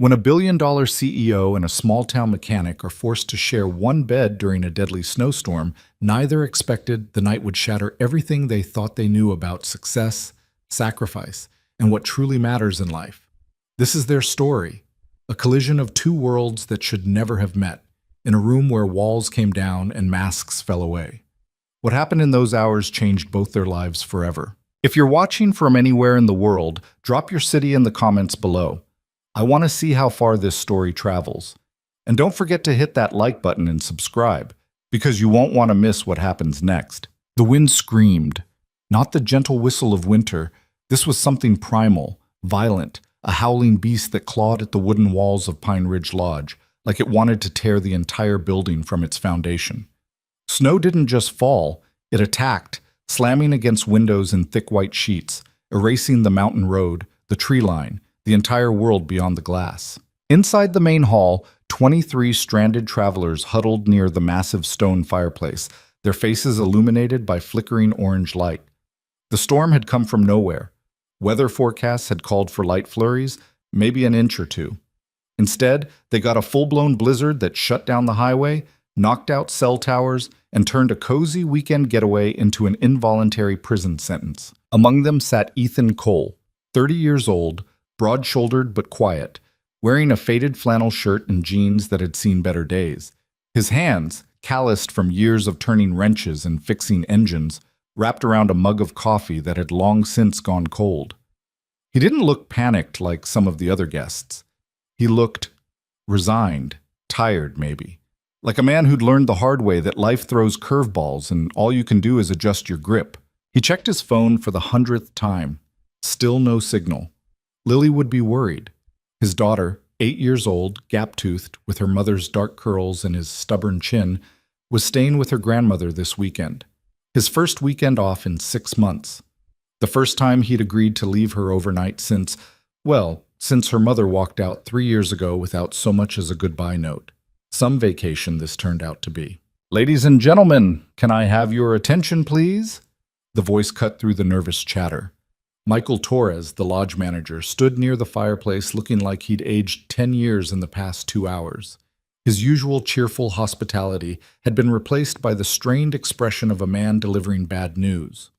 When a billion-dollar CEO and a small-town mechanic are forced to share one bed during a deadly snowstorm, neither expected the night would shatter everything they thought they knew about success, sacrifice, and what truly matters in life. This is their story, a collision of two worlds that should never have met, in a room where walls came down and masks fell away. What happened in those hours changed both their lives forever. If you're watching from anywhere in the world, drop your city in the comments below. I want to see how far this story travels. And don't forget to hit that like button and subscribe, because you won't want to miss what happens next. The wind screamed. Not the gentle whistle of winter. This was something primal, violent, a howling beast that clawed at the wooden walls of Pine Ridge Lodge, like it wanted to tear the entire building from its foundation. Snow didn't just fall, it attacked, slamming against windows in thick white sheets, erasing the mountain road, the tree line, the entire world beyond the glass. Inside the main hall, 23 stranded travelers huddled near the massive stone fireplace, their faces illuminated by flickering orange light. The storm had come from nowhere. Weather forecasts had called for light flurries, maybe an inch or two. Instead, they got a full-blown blizzard that shut down the highway, knocked out cell towers, and turned a cozy weekend getaway into an involuntary prison sentence. Among them sat Ethan Cole, 30 years old, broad-shouldered but quiet, wearing a faded flannel shirt and jeans that had seen better days. His hands, calloused from years of turning wrenches and fixing engines, wrapped around a mug of coffee that had long since gone cold. He didn't look panicked like some of the other guests. He looked resigned, tired maybe, like a man who'd learned the hard way that life throws curveballs and all you can do is adjust your grip. He checked his phone for the 100th time. Still no signal. Lily would be worried. His daughter, 8 years old, gap-toothed, with her mother's dark curls and his stubborn chin, was staying with her grandmother this weekend. His first weekend off in 6 months. The first time he'd agreed to leave her overnight since her mother walked out 3 years ago without so much as a goodbye note. Some vacation this turned out to be. "Ladies and gentlemen, can I have your attention, please?" The voice cut through the nervous chatter. Michael Torres, the lodge manager, stood near the fireplace looking like he'd aged 10 years in the past 2 hours. His usual cheerful hospitality had been replaced by the strained expression of a man delivering bad news.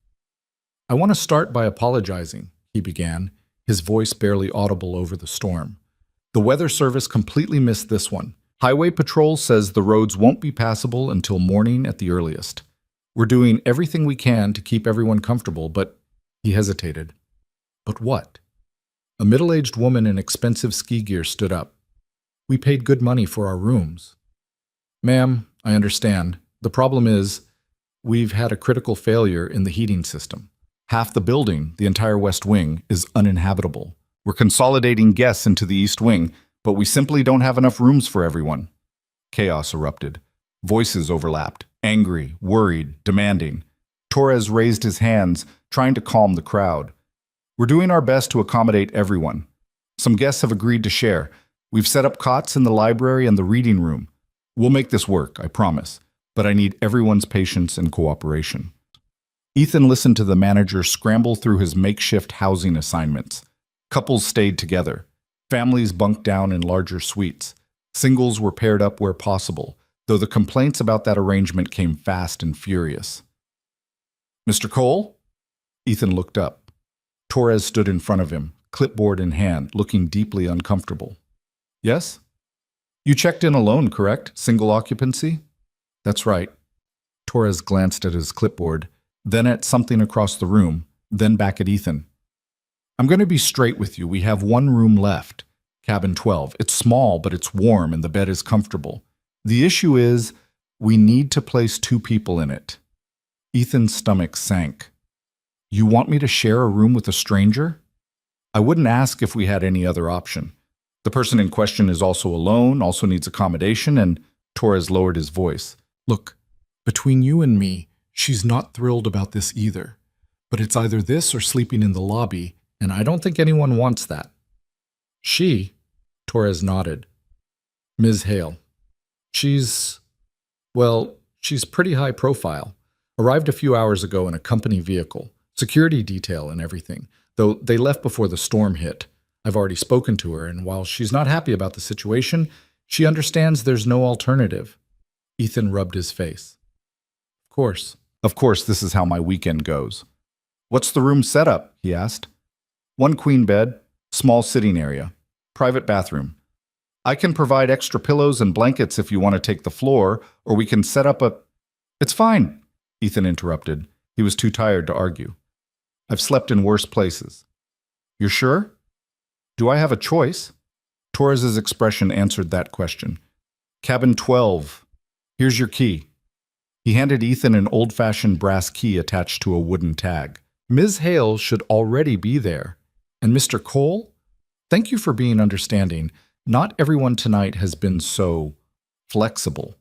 "I want to start by apologizing," he began, his voice barely audible over the storm. "The Weather Service completely missed this one. Highway Patrol says the roads won't be passable until morning at the earliest. We're doing everything we can to keep everyone comfortable, but..." He hesitated. "But what?" A middle-aged woman in expensive ski gear stood up. "We paid good money for our rooms." "Ma'am, I understand. The problem is, we've had a critical failure in the heating system. Half the building, the entire West Wing, is uninhabitable. We're consolidating guests into the East Wing, but we simply don't have enough rooms for everyone." Chaos erupted. Voices overlapped, angry, worried, demanding. Torres raised his hands, trying to calm the crowd. "We're doing our best to accommodate everyone. Some guests have agreed to share. We've set up cots in the library and the reading room. We'll make this work, I promise, but I need everyone's patience and cooperation." Ethan listened to the manager scramble through his makeshift housing assignments. Couples stayed together. Families bunked down in larger suites. Singles were paired up where possible, though the complaints about that arrangement came fast and furious. "Mr. Cole?" Ethan looked up. Torres stood in front of him, clipboard in hand, looking deeply uncomfortable. "Yes? You checked in alone, correct? Single occupancy?" "That's right." Torres glanced at his clipboard, then at something across the room, then back at Ethan. "I'm going to be straight with you. We have one room left, cabin 12. It's small, but it's warm and the bed is comfortable. The issue is, we need to place 2 people in it." Ethan's stomach sank. "You want me to share a room with a stranger? I wouldn't ask if we had any other option. The person in question is also alone, also needs accommodation," and Torres lowered his voice. "Look, between you and me, she's not thrilled about this either. But it's either this or sleeping in the lobby, and I don't think anyone wants that." "She?" Torres nodded. "Ms. Hale. She's pretty high profile. Arrived a few hours ago in a company vehicle. Security detail and everything, though they left before the storm hit. I've already spoken to her, and while she's not happy about the situation, she understands there's no alternative. Ethan rubbed his face. Of course. Of course, this is how my weekend goes. What's the room setup? He asked. One queen bed, small sitting area, private bathroom. I can provide extra pillows and blankets if you want to take the floor, or we can set up a... It's fine, Ethan interrupted. He was too tired to argue. I've slept in worse places. You're sure? Do I have a choice? Torres's expression answered that question. Cabin 12. Here's your key. He handed Ethan an old-fashioned brass key attached to a wooden tag. Ms. Hale should already be there. And Mr. Cole? Thank you for being understanding. Not everyone tonight has been so flexible.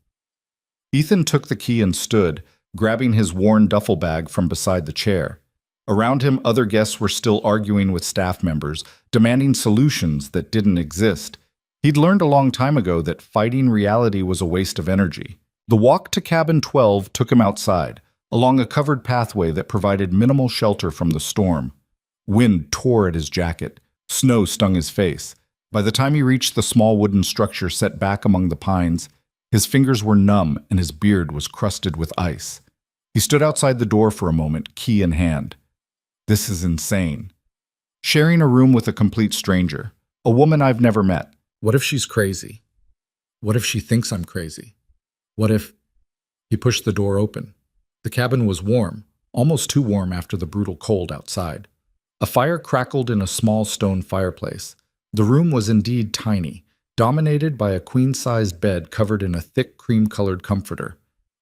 Ethan took the key and stood, grabbing his worn duffel bag from beside the chair. Around him, other guests were still arguing with staff members, demanding solutions that didn't exist. He'd learned a long time ago that fighting reality was a waste of energy. The walk to cabin 12 took him outside, along a covered pathway that provided minimal shelter from the storm. Wind tore at his jacket. Snow stung his face. By the time he reached the small wooden structure set back among the pines, his fingers were numb and his beard was crusted with ice. He stood outside the door for a moment, key in hand. This is insane. Sharing a room with a complete stranger, a woman I've never met. What if she's crazy? What if she thinks I'm crazy? What if... He pushed the door open. The cabin was warm, almost too warm after the brutal cold outside. A fire crackled in a small stone fireplace. The room was indeed tiny, dominated by a queen-sized bed covered in a thick cream-colored comforter.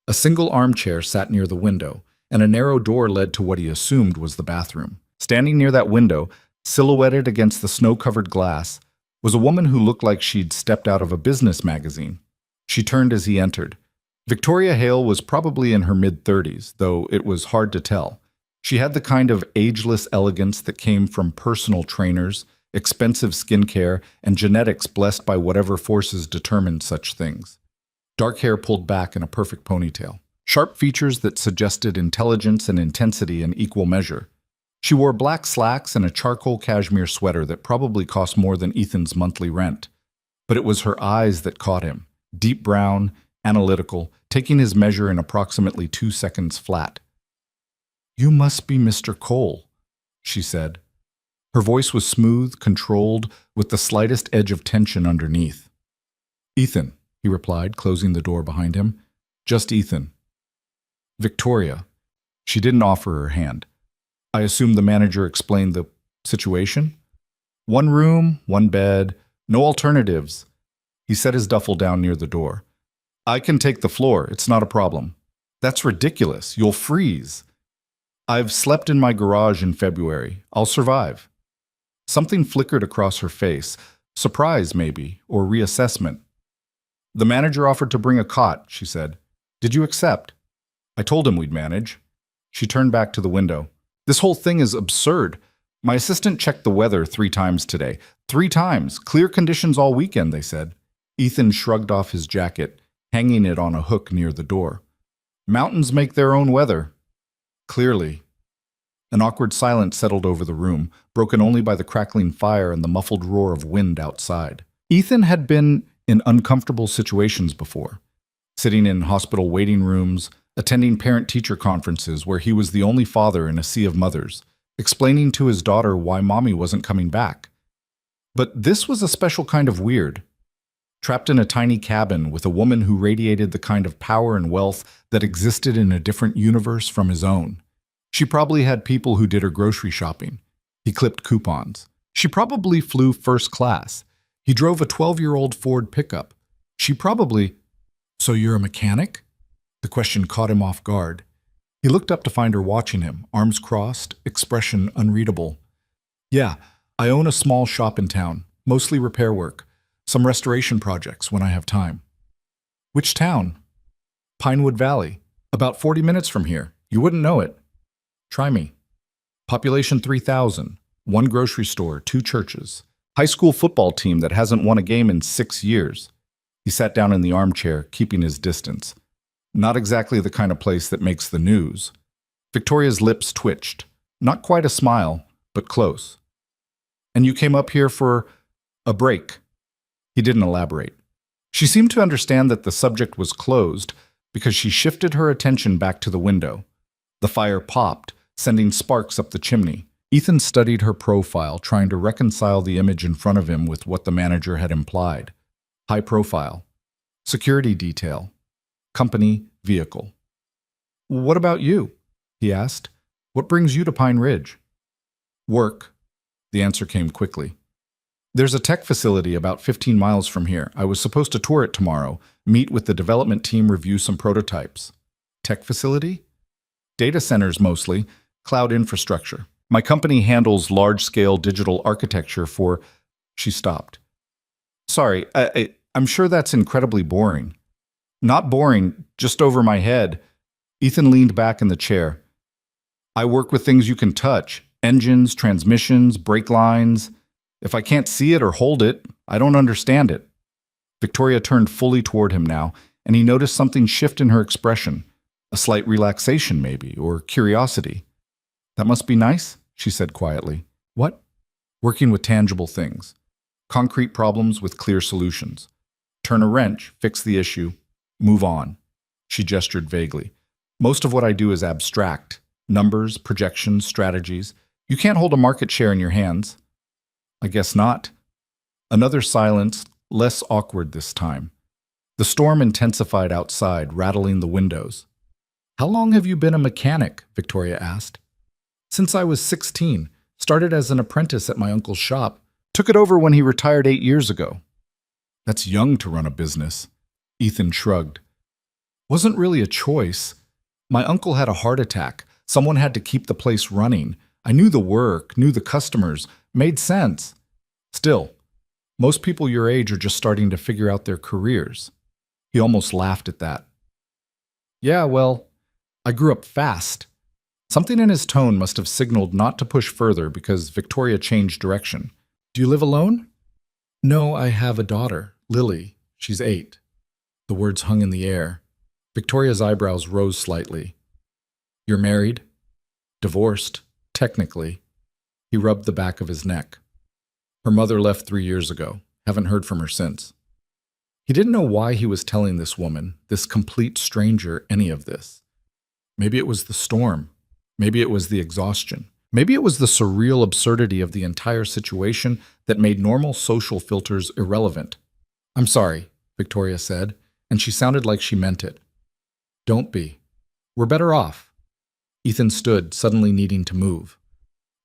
A single armchair sat near the window, and a narrow door led to what he assumed was the bathroom. Standing near that window, silhouetted against the snow-covered glass, was a woman who looked like she'd stepped out of a business magazine. She turned as he entered. Victoria Hale was probably in her mid-30s, though it was hard to tell. She had the kind of ageless elegance that came from personal trainers, expensive skincare, and genetics blessed by whatever forces determined such things. Dark hair pulled back in a perfect ponytail. Sharp features that suggested intelligence and intensity in equal measure. She wore black slacks and a charcoal cashmere sweater that probably cost more than Ethan's monthly rent. But it was her eyes that caught him. Deep brown, analytical, taking his measure in approximately 2 seconds flat. "You must be Mr. Cole," she said. Her voice was smooth, controlled, with the slightest edge of tension underneath. "Ethan," he replied, closing the door behind him. "Just Ethan." "Victoria." She didn't offer her hand. I assume the manager explained the situation? One room, one bed, no alternatives. He set his duffel down near the door. "I can take the floor, it's not a problem." "That's ridiculous, you'll freeze." "I've slept in my garage in February. I'll survive." Something flickered across her face, surprise maybe, or reassessment. "The manager offered to bring a cot," she said. "Did you accept?" "I told him we'd manage." She turned back to the window. "This whole thing is absurd. My assistant checked the weather 3 times today. 3 times. Clear conditions all weekend, they said." Ethan shrugged off his jacket, hanging it on a hook near the door. "Mountains make their own weather." "Clearly." An awkward silence settled over the room, broken only by the crackling fire and the muffled roar of wind outside. Ethan had been in uncomfortable situations before, sitting in hospital waiting rooms, attending parent-teacher conferences where he was the only father in a sea of mothers, explaining to his daughter why mommy wasn't coming back. But this was a special kind of weird. Trapped in a tiny cabin with a woman who radiated the kind of power and wealth that existed in a different universe from his own. She probably had people who did her grocery shopping. He clipped coupons. She probably flew first class. He drove a 12-year-old Ford pickup. She probably... "So you're a mechanic?" The question caught him off guard. He looked up to find her watching him, arms crossed, expression unreadable. "Yeah, I own a small shop in town, mostly repair work. Some restoration projects when I have time." "Which town?" "Pinewood Valley. About 40 minutes from here. You wouldn't know it." "Try me." "Population 3,000. 1 grocery store, 2 churches. High school football team that hasn't won a game in 6 years." He sat down in the armchair, keeping his distance. "Not exactly the kind of place that makes the news." Victoria's lips twitched. Not quite a smile, but close. And you came up here for a break. He didn't elaborate. She seemed to understand that the subject was closed because she shifted her attention back to the window. The fire popped, sending sparks up the chimney. Ethan studied her profile, trying to reconcile the image in front of him with what the manager had implied. High profile. Security detail. Company vehicle. "What about you?" he asked. "What brings you to Pine Ridge?" "Work." The answer came quickly. "There's a tech facility about 15 miles from here. I was supposed to tour it tomorrow, meet with the development team, review some prototypes." "Tech facility?" "Data centers mostly, cloud infrastructure. My company handles large-scale digital architecture for—" She stopped. "Sorry, I'm sure that's incredibly boring." "Not boring, just over my head." Ethan leaned back in the chair. "I work with things you can touch. Engines, transmissions, brake lines. If I can't see it or hold it, I don't understand it." Victoria turned fully toward him now, and he noticed something shift in her expression. A slight relaxation, maybe, or curiosity. "That must be nice," she said quietly. "What?" "Working with tangible things. Concrete problems with clear solutions. Turn a wrench, fix the issue, move on." She gestured vaguely. "Most of what I do is abstract. Numbers, projections, strategies. You can't hold a market share in your hands." "I guess not." Another silence, less awkward this time. The storm intensified outside, rattling the windows. "How long have you been a mechanic?" Victoria asked. "Since I was 16. Started as an apprentice at my uncle's shop. Took it over when he retired 8 years ago." "That's young to run a business." Ethan shrugged. "Wasn't really a choice. My uncle had a heart attack. Someone had to keep the place running. I knew the work, knew the customers, made sense. Still, most people your age are just starting to figure out their careers." He almost laughed at that. "Yeah, well, I grew up fast." Something in his tone must have signaled not to push further because Victoria changed direction. "Do you live alone?" "No, I have a daughter, Lily. She's 8. The words hung in the air. Victoria's eyebrows rose slightly. "You're married?" "Divorced, technically." He rubbed the back of his neck. "Her mother left 3 years ago. Haven't heard from her since." He didn't know why he was telling this woman, this complete stranger, any of this. Maybe it was the storm. Maybe it was the exhaustion. Maybe it was the surreal absurdity of the entire situation that made normal social filters irrelevant. "I'm sorry," Victoria said, and she sounded like she meant it. "Don't be. We're better off." Ethan stood, suddenly needing to move.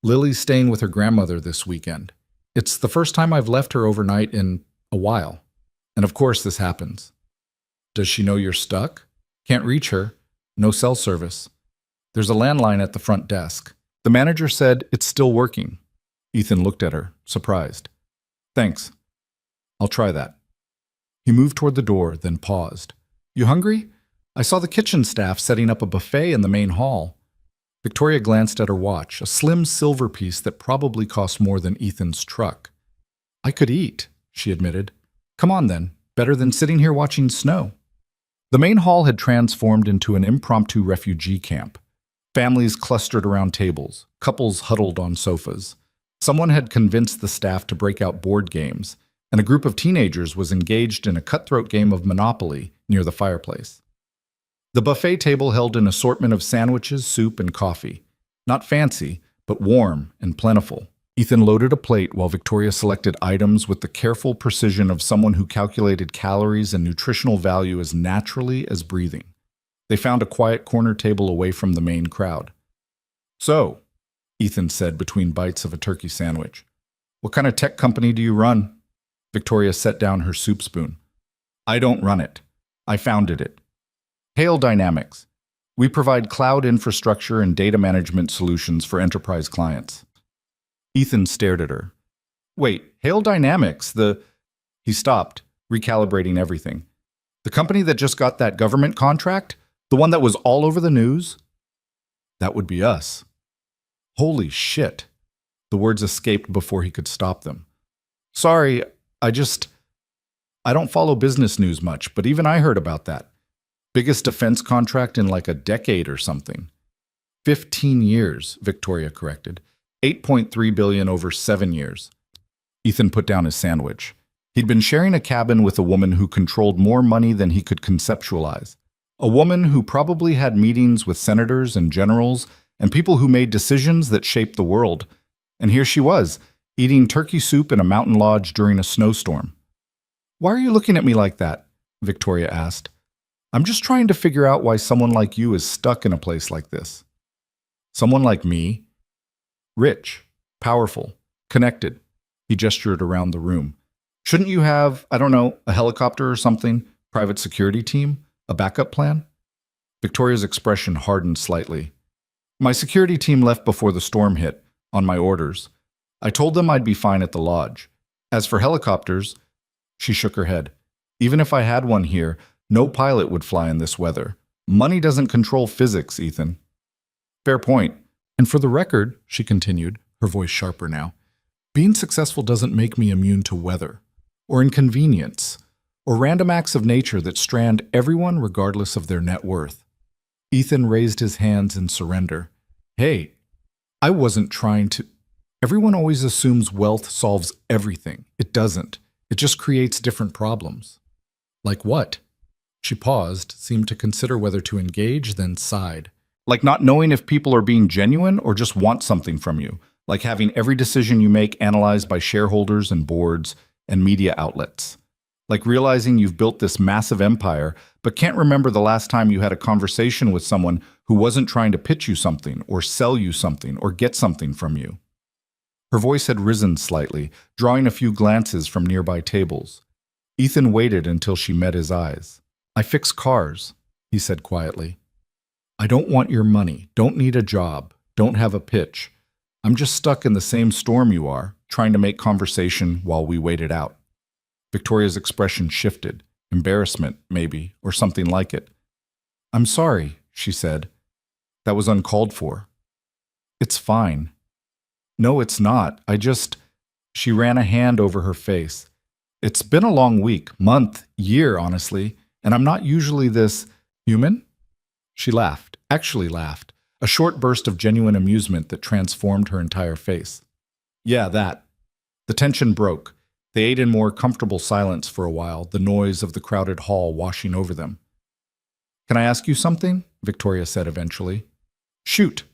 "Lily's staying with her grandmother this weekend. It's the first time I've left her overnight in a while. And of course this happens." "Does she know you're stuck?" "Can't reach her. No cell service. There's a landline at the front desk. The manager said it's still working." Ethan looked at her, surprised. "Thanks. I'll try that." He moved toward the door, then paused. "You hungry? I saw the kitchen staff setting up a buffet in the main hall." Victoria glanced at her watch, a slim silver piece that probably cost more than Ethan's truck. "I could eat," she admitted. "Come on then, better than sitting here watching snow." The main hall had transformed into an impromptu refugee camp. Families clustered around tables, couples huddled on sofas. Someone had convinced the staff to break out board games, and a group of teenagers was engaged in a cutthroat game of Monopoly near the fireplace. The buffet table held an assortment of sandwiches, soup, and coffee. Not fancy, but warm and plentiful. Ethan loaded a plate while Victoria selected items with the careful precision of someone who calculated calories and nutritional value as naturally as breathing. They found a quiet corner table away from the main crowd. "So," Ethan said between bites of a turkey sandwich, "what kind of tech company do you run?" Victoria set down her soup spoon. "I don't run it. I founded it. Hail Dynamics. We provide cloud infrastructure and data management solutions for enterprise clients." Ethan stared at her. "Wait, Hail Dynamics, He stopped, recalibrating everything. "The company that just got that government contract? The one that was all over the news?" "That would be us." "Holy shit." The words escaped before he could stop them. "Sorry, I don't follow business news much, but even I heard about that. Biggest defense contract in like a decade or something." 15 years, Victoria corrected. 8.3 billion over 7 years. Ethan put down his sandwich. He'd been sharing a cabin with a woman who controlled more money than he could conceptualize. A woman who probably had meetings with senators and generals and people who made decisions that shaped the world. And here she was, eating turkey soup in a mountain lodge during a snowstorm. "Why are you looking at me like that?" Victoria asked. "I'm just trying to figure out why someone like you is stuck in a place like this." "Someone like me? Rich, powerful, connected." He gestured around the room. "Shouldn't you have, I don't know, a helicopter or something? Private security team? A backup plan?" Victoria's expression hardened slightly. "My security team left before the storm hit, on my orders. I told them I'd be fine at the lodge. As for helicopters," she shook her head. "Even if I had one here, no pilot would fly in this weather. Money doesn't control physics, Ethan." "Fair point. And for the record," she continued, her voice sharper now, "being successful doesn't make me immune to weather, or inconvenience, or random acts of nature that strand everyone regardless of their net worth." Ethan raised his hands in surrender. "Hey, I wasn't trying to... Everyone always assumes wealth solves everything. It doesn't. It just creates different problems." "Like what?" She paused, seemed to consider whether to engage, then sighed. "Like not knowing if people are being genuine or just want something from you. Like having every decision you make analyzed by shareholders and boards and media outlets. Like realizing you've built this massive empire, but can't remember the last time you had a conversation with someone who wasn't trying to pitch you something or sell you something or get something from you." Her voice had risen slightly, drawing a few glances from nearby tables. Ethan waited until she met his eyes. "I fix cars," he said quietly. "I don't want your money, don't need a job, don't have a pitch. I'm just stuck in the same storm you are, trying to make conversation while we wait it out." Victoria's expression shifted, embarrassment, maybe, or something like it. "I'm sorry," she said. "That was uncalled for." "It's fine." "No, it's not. She ran a hand over her face. "It's been a long week, month, year, honestly, and I'm not usually this human." She laughed, actually laughed, a short burst of genuine amusement that transformed her entire face. "Yeah, that." The tension broke. They ate in more comfortable silence for a while, the noise of the crowded hall washing over them. "Can I ask you something?" Victoria said eventually. "Shoot."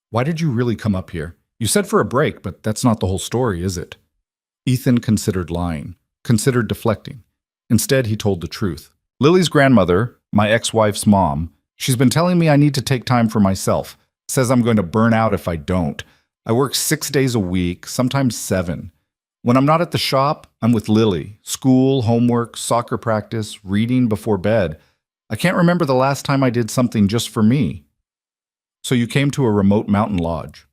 "Why did you really come up here? You said for a break, but that's not the whole story, is it?" Ethan considered lying, considered deflecting. Instead, he told the truth. "Lily's grandmother, my ex-wife's mom, she's been telling me I need to take time for myself. Says I'm going to burn out if I don't. I work 6 days a week, sometimes 7. When I'm not at the shop, I'm with Lily. School, homework, soccer practice, reading before bed. I can't remember the last time I did something just for me." "So you came to a remote mountain lodge.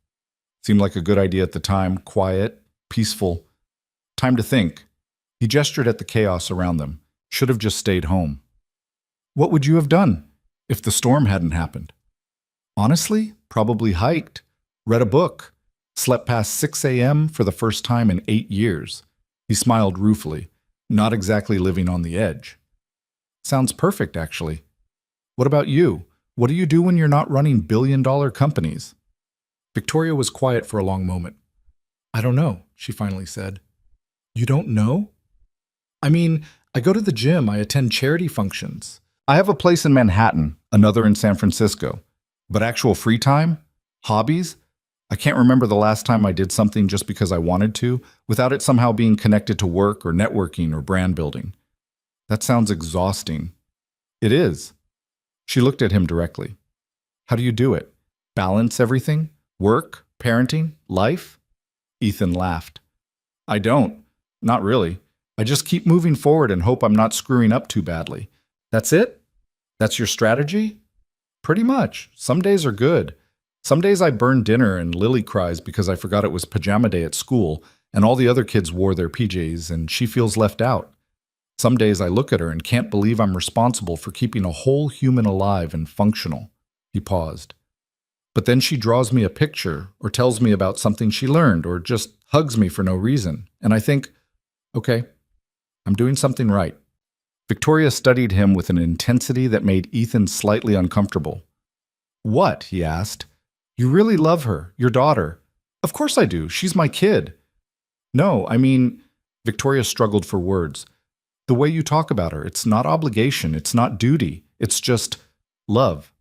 Seemed like a good idea at the time, quiet, peaceful. Time to think." He gestured at the chaos around them. "Should have just stayed home." "What would you have done if the storm hadn't happened?" "Honestly, probably hiked, read a book, slept past 6 a.m. for the first time in 8 years. He smiled ruefully, not exactly living on the edge. "Sounds perfect, actually. What about you? What do you do when you're not running billion-dollar companies?" Victoria was quiet for a long moment. "I don't know," she finally said. "You don't know?" "I mean, I go to the gym, I attend charity functions. I have a place in Manhattan, another in San Francisco. But actual free time? Hobbies? I can't remember the last time I did something just because I wanted to, without it somehow being connected to work or networking or brand building. That sounds exhausting." "It is." She looked at him directly. "How do you do it? Balance everything? Work, parenting, life?" Ethan laughed. "I don't. Not really. I just keep moving forward and hope I'm not screwing up too badly. That's it? That's your strategy?" "Pretty much. Some days are good. Some days I burn dinner and Lily cries because I forgot it was pajama day at school and all the other kids wore their PJs and she feels left out. Some days I look at her and can't believe I'm responsible for keeping a whole human alive and functional." He paused. "But then she draws me a picture or tells me about something she learned or just hugs me for no reason. And I think, okay, I'm doing something right." Victoria studied him with an intensity that made Ethan slightly uncomfortable. "What?" he asked. "You really love her, your daughter." "Of course I do. She's my kid." No, I mean, Victoria struggled for words. The way you talk about her, it's not obligation, it's not duty, it's just love.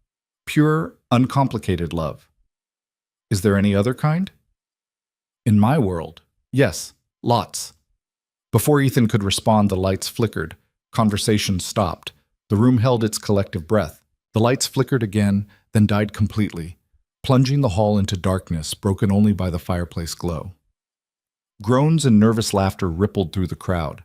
Pure, uncomplicated love. Is there any other kind? In my world, yes, lots. Before Ethan could respond, the lights flickered. Conversation stopped. The room held its collective breath. The lights flickered again, then died completely, plunging the hall into darkness, broken only by the fireplace glow. Groans and nervous laughter rippled through the crowd.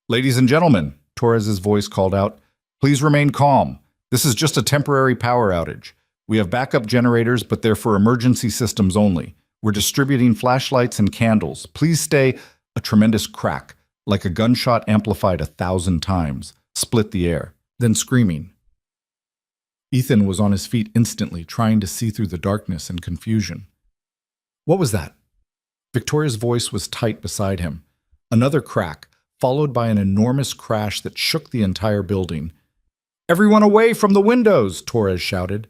"Ladies and gentlemen," Torres's voice called out, "please remain calm. This is just a temporary power outage. We have backup generators, but they're for emergency systems only. We're distributing flashlights and candles. Please stay." A tremendous crack, like a gunshot amplified 1,000 times, split the air, then screaming. Ethan was on his feet instantly, trying to see through the darkness and confusion. What was that? Victoria's voice was tight beside him. Another crack, followed by an enormous crash that shook the entire building. "Everyone away from the windows!" Torres shouted.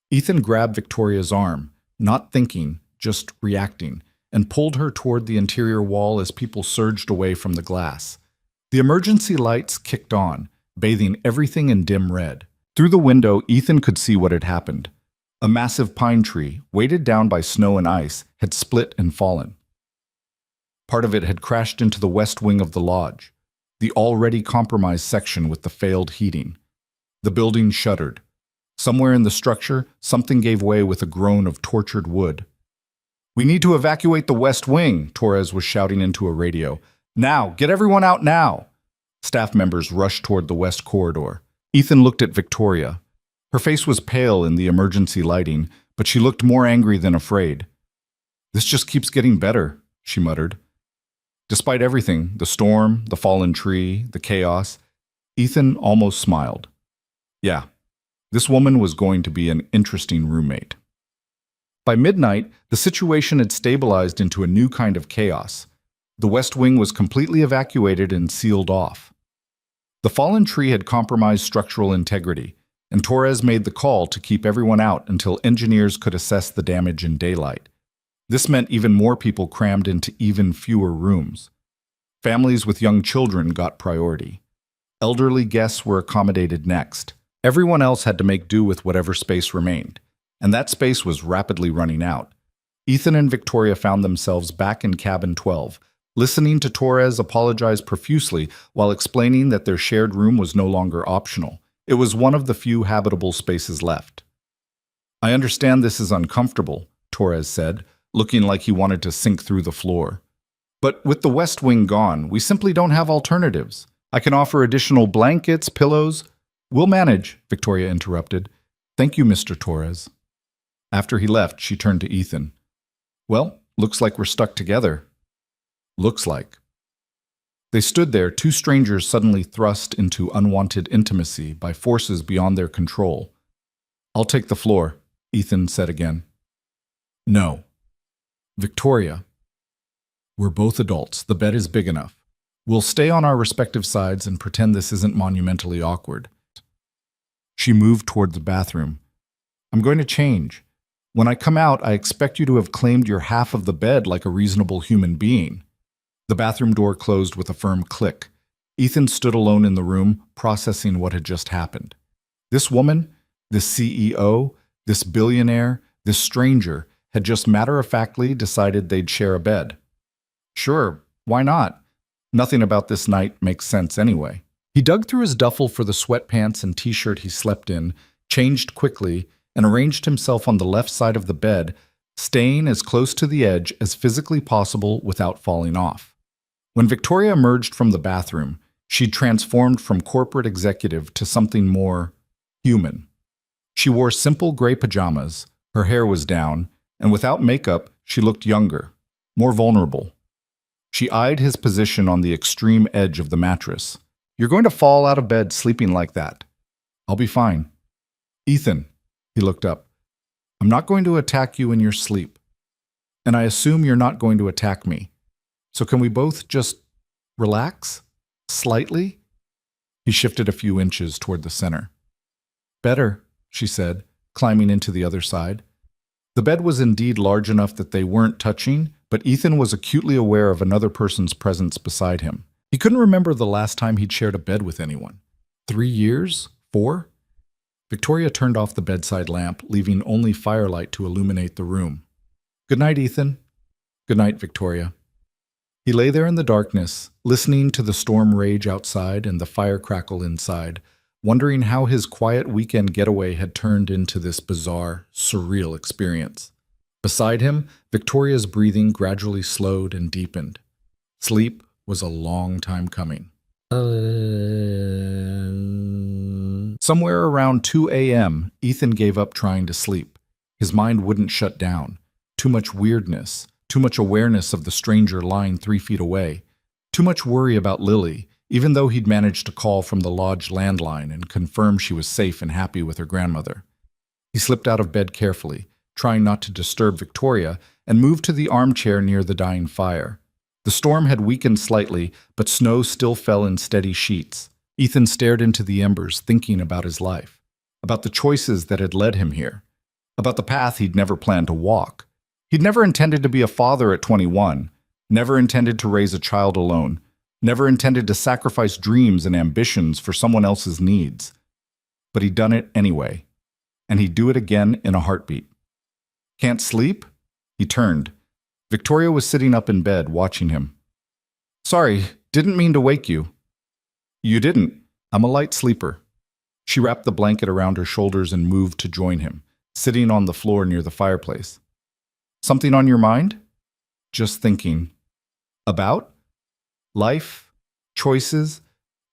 Ethan grabbed Victoria's arm, not thinking, just reacting, and pulled her toward the interior wall as people surged away from the glass. The emergency lights kicked on, bathing everything in dim red. Through the window, Ethan could see what had happened. A massive pine tree, weighted down by snow and ice, had split and fallen. Part of it had crashed into the west wing of the lodge, the already compromised section with the failed heating. The building shuddered. Somewhere in the structure, something gave way with a groan of tortured wood. "We need to evacuate the west wing," Torres was shouting into a radio. "Now! Get everyone out now!" Staff members rushed toward the west corridor. Ethan looked at Victoria. Her face was pale in the emergency lighting, but she looked more angry than afraid. "This just keeps getting better," she muttered. Despite everything, the storm, the fallen tree, the chaos, Ethan almost smiled. Yeah, this woman was going to be an interesting roommate. By midnight, the situation had stabilized into a new kind of chaos. The west wing was completely evacuated and sealed off. The fallen tree had compromised structural integrity, and Torres made the call to keep everyone out until engineers could assess the damage in daylight. This meant even more people crammed into even fewer rooms. Families with young children got priority. Elderly guests were accommodated next. Everyone else had to make do with whatever space remained, and that space was rapidly running out. Ethan and Victoria found themselves back in cabin 12, listening to Torres apologize profusely while explaining that their shared room was no longer optional. It was one of the few habitable spaces left. "I understand this is uncomfortable," Torres said, looking like he wanted to sink through the floor. "But with the west wing gone, we simply don't have alternatives. I can offer additional blankets, pillows—" "We'll manage," Victoria interrupted. "Thank you, Mr. Torres." After he left, she turned to Ethan. "Well, looks like we're stuck together." "Looks like." They stood there, two strangers suddenly thrust into unwanted intimacy by forces beyond their control. "I'll take the floor," Ethan said again. "No." "Victoria, we're both adults. The bed is big enough. We'll stay on our respective sides and pretend this isn't monumentally awkward." She moved toward the bathroom. "I'm going to change. When I come out, I expect you to have claimed your half of the bed like a reasonable human being." The bathroom door closed with a firm click. Ethan stood alone in the room, processing what had just happened. This woman, this CEO, this billionaire, this stranger, had just matter-of-factly decided they'd share a bed. Sure, why not? Nothing about this night makes sense anyway. He dug through his duffel for the sweatpants and t-shirt he slept in, changed quickly, and arranged himself on the left side of the bed, staying as close to the edge as physically possible without falling off. When Victoria emerged from the bathroom, she'd transformed from corporate executive to something more human. She wore simple gray pajamas, her hair was down, and without makeup, she looked younger, more vulnerable. She eyed his position on the extreme edge of the mattress. "You're going to fall out of bed sleeping like that." "I'll be fine." "Ethan," he looked up, "I'm not going to attack you in your sleep. And I assume you're not going to attack me. So can we both just relax? Slightly?" He shifted a few inches toward the center. "Better," she said, climbing into the other side. The bed was indeed large enough that they weren't touching, but Ethan was acutely aware of another person's presence beside him. He couldn't remember the last time he'd shared a bed with anyone. 3 years? 4? Victoria turned off the bedside lamp, leaving only firelight to illuminate the room. "Good night, Ethan." "Good night, Victoria." He lay there in the darkness, listening to the storm rage outside and the fire crackle inside, wondering how his quiet weekend getaway had turned into this bizarre, surreal experience. Beside him, Victoria's breathing gradually slowed and deepened. Sleep was a long time coming. Somewhere around 2 a.m., Ethan gave up trying to sleep. His mind wouldn't shut down. Too much weirdness, too much awareness of the stranger lying 3 feet away, too much worry about Lily, even though he'd managed to call from the lodge landline and confirm she was safe and happy with her grandmother. He slipped out of bed carefully, trying not to disturb Victoria, and moved to the armchair near the dying fire. The storm had weakened slightly, but snow still fell in steady sheets. Ethan stared into the embers, thinking about his life, about the choices that had led him here, about the path he'd never planned to walk. He'd never intended to be a father at 21, never intended to raise a child alone, never intended to sacrifice dreams and ambitions for someone else's needs. But he'd done it anyway, and he'd do it again in a heartbeat. "Can't sleep?" He turned. Victoria was sitting up in bed, watching him. "Sorry, didn't mean to wake you." "You didn't. I'm a light sleeper." She wrapped the blanket around her shoulders and moved to join him, sitting on the floor near the fireplace. "Something on your mind?" "Just thinking." "About?" "Life, choices,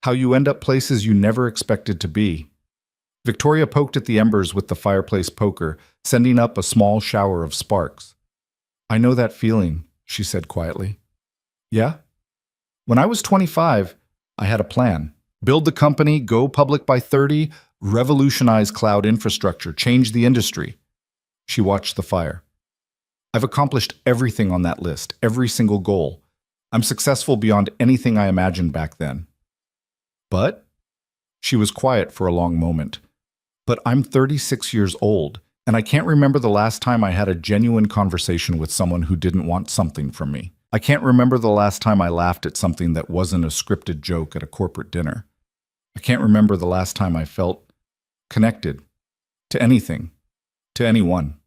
how you end up places you never expected to be." Victoria poked at the embers with the fireplace poker, sending up a small shower of sparks. "I know that feeling," she said quietly. "Yeah? When I was 25, I had a plan. Build the company, go public by 30, revolutionize cloud infrastructure, change the industry." She watched the fire. "I've accomplished everything on that list, every single goal. I'm successful beyond anything I imagined back then." "But?" She was quiet for a long moment. "But I'm 36 years old, and I can't remember the last time I had a genuine conversation with someone who didn't want something from me. I can't remember the last time I laughed at something that wasn't a scripted joke at a corporate dinner. I can't remember the last time I felt connected to anything, to anyone."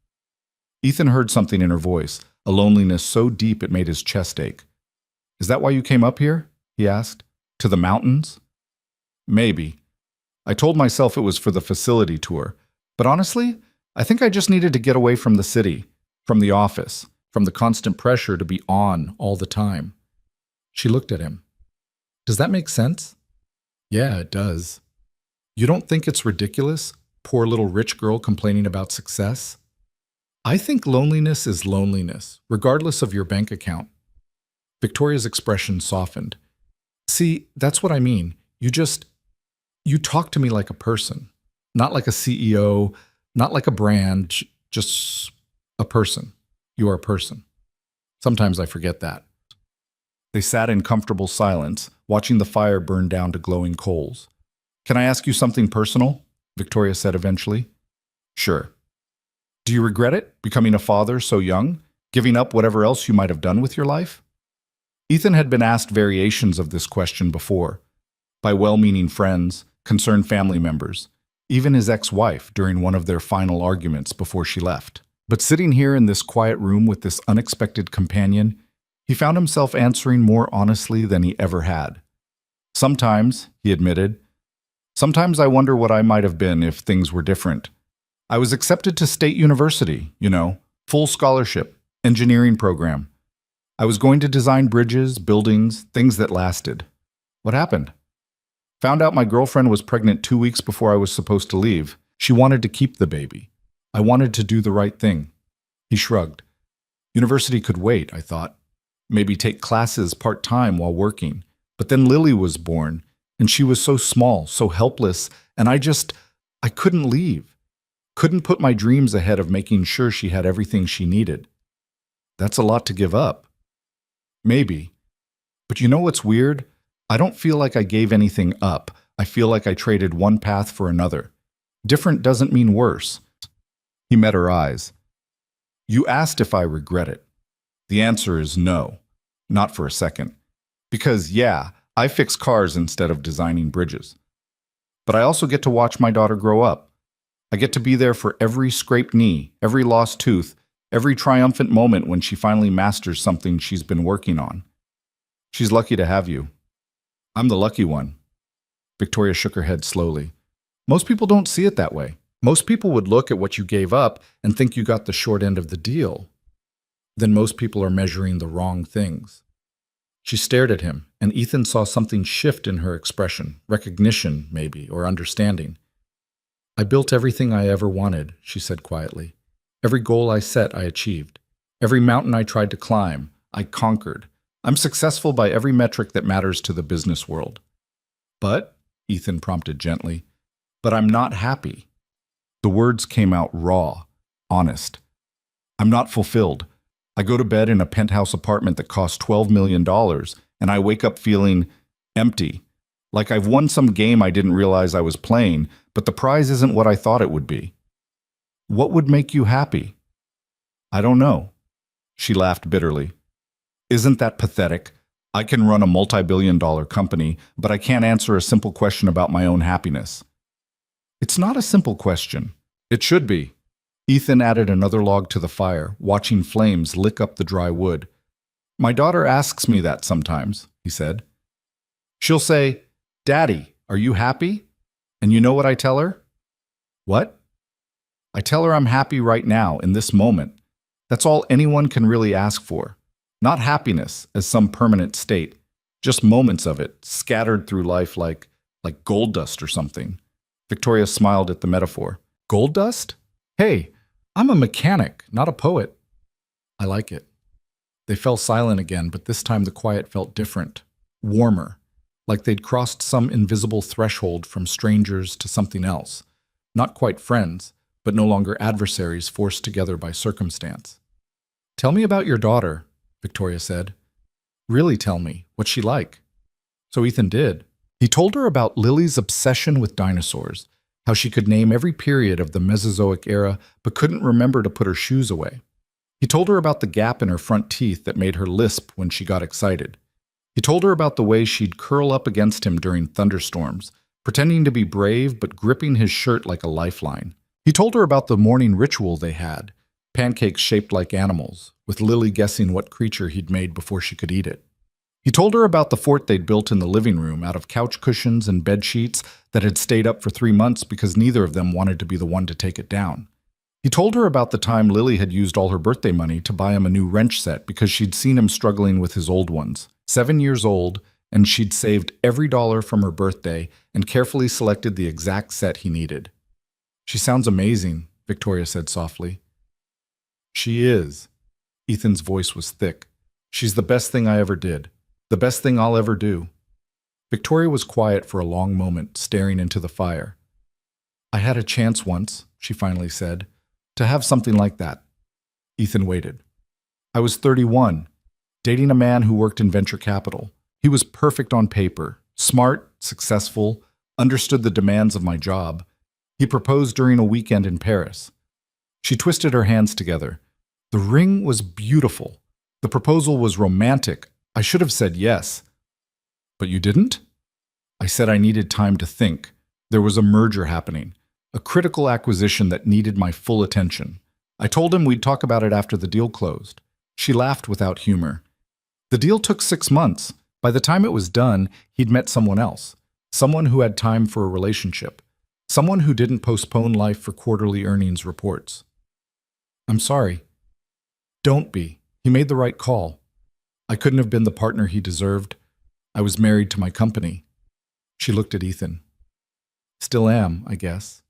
Ethan heard something in her voice, a loneliness so deep it made his chest ache. "Is that why you came up here?" he asked. "To the mountains?" "Maybe. I told myself it was for the facility tour. But honestly, I think I just needed to get away from the city, from the office, from the constant pressure to be on all the time." She looked at him. "Does that make sense?" "Yeah, it does." "You don't think it's ridiculous? Poor little rich girl complaining about success?" "I think loneliness is loneliness, regardless of your bank account." Victoria's expression softened. "See, that's what I mean. You talk to me like a person, not like a CEO, not like a brand, just a person. You are a person." Sometimes I forget that. They sat in comfortable silence, watching the fire burn down to glowing coals. "Can I ask you something personal?" Victoria said eventually. "Sure." "Do you regret it, becoming a father so young, giving up whatever else you might have done with your life?" Ethan had been asked variations of this question before, by well-meaning friends, concerned family members, even his ex-wife during one of their final arguments before she left. But sitting here in this quiet room with this unexpected companion, he found himself answering more honestly than he ever had. "Sometimes," he admitted, "sometimes I wonder what I might have been if things were different. I was accepted to State University, full scholarship, engineering program. I was going to design bridges, buildings, things that lasted. What happened? Found out my girlfriend was pregnant 2 weeks before I was supposed to leave. She wanted to keep the baby. I wanted to do the right thing." He shrugged. "University could wait," I thought. "Maybe take classes part-time while working. But then Lily was born, and she was so small, so helpless, and I couldn't leave. Couldn't put my dreams ahead of making sure she had everything she needed." "That's a lot to give up." "Maybe. But you know what's weird? I don't feel like I gave anything up. I feel like I traded one path for another. Different doesn't mean worse." He met her eyes. "You asked if I regret it." The answer is no, not for a second. Because, yeah, I fix cars instead of designing bridges. But I also get to watch my daughter grow up. I get to be there for every scraped knee, every lost tooth, every triumphant moment when she finally masters something she's been working on. She's lucky to have you. I'm the lucky one. Victoria shook her head slowly. Most people don't see it that way. Most people would look at what you gave up and think you got the short end of the deal. Then most people are measuring the wrong things. She stared at him, and Ethan saw something shift in her expression, recognition, maybe, or understanding. I built everything I ever wanted, she said quietly. Every goal I set, I achieved. Every mountain I tried to climb, I conquered. I'm successful by every metric that matters to the business world. But, Ethan prompted gently, but I'm not happy. The words came out raw, honest. I'm not fulfilled. I go to bed in a penthouse apartment that costs $12 million, and I wake up feeling empty. Like I've won some game I didn't realize I was playing, but the prize isn't what I thought it would be. What would make you happy? I don't know. She laughed bitterly. Isn't that pathetic? I can run a multi-billion-dollar company, but I can't answer a simple question about my own happiness. It's not a simple question. It should be. Ethan added another log to the fire, watching flames lick up the dry wood. My daughter asks me that sometimes, he said. She'll say, Daddy, are you happy? And you know what I tell her? What? I tell her I'm happy right now, in this moment. That's all anyone can really ask for. Not happiness as some permanent state, just moments of it, scattered through life like gold dust or something. Victoria smiled at the metaphor. Gold dust? Hey, I'm a mechanic, not a poet. I like it. They fell silent again, but this time the quiet felt different, warmer, like they'd crossed some invisible threshold from strangers to something else. Not quite friends, but no longer adversaries forced together by circumstance. Tell me about your daughter, Victoria said. Really tell me, what's she like? So Ethan did. He told her about Lily's obsession with dinosaurs, how she could name every period of the Mesozoic era but couldn't remember to put her shoes away. He told her about the gap in her front teeth that made her lisp when she got excited. He told her about the way she'd curl up against him during thunderstorms, pretending to be brave but gripping his shirt like a lifeline. He told her about the morning ritual they had, pancakes shaped like animals, with Lily guessing what creature he'd made before she could eat it. He told her about the fort they'd built in the living room out of couch cushions and bed sheets that had stayed up for 3 months because neither of them wanted to be the one to take it down. He told her about the time Lily had used all her birthday money to buy him a new wrench set because she'd seen him struggling with his old ones. 7 years old, and she'd saved every dollar from her birthday and carefully selected the exact set he needed. She sounds amazing, Victoria said softly. She is. Ethan's voice was thick. She's the best thing I ever did. The best thing I'll ever do. Victoria was quiet for a long moment, staring into the fire. I had a chance once, she finally said, to have something like that. Ethan waited. I was 31, dating a man who worked in venture capital. He was perfect on paper, smart, successful, understood the demands of my job. He proposed during a weekend in Paris. She twisted her hands together. The ring was beautiful. The proposal was romantic. I should have said yes. But you didn't? I said I needed time to think. There was a merger happening, a critical acquisition that needed my full attention. I told him we'd talk about it after the deal closed. She laughed without humor. The deal took 6 months. By the time it was done, he'd met someone else, someone who had time for a relationship, someone who didn't postpone life for quarterly earnings reports. I'm sorry. Don't be. He made the right call. I couldn't have been the partner he deserved. I was married to my company. She looked at Ethan. Still am, I guess.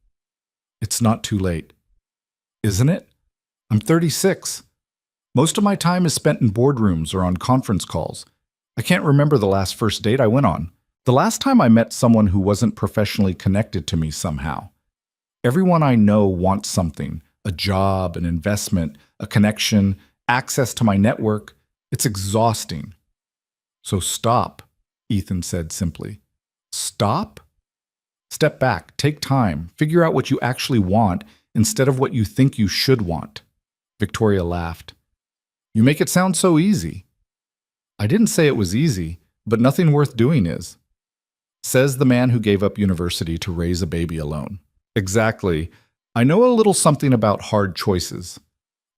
It's not too late. Isn't it? I'm 36. Most of my time is spent in boardrooms or on conference calls. I can't remember the last first date I went on. The last time I met someone who wasn't professionally connected to me somehow. Everyone I know wants something, a job, an investment, a connection, access to my network. It's exhausting. So stop, Ethan said simply. Stop? Step back, take time, figure out what you actually want instead of what you think you should want. Victoria laughed. You make it sound so easy. I didn't say it was easy, but nothing worth doing is. Says the man who gave up university to raise a baby alone. Exactly. I know a little something about hard choices.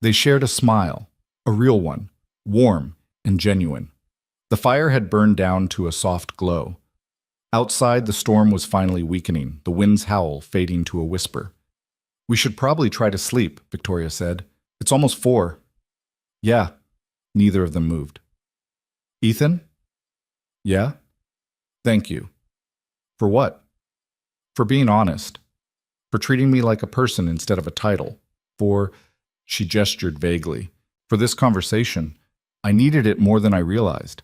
They shared a smile, a real one, warm and genuine. The fire had burned down to a soft glow. Outside, the storm was finally weakening, the wind's howl fading to a whisper. We should probably try to sleep, Victoria said. It's almost 4. Yeah. Neither of them moved. Ethan? Yeah? Thank you. For what? For being honest. For treating me like a person instead of a title. She gestured vaguely. For this conversation. I needed it more than I realized.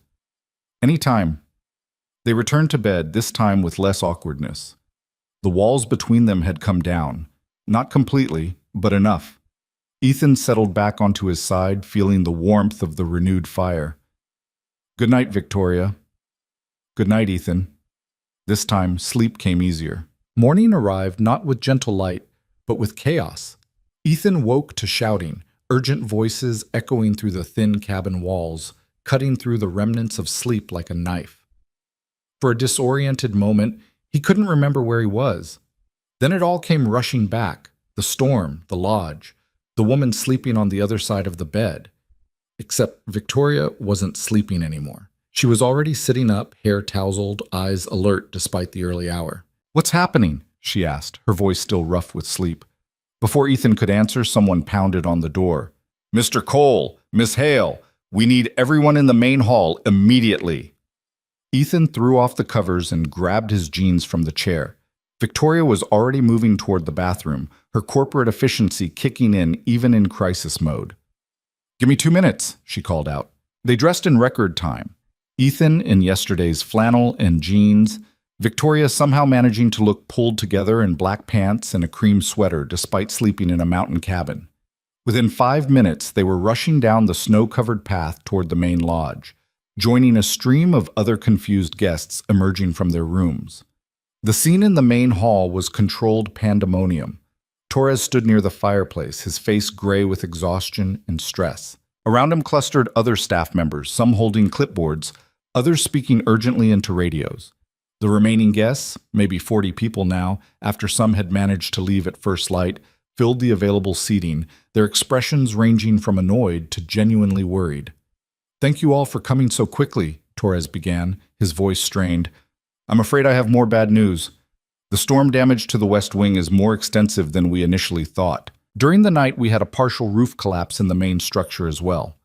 Anytime. They returned to bed, this time with less awkwardness. The walls between them had come down. Not completely, but enough. Ethan settled back onto his side, feeling the warmth of the renewed fire. Good night, Victoria. Good night, Ethan. This time, sleep came easier. Morning arrived not with gentle light, but with chaos. Ethan woke to shouting, urgent voices echoing through the thin cabin walls, cutting through the remnants of sleep like a knife. For a disoriented moment, he couldn't remember where he was. Then it all came rushing back, the storm, the lodge, the woman sleeping on the other side of the bed. Except Victoria wasn't sleeping anymore. She was already sitting up, hair tousled, eyes alert despite the early hour. What's happening? She asked, her voice still rough with sleep. Before Ethan could answer, someone pounded on the door. Mr. Cole, Miss Hale, we need everyone in the main hall immediately. Ethan threw off the covers and grabbed his jeans from the chair. Victoria was already moving toward the bathroom, her corporate efficiency kicking in even in crisis mode. Give me 2 minutes, she called out. They dressed in record time. Ethan in yesterday's flannel and jeans, Victoria somehow managing to look pulled together in black pants and a cream sweater despite sleeping in a mountain cabin. Within 5 minutes, they were rushing down the snow-covered path toward the main lodge, joining a stream of other confused guests emerging from their rooms. The scene in the main hall was controlled pandemonium. Torres stood near the fireplace, his face gray with exhaustion and stress. Around him clustered other staff members, some holding clipboards, others speaking urgently into radios. The remaining guests, maybe 40 people now, after some had managed to leave at first light, filled the available seating, their expressions ranging from annoyed to genuinely worried. Thank you all for coming so quickly, Torres began, his voice strained. I'm afraid I have more bad news. The storm damage to the West Wing is more extensive than we initially thought. During the night, we had a partial roof collapse in the main structure as well.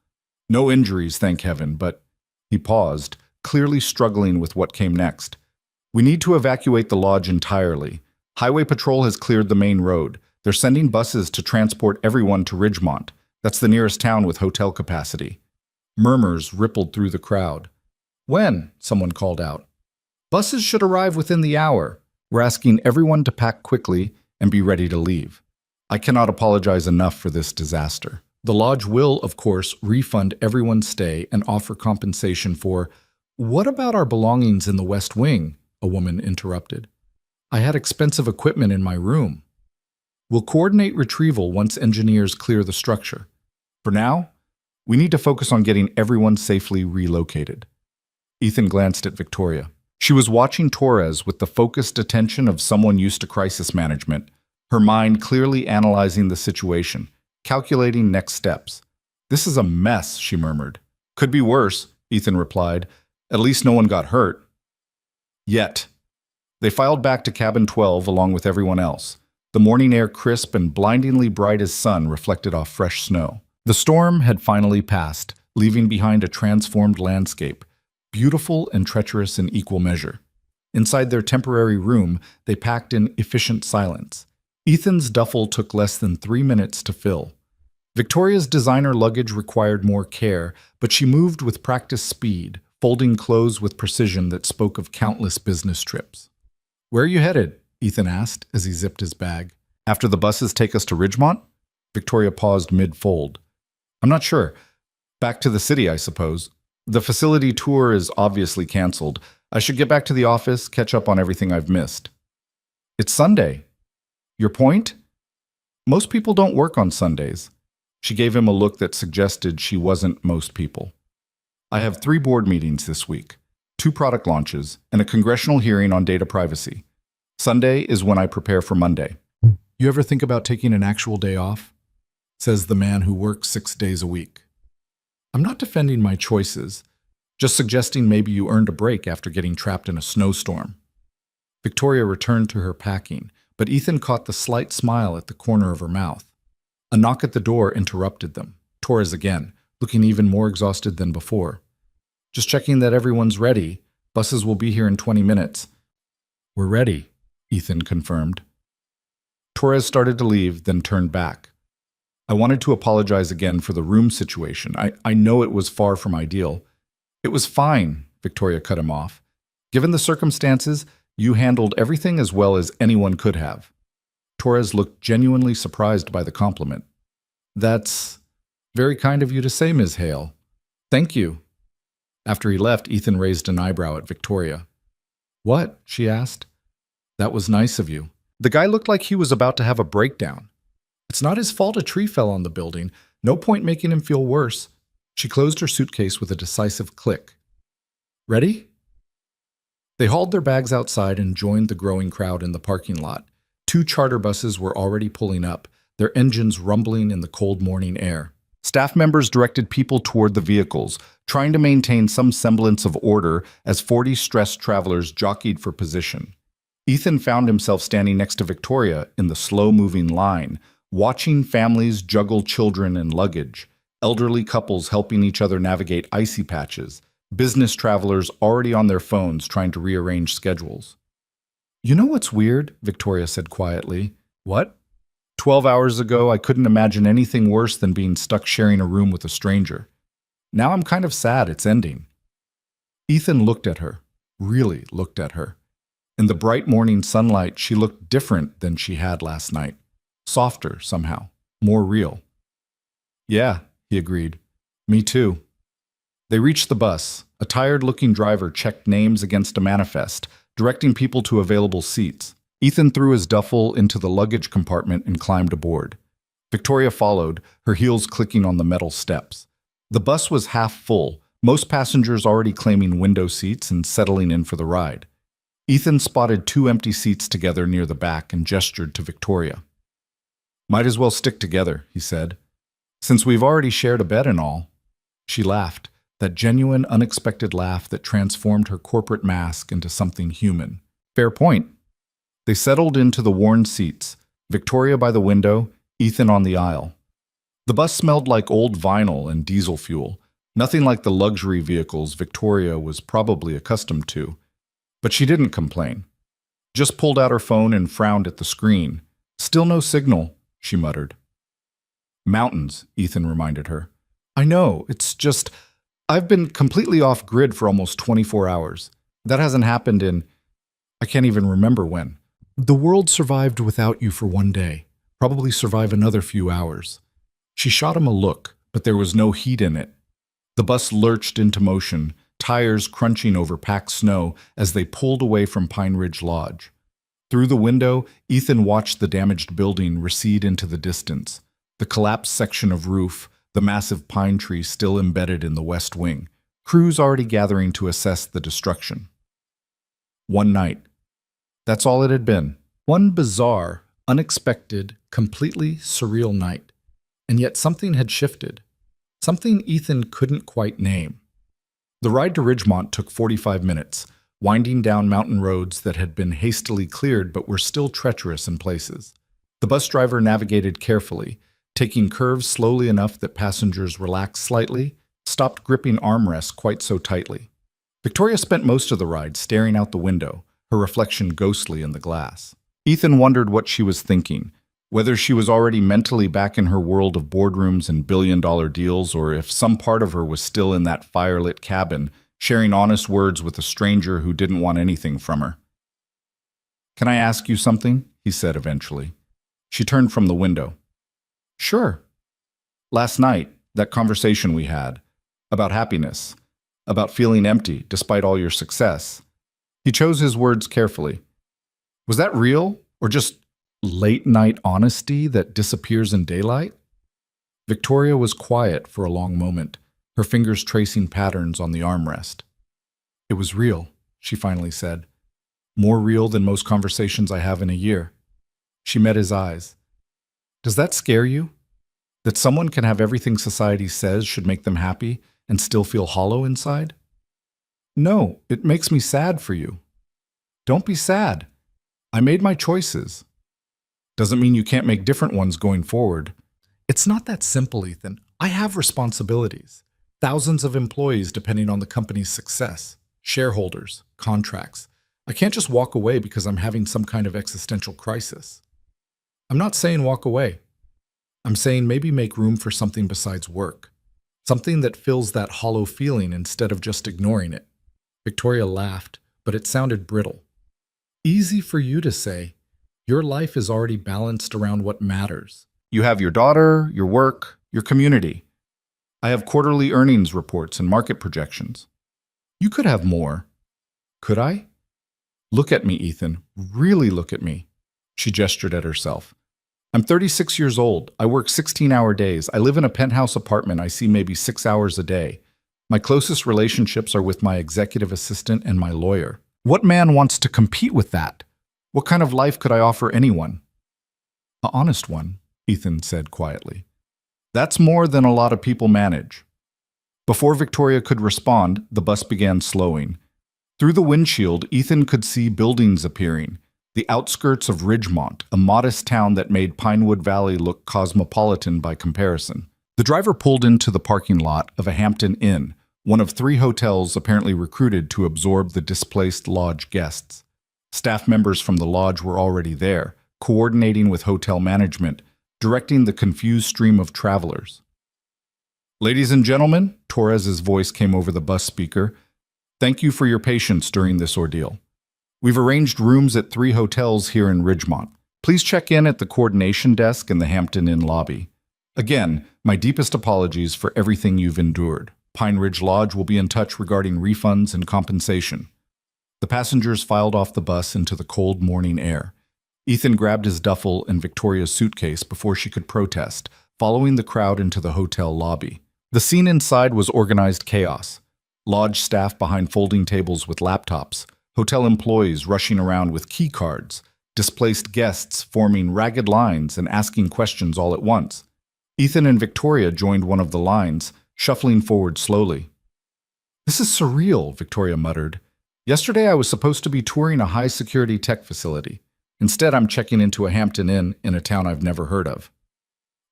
No injuries, thank heaven, but he paused, clearly struggling with what came next. We need to evacuate the lodge entirely. Highway Patrol has cleared the main road. They're sending buses to transport everyone to Ridgemont. That's the nearest town with hotel capacity. Murmurs rippled through the crowd. When? Someone called out. Buses should arrive within the hour. We're asking everyone to pack quickly and be ready to leave. I cannot apologize enough for this disaster. The lodge will, of course, refund everyone's stay and offer compensation for— What about our belongings in the West Wing? A woman interrupted. I had expensive equipment in my room. We'll coordinate retrieval once engineers clear the structure. For now, we need to focus on getting everyone safely relocated. Ethan glanced at Victoria. She was watching Torres with the focused attention of someone used to crisis management, her mind clearly analyzing the situation, calculating next steps. This is a mess, she murmured. Could be worse, Ethan replied. At least no one got hurt. Yet. They filed back to cabin 12 along with everyone else. The morning air crisp and blindingly bright as sun reflected off fresh snow. The storm had finally passed, leaving behind a transformed landscape, beautiful and treacherous in equal measure. Inside their temporary room, they packed in efficient silence. Ethan's duffel took less than 3 minutes to fill. Victoria's designer luggage required more care, but she moved with practiced speed, folding clothes with precision that spoke of countless business trips. Where are you headed? Ethan asked as he zipped his bag. After the buses take us to Ridgemont? Victoria paused mid-fold. I'm not sure. Back to the city, I suppose. The facility tour is obviously canceled. I should get back to the office, catch up on everything I've missed. It's Sunday. Your point? Most people don't work on Sundays. She gave him a look that suggested she wasn't most people. I have 3 board meetings this week, 2 product launches, and a congressional hearing on data privacy. Sunday is when I prepare for Monday. You ever think about taking an actual day off? Says the man who works 6 days a week. I'm not defending my choices, just suggesting maybe you earned a break after getting trapped in a snowstorm. Victoria returned to her packing, but Ethan caught the slight smile at the corner of her mouth. A knock at the door interrupted them. Torres again, looking even more exhausted than before. Just checking that everyone's ready. Buses will be here in 20 minutes. We're ready, Ethan confirmed. Torres started to leave, then turned back. I wanted to apologize again for the room situation. I know it was far from ideal. It was fine, Victoria cut him off. Given the circumstances, you handled everything as well as anyone could have. Torres looked genuinely surprised by the compliment. That's very kind of you to say, Ms. Hale. Thank you. After he left, Ethan raised an eyebrow at Victoria. What? She asked. That was nice of you. The guy looked like he was about to have a breakdown. It's not his fault a tree fell on the building. No point making him feel worse. She closed her suitcase with a decisive click. Ready? They hauled their bags outside and joined the growing crowd in the parking lot. 2 charter buses were already pulling up, their engines rumbling in the cold morning air. Staff members directed people toward the vehicles, trying to maintain some semblance of order as 40 stressed travelers jockeyed for position. Ethan found himself standing next to Victoria in the slow-moving line, watching families juggle children and luggage, elderly couples helping each other navigate icy patches, business travelers already on their phones trying to rearrange schedules. You know what's weird? Victoria said quietly. What? 12 hours ago, I couldn't imagine anything worse than being stuck sharing a room with a stranger. Now I'm kind of sad it's ending. Ethan looked at her, really looked at her. In the bright morning sunlight, she looked different than she had last night. Softer, somehow. More real. Yeah, he agreed. Me too. They reached the bus. A tired-looking driver checked names against a manifest, directing people to available seats. Ethan threw his duffel into the luggage compartment and climbed aboard. Victoria followed, her heels clicking on the metal steps. The bus was half full, most passengers already claiming window seats and settling in for the ride. Ethan spotted 2 empty seats together near the back and gestured to Victoria. Might as well stick together, he said. Since we've already shared a bed and all. She laughed, that genuine, unexpected laugh that transformed her corporate mask into something human. Fair point. They settled into the worn seats, Victoria by the window, Ethan on the aisle. The bus smelled like old vinyl and diesel fuel, nothing like the luxury vehicles Victoria was probably accustomed to. But she didn't complain. Just pulled out her phone and frowned at the screen. Still no signal, she muttered. Mountains, Ethan reminded her. I know, it's just, I've been completely off grid for almost 24 hours. That hasn't happened in, I can't even remember when. The world survived without you for one day, probably survive another few hours. She shot him a look, but there was no heat in it. The bus lurched into motion, tires crunching over packed snow as they pulled away from Pine Ridge Lodge. Through the window, Ethan watched the damaged building recede into the distance, the collapsed section of roof, the massive pine tree still embedded in the west wing, crews already gathering to assess the destruction. One night. That's all it had been. One bizarre, unexpected, completely surreal night. And yet something had shifted. Something Ethan couldn't quite name. The ride to Ridgemont took 45 minutes, winding down mountain roads that had been hastily cleared but were still treacherous in places. The bus driver navigated carefully, taking curves slowly enough that passengers relaxed slightly, stopped gripping armrests quite so tightly. Victoria spent most of the ride staring out the window, her reflection ghostly in the glass. Ethan wondered what she was thinking, whether she was already mentally back in her world of boardrooms and billion-dollar deals, or if some part of her was still in that firelit cabin, sharing honest words with a stranger who didn't want anything from her. Can I ask you something? He said eventually. She turned from the window. Sure. Last night, that conversation we had, about happiness, about feeling empty despite all your success. He chose his words carefully. Was that real, or just late-night honesty that disappears in daylight? Victoria was quiet for a long moment, her fingers tracing patterns on the armrest. It was real, she finally said. More real than most conversations I have in a year. She met his eyes. Does that scare you? That someone can have everything society says should make them happy and still feel hollow inside? No, it makes me sad for you. Don't be sad. I made my choices. Doesn't mean you can't make different ones going forward. It's not that simple, Ethan. I have responsibilities. Thousands of employees depending on the company's success. Shareholders, contracts. I can't just walk away because I'm having some kind of existential crisis. I'm not saying walk away. I'm saying maybe make room for something besides work. Something that fills that hollow feeling instead of just ignoring it. Victoria laughed, but it sounded brittle. Easy for you to say. Your life is already balanced around what matters. You have your daughter, your work, your community. I have quarterly earnings reports and market projections. You could have more. Could I? Look at me, Ethan. Really look at me. She gestured at herself. I'm 36 years old. I work 16-hour days. I live in a penthouse apartment I see maybe 6 hours a day. My closest relationships are with my executive assistant and my lawyer. What man wants to compete with that? What kind of life could I offer anyone? An honest one, Ethan said quietly. That's more than a lot of people manage. Before Victoria could respond, the bus began slowing. Through the windshield, Ethan could see buildings appearing. The outskirts of Ridgemont, a modest town that made Pinewood Valley look cosmopolitan by comparison. The driver pulled into the parking lot of a Hampton Inn, one of 3 hotels apparently recruited to absorb the displaced lodge guests. Staff members from the lodge were already there, coordinating with hotel management, directing the confused stream of travelers. Ladies and gentlemen, Torres's voice came over the bus speaker. Thank you for your patience during this ordeal. We've arranged rooms at 3 hotels here in Ridgemont. Please check in at the coordination desk in the Hampton Inn lobby. Again, my deepest apologies for everything you've endured. Pine Ridge Lodge will be in touch regarding refunds and compensation. The passengers filed off the bus into the cold morning air. Ethan grabbed his duffel and Victoria's suitcase before she could protest, following the crowd into the hotel lobby. The scene inside was organized chaos. Lodge staff behind folding tables with laptops, hotel employees rushing around with key cards, displaced guests forming ragged lines and asking questions all at once. Ethan and Victoria joined one of the lines, shuffling forward slowly. This is surreal, Victoria muttered. Yesterday I was supposed to be touring a high-security tech facility. Instead, I'm checking into a Hampton Inn in a town I've never heard of.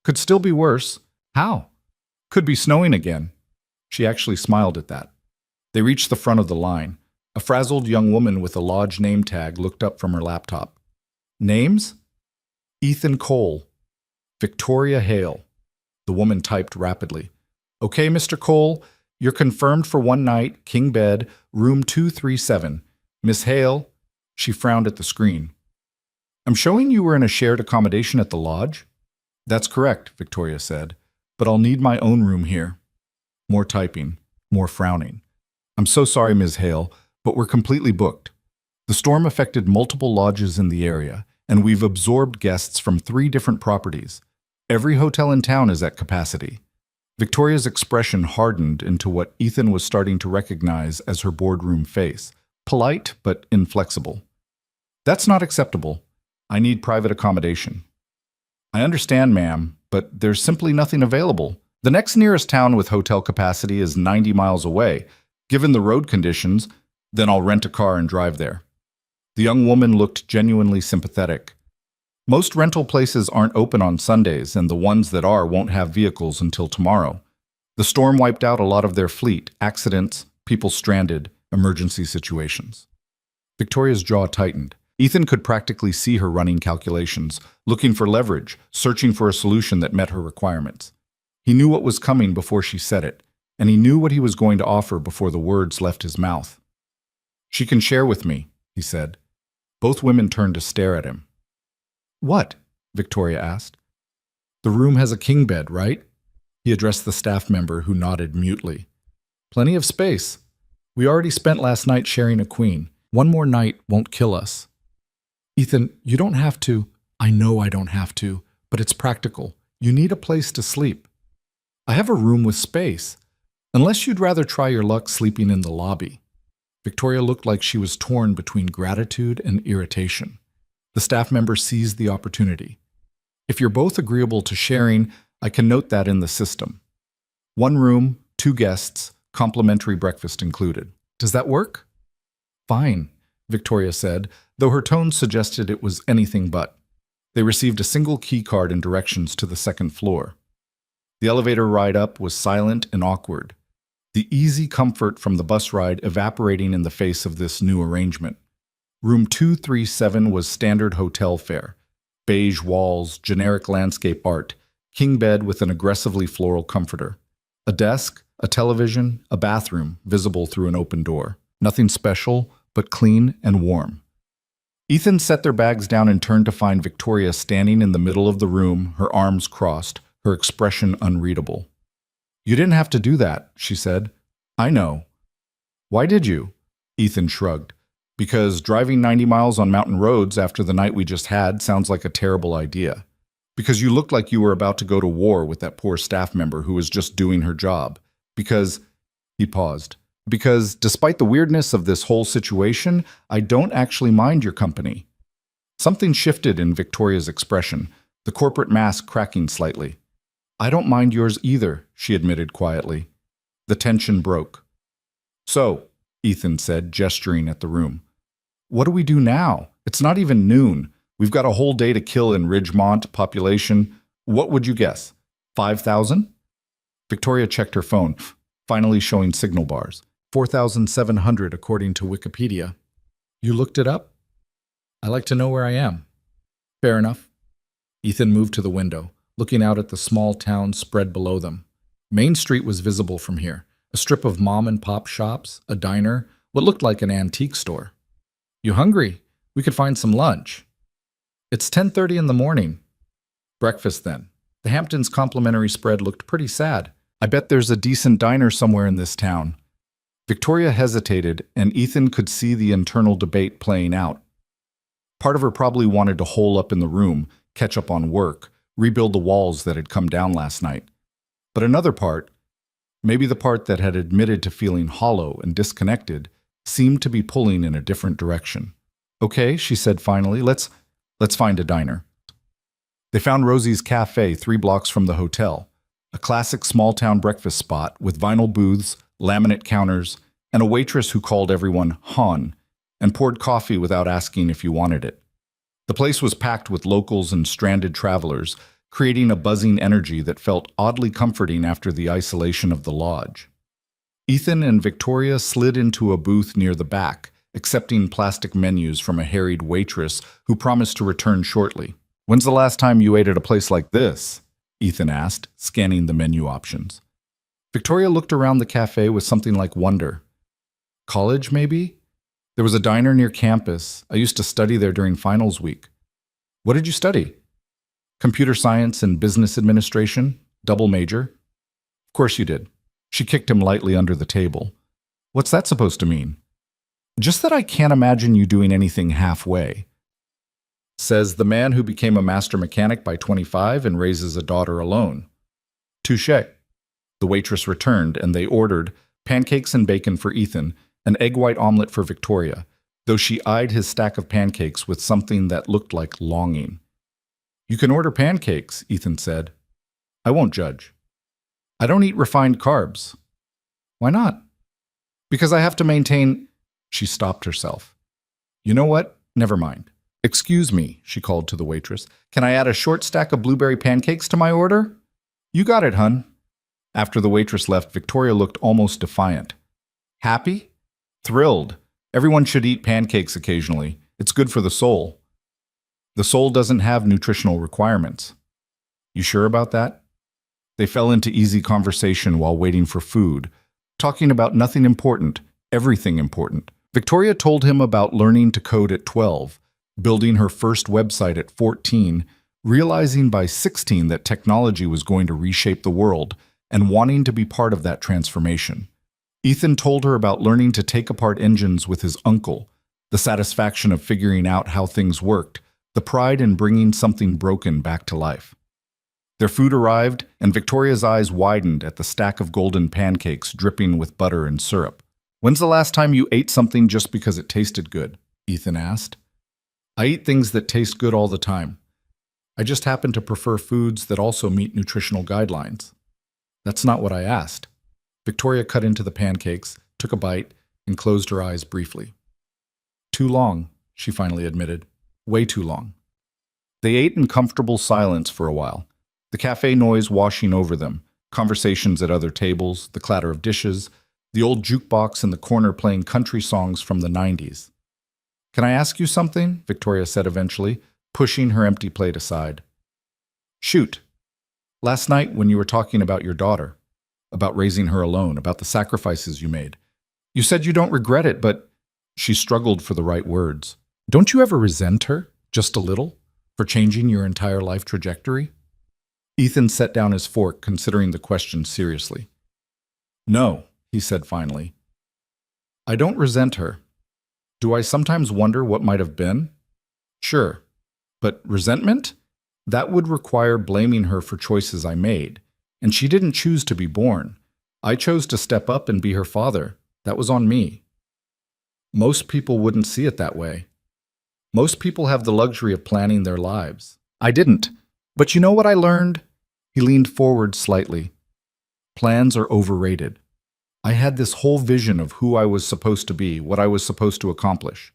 Could still be worse. How? Could be snowing again. She actually smiled at that. They reached the front of the line. A frazzled young woman with a lodge name tag looked up from her laptop. Names? Ethan Cole. Victoria Hale. The woman typed rapidly. Okay, Mr. Cole, you're confirmed for one night, king bed, room 237. Miss Hale, she frowned at the screen. I'm showing you were in a shared accommodation at the lodge? That's correct, Victoria said, but I'll need my own room here. More typing, more frowning. I'm so sorry, Ms. Hale, but we're completely booked. The storm affected multiple lodges in the area, and we've absorbed guests from 3 different properties. Every hotel in town is at capacity. Victoria's expression hardened into what Ethan was starting to recognize as her boardroom face, polite but inflexible. That's not acceptable. I need private accommodation. I understand, ma'am, but there's simply nothing available. The next nearest town with hotel capacity is 90 miles away. Given the road conditions, then I'll rent a car and drive there. The young woman looked genuinely sympathetic. Most rental places aren't open on Sundays, and the ones that are won't have vehicles until tomorrow. The storm wiped out a lot of their fleet, accidents, people stranded, emergency situations. Victoria's jaw tightened. Ethan could practically see her running calculations, looking for leverage, searching for a solution that met her requirements. He knew what was coming before she said it, and he knew what he was going to offer before the words left his mouth. She can share with me, he said. Both women turned to stare at him. What? Victoria asked. The room has a king bed, right? He addressed the staff member who nodded mutely. Plenty of space. We already spent last night sharing a queen. One more night won't kill us. Ethan, you don't have to. I know I don't have to, but it's practical. You need a place to sleep. I have a room with space. Unless you'd rather try your luck sleeping in the lobby. Victoria looked like she was torn between gratitude and irritation. The staff member seized the opportunity. If you're both agreeable to sharing, I can note that in the system. 1 room, 2 guests, complimentary breakfast included. Does that work? Fine, Victoria said, though her tone suggested it was anything but. They received a single key card and directions to the 2nd floor. The elevator ride up was silent and awkward, the easy comfort from the bus ride evaporating in the face of this new arrangement. Room 237 was standard hotel fare. Beige walls, generic landscape art, king bed with an aggressively floral comforter. A desk, a television, a bathroom visible through an open door. Nothing special, but clean and warm. Ethan set their bags down and turned to find Victoria standing in the middle of the room, her arms crossed, her expression unreadable. You didn't have to do that, she said. I know. Why did you? Ethan shrugged. Because driving 90 miles on mountain roads after the night we just had sounds like a terrible idea. Because you looked like you were about to go to war with that poor staff member who was just doing her job. Because, he paused, because despite the weirdness of this whole situation, I don't actually mind your company. Something shifted in Victoria's expression, the corporate mask cracking slightly. I don't mind yours either, she admitted quietly. The tension broke. So, Ethan said, gesturing at the room. What do we do now? It's not even noon. We've got a whole day to kill in Ridgemont, population. What would you guess? 5,000? Victoria checked her phone, finally showing signal bars. 4,700 according to Wikipedia. You looked it up? I like to know where I am. Fair enough. Ethan moved to the window, looking out at the small town spread below them. Main Street was visible from here, a strip of mom-and-pop shops, a diner, what looked like an antique store. You hungry? We could find some lunch. It's 10:30 in the morning. Breakfast, then. The Hamptons complimentary spread looked pretty sad. I bet there's a decent diner somewhere in this town. Victoria hesitated, and Ethan could see the internal debate playing out. Part of her probably wanted to hole up in the room, catch up on work, rebuild the walls that had come down last night. But another part, maybe the part that had admitted to feeling hollow and disconnected, seemed to be pulling in a different direction. Okay, she said finally, let's find a diner. They found Rosie's Cafe 3 blocks from the hotel, a classic small-town breakfast spot with vinyl booths, laminate counters, and a waitress who called everyone Han and poured coffee without asking if you wanted it. The place was packed with locals and stranded travelers, creating a buzzing energy that felt oddly comforting after the isolation of the lodge. Ethan and Victoria slid into a booth near the back, accepting plastic menus from a harried waitress who promised to return shortly. When's the last time you ate at a place like this? Ethan asked, scanning the menu options. Victoria looked around the cafe with something like wonder. College, maybe? There was a diner near campus. I used to study there during finals week. What did you study? Computer science and business administration? Double major? Of course you did. She kicked him lightly under the table. What's that supposed to mean? Just that I can't imagine you doing anything halfway. Says the man who became a master mechanic by 25 and raises a daughter alone. Touché. The waitress returned, and they ordered pancakes and bacon for Ethan, an egg white omelet for Victoria, though she eyed his stack of pancakes with something that looked like longing. You can order pancakes, Ethan said. I won't judge. I don't eat refined carbs. Why not? Because I have to maintain... She stopped herself. You know what? Never mind. Excuse me, she called to the waitress. Can I add a short stack of blueberry pancakes to my order? You got it, hun. After the waitress left, Victoria looked almost defiant. Happy? Thrilled. Everyone should eat pancakes occasionally. It's good for the soul. The soul doesn't have nutritional requirements. You sure about that? They fell into easy conversation while waiting for food, talking about nothing important, everything important. Victoria told him about learning to code at 12, building her first website at 14, realizing by 16 that technology was going to reshape the world, and wanting to be part of that transformation. Ethan told her about learning to take apart engines with his uncle, the satisfaction of figuring out how things worked, the pride in bringing something broken back to life. Their food arrived, and Victoria's eyes widened at the stack of golden pancakes dripping with butter and syrup. "When's the last time you ate something just because it tasted good?" Ethan asked. "I eat things that taste good all the time. I just happen to prefer foods that also meet nutritional guidelines." "That's not what I asked." Victoria cut into the pancakes, took a bite, and closed her eyes briefly. "Too long," she finally admitted. "Way too long." They ate in comfortable silence for a while, the cafe noise washing over them, conversations at other tables, the clatter of dishes, the old jukebox in the corner playing country songs from the 90s. "Can I ask you something?" Victoria said eventually, pushing her empty plate aside. "Shoot. Last night when you were talking about your daughter, about raising her alone, about the sacrifices you made, you said you don't regret it, but—" She struggled for the right words. "Don't you ever resent her, just a little, for changing your entire life trajectory?" Ethan set down his fork, considering the question seriously. "No," he said finally. "I don't resent her. Do I sometimes wonder what might have been? Sure. But resentment? That would require blaming her for choices I made. And she didn't choose to be born. I chose to step up and be her father. That was on me. Most people wouldn't see it that way. Most people have the luxury of planning their lives. I didn't. But you know what I learned?" He leaned forward slightly. "Plans are overrated. I had this whole vision of who I was supposed to be, what I was supposed to accomplish.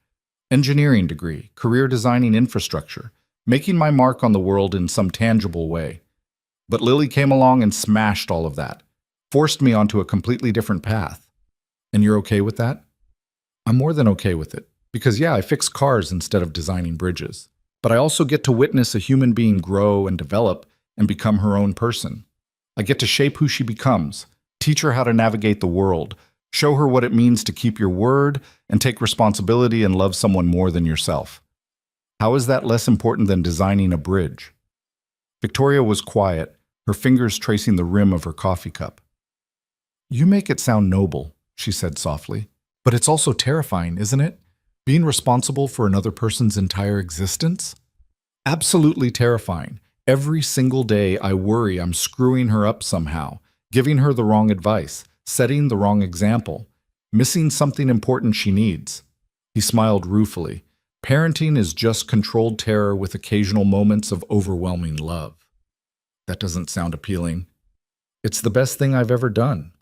Engineering degree, career designing infrastructure, making my mark on the world in some tangible way. But Lily came along and smashed all of that, forced me onto a completely different path. And you're okay with that?" "I'm more than okay with it. Because yeah, I fix cars instead of designing bridges. But I also get to witness a human being grow and develop and become her own person. I get to shape who she becomes, teach her how to navigate the world, show her what it means to keep your word and take responsibility and love someone more than yourself. How is that less important than designing a bridge?" Victoria was quiet, her fingers tracing the rim of her coffee cup. "You make it sound noble," she said softly. "But it's also terrifying, isn't it? Being responsible for another person's entire existence? Absolutely terrifying. Every single day I worry I'm screwing her up somehow, giving her the wrong advice, setting the wrong example, missing something important she needs." He smiled ruefully. "Parenting is just controlled terror with occasional moments of overwhelming love." "That doesn't sound appealing." "It's the best thing I've ever done."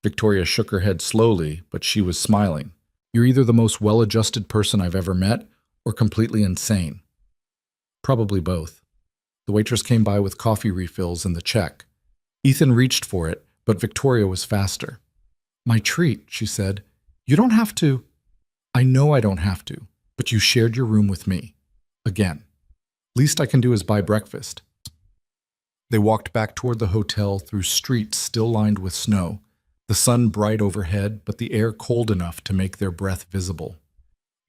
Victoria shook her head slowly, but she was smiling. "You're either the most well-adjusted person I've ever met or completely insane." "Probably both." The waitress came by with coffee refills and the check. Ethan reached for it, but Victoria was faster. "My treat," she said. "You don't have to." "I know I don't have to, but you shared your room with me. Again. Least I can do is buy breakfast." They walked back toward the hotel through streets still lined with snow, the sun bright overhead, but the air cold enough to make their breath visible.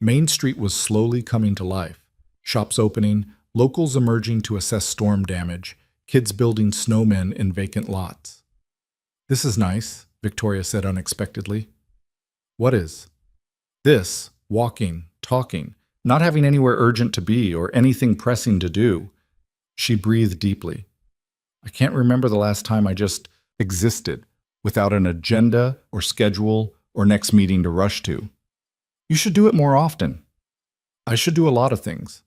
Main Street was slowly coming to life. Shops opening, locals emerging to assess storm damage, kids building snowmen in vacant lots. "This is nice," Victoria said unexpectedly. "What is?" "This, walking, talking, not having anywhere urgent to be or anything pressing to do." She breathed deeply. "I can't remember the last time I just existed, without an agenda or schedule or next meeting to rush to." "You should do it more often." "I should do a lot of things."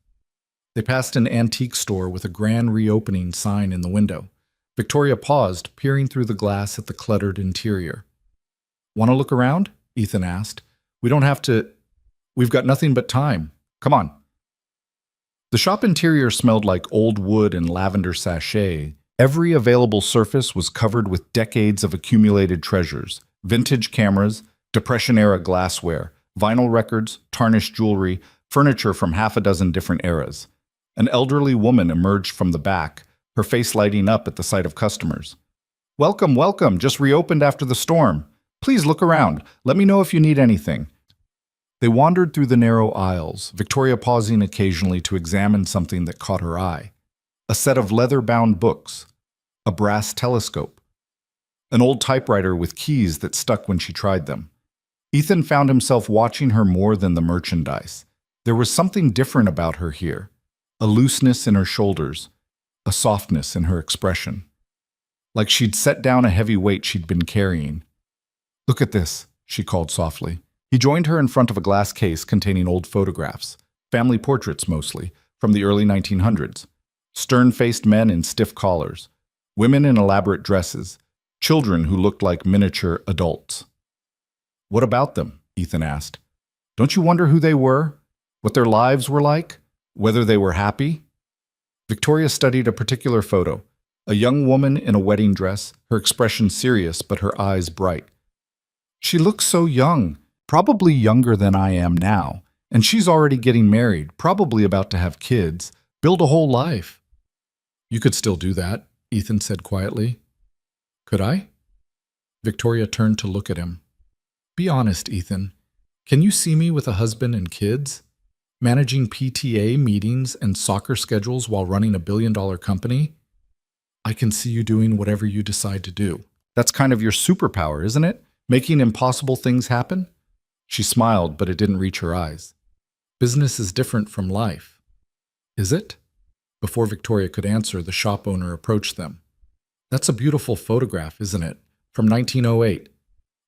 They passed an antique store with a grand reopening sign in the window. Victoria paused, peering through the glass at the cluttered interior. "Want to look around?" Ethan asked. "We don't have to. We've got nothing but time. Come on." The shop interior smelled like old wood and lavender sachet. Every available surface was covered with decades of accumulated treasures: vintage cameras, Depression-era glassware, vinyl records, tarnished jewelry, furniture from half a dozen different eras. An elderly woman emerged from the back, her face lighting up at the sight of customers. "Welcome, welcome, just reopened after the storm. Please look around. Let me know if you need anything." They wandered through the narrow aisles, Victoria pausing occasionally to examine something that caught her eye. A set of leather-bound books, a brass telescope, an old typewriter with keys that stuck when she tried them. Ethan found himself watching her more than the merchandise. There was something different about her here, a looseness in her shoulders, a softness in her expression, like she'd set down a heavy weight she'd been carrying. "Look at this," she called softly. He joined her in front of a glass case containing old photographs, family portraits mostly, from the early 1900s. Stern-faced men in stiff collars, women in elaborate dresses, children who looked like miniature adults. "What about them?" Ethan asked. "Don't you wonder who they were? What their lives were like? Whether they were happy?" Victoria studied a particular photo, a young woman in a wedding dress, her expression serious but her eyes bright. "She looks so young, probably younger than I am now, and she's already getting married, probably about to have kids, build a whole life." "You could still do that," Ethan said quietly. "Could I?" Victoria turned to look at him. "Be honest, Ethan. Can you see me with a husband and kids? Managing PTA meetings and soccer schedules while running a billion-dollar company? I can see you doing whatever you decide to do. That's kind of your superpower, isn't it? Making impossible things happen?" She smiled, but it didn't reach her eyes. "Business is different from life." "Is it?" Before Victoria could answer, the shop owner approached them. "That's a beautiful photograph, isn't it? From 1908.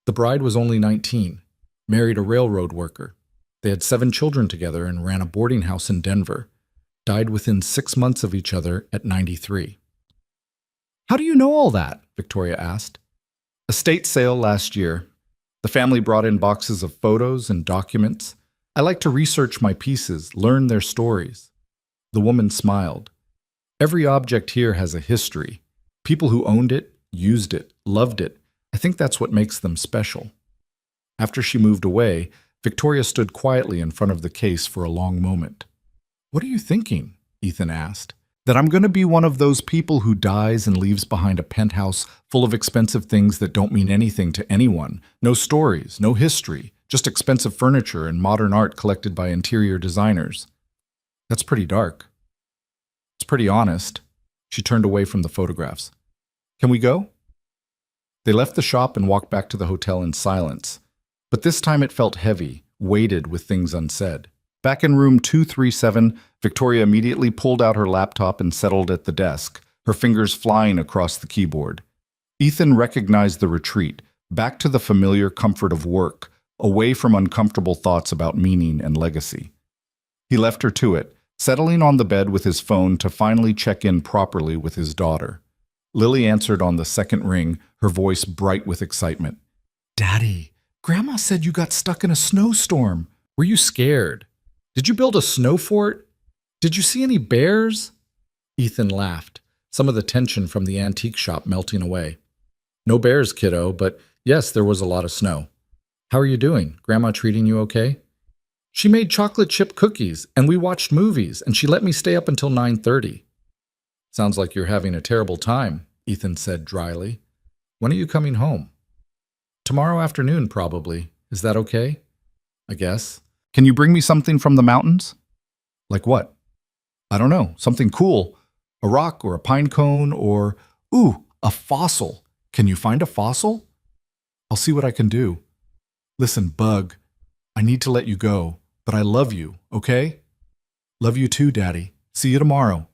The bride was only 19, married a railroad worker. They had 7 children together and ran a boarding house in Denver. Died within 6 months of each other at 93. "How do you know all that?" Victoria asked. "Estate sale last year. The family brought in boxes of photos and documents. I like to research my pieces, learn their stories." The woman smiled. "Every object here has a history. People who owned it, used it, loved it. I think that's what makes them special." After she moved away, Victoria stood quietly in front of the case for a long moment. "What are you thinking?" Ethan asked. "That I'm going to be one of those people who dies and leaves behind a penthouse full of expensive things that don't mean anything to anyone. No stories, no history, just expensive furniture and modern art collected by interior designers. That's pretty dark." "It's pretty honest." She turned away from the photographs. "Can we go?" They left the shop and walked back to the hotel in silence. But this time it felt heavy, weighted with things unsaid. Back in room 237, Victoria immediately pulled out her laptop and settled at the desk, her fingers flying across the keyboard. Ethan recognized the retreat, back to the familiar comfort of work, away from uncomfortable thoughts about meaning and legacy. He left her to it, settling on the bed with his phone to finally check in properly with his daughter. Lily answered on the second ring, her voice bright with excitement. "Daddy, Grandma said you got stuck in a snowstorm. Were you scared? Did you build a snow fort? Did you see any bears?" Ethan laughed, some of the tension from the antique shop melting away. "No bears, kiddo, but yes, there was a lot of snow. How are you doing? Grandma treating you okay?" "She made chocolate chip cookies, and we watched movies, and she let me stay up until 9:30. "Sounds like you're having a terrible time," Ethan said dryly. "When are you coming home?" "Tomorrow afternoon, probably. Is that okay?" "I guess. Can you bring me something from the mountains?" "Like what?" "I don't know. Something cool. A rock or a pine cone or... Ooh, a fossil. Can you find a fossil?" "I'll see what I can do." "Listen, Bug, I need to let you go, but I love you, okay?" "Love you too, Daddy. See you tomorrow."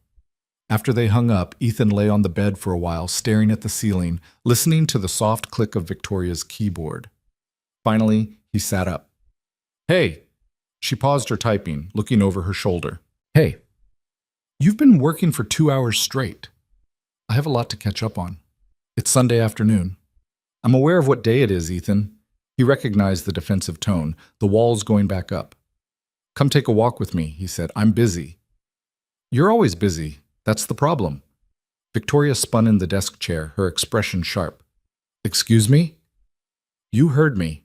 After they hung up, Ethan lay on the bed for a while, staring at the ceiling, listening to the soft click of Victoria's keyboard. Finally, he sat up. "Hey." She paused her typing, looking over her shoulder. "Hey. You've been working for 2 hours straight. I have a lot to catch up on. It's Sunday afternoon." "I'm aware of what day it is, Ethan." He recognized the defensive tone, the walls going back up. "Come take a walk with me," he said. "I'm busy." "You're always busy. That's the problem." Victoria spun in the desk chair, her expression sharp. "Excuse me?" "You heard me.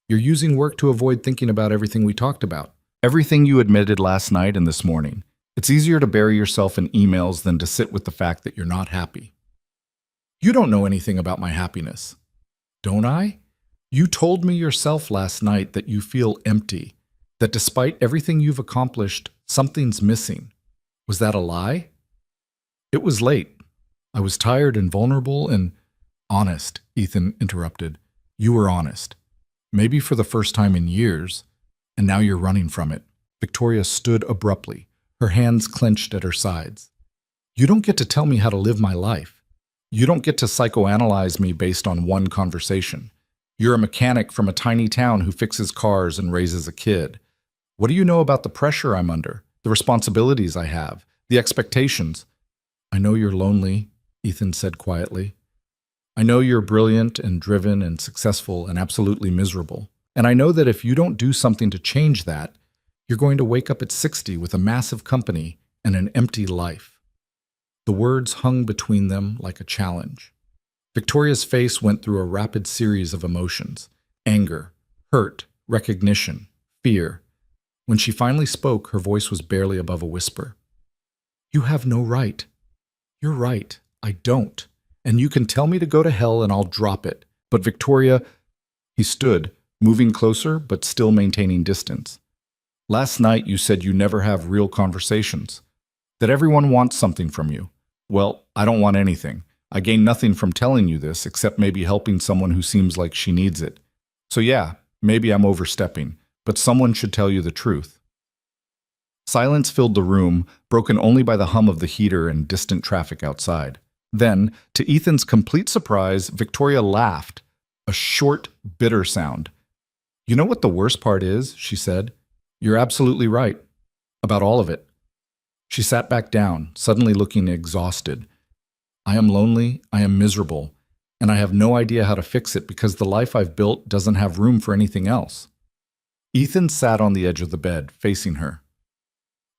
You're using work to avoid thinking about everything we talked about. Everything you admitted last night and this morning. It's easier to bury yourself in emails than to sit with the fact that you're not happy." "You don't know anything about my happiness." "Don't I? You told me yourself last night that you feel empty, that despite everything you've accomplished, something's missing. Was that a lie?" "It was late. I was tired and vulnerable and—" "Honest," Ethan interrupted. "You were honest. Maybe for the first time in years, and now you're running from it." Victoria stood abruptly, her hands clenched at her sides. You don't get to tell me how to live my life. You don't get to psychoanalyze me based on one conversation. You're a mechanic from a tiny town who fixes cars and raises a kid. What do you know about the pressure I'm under, the responsibilities I have, the expectations? I know you're lonely, Ethan said quietly. I know you're brilliant and driven and successful and absolutely miserable. And I know that if you don't do something to change that, you're going to wake up at 60 with a massive company and an empty life. The words hung between them like a challenge. Victoria's face went through a rapid series of emotions: anger, hurt, recognition, fear. When she finally spoke, her voice was barely above a whisper. You have no right. You're right. I don't. And you can tell me to go to hell and I'll drop it. But Victoria, he stood, moving closer but still maintaining distance. Last night you said you never have real conversations, that everyone wants something from you. Well, I don't want anything. I gain nothing from telling you this except maybe helping someone who seems like she needs it. So yeah, maybe I'm overstepping, but someone should tell you the truth. Silence filled the room, broken only by the hum of the heater and distant traffic outside. Then, to Ethan's complete surprise, Victoria laughed, a short, bitter sound. You know what the worst part is, she said. You're absolutely right. About all of it. She sat back down, suddenly looking exhausted. I am lonely, I am miserable, and I have no idea how to fix it because the life I've built doesn't have room for anything else. Ethan sat on the edge of the bed, facing her.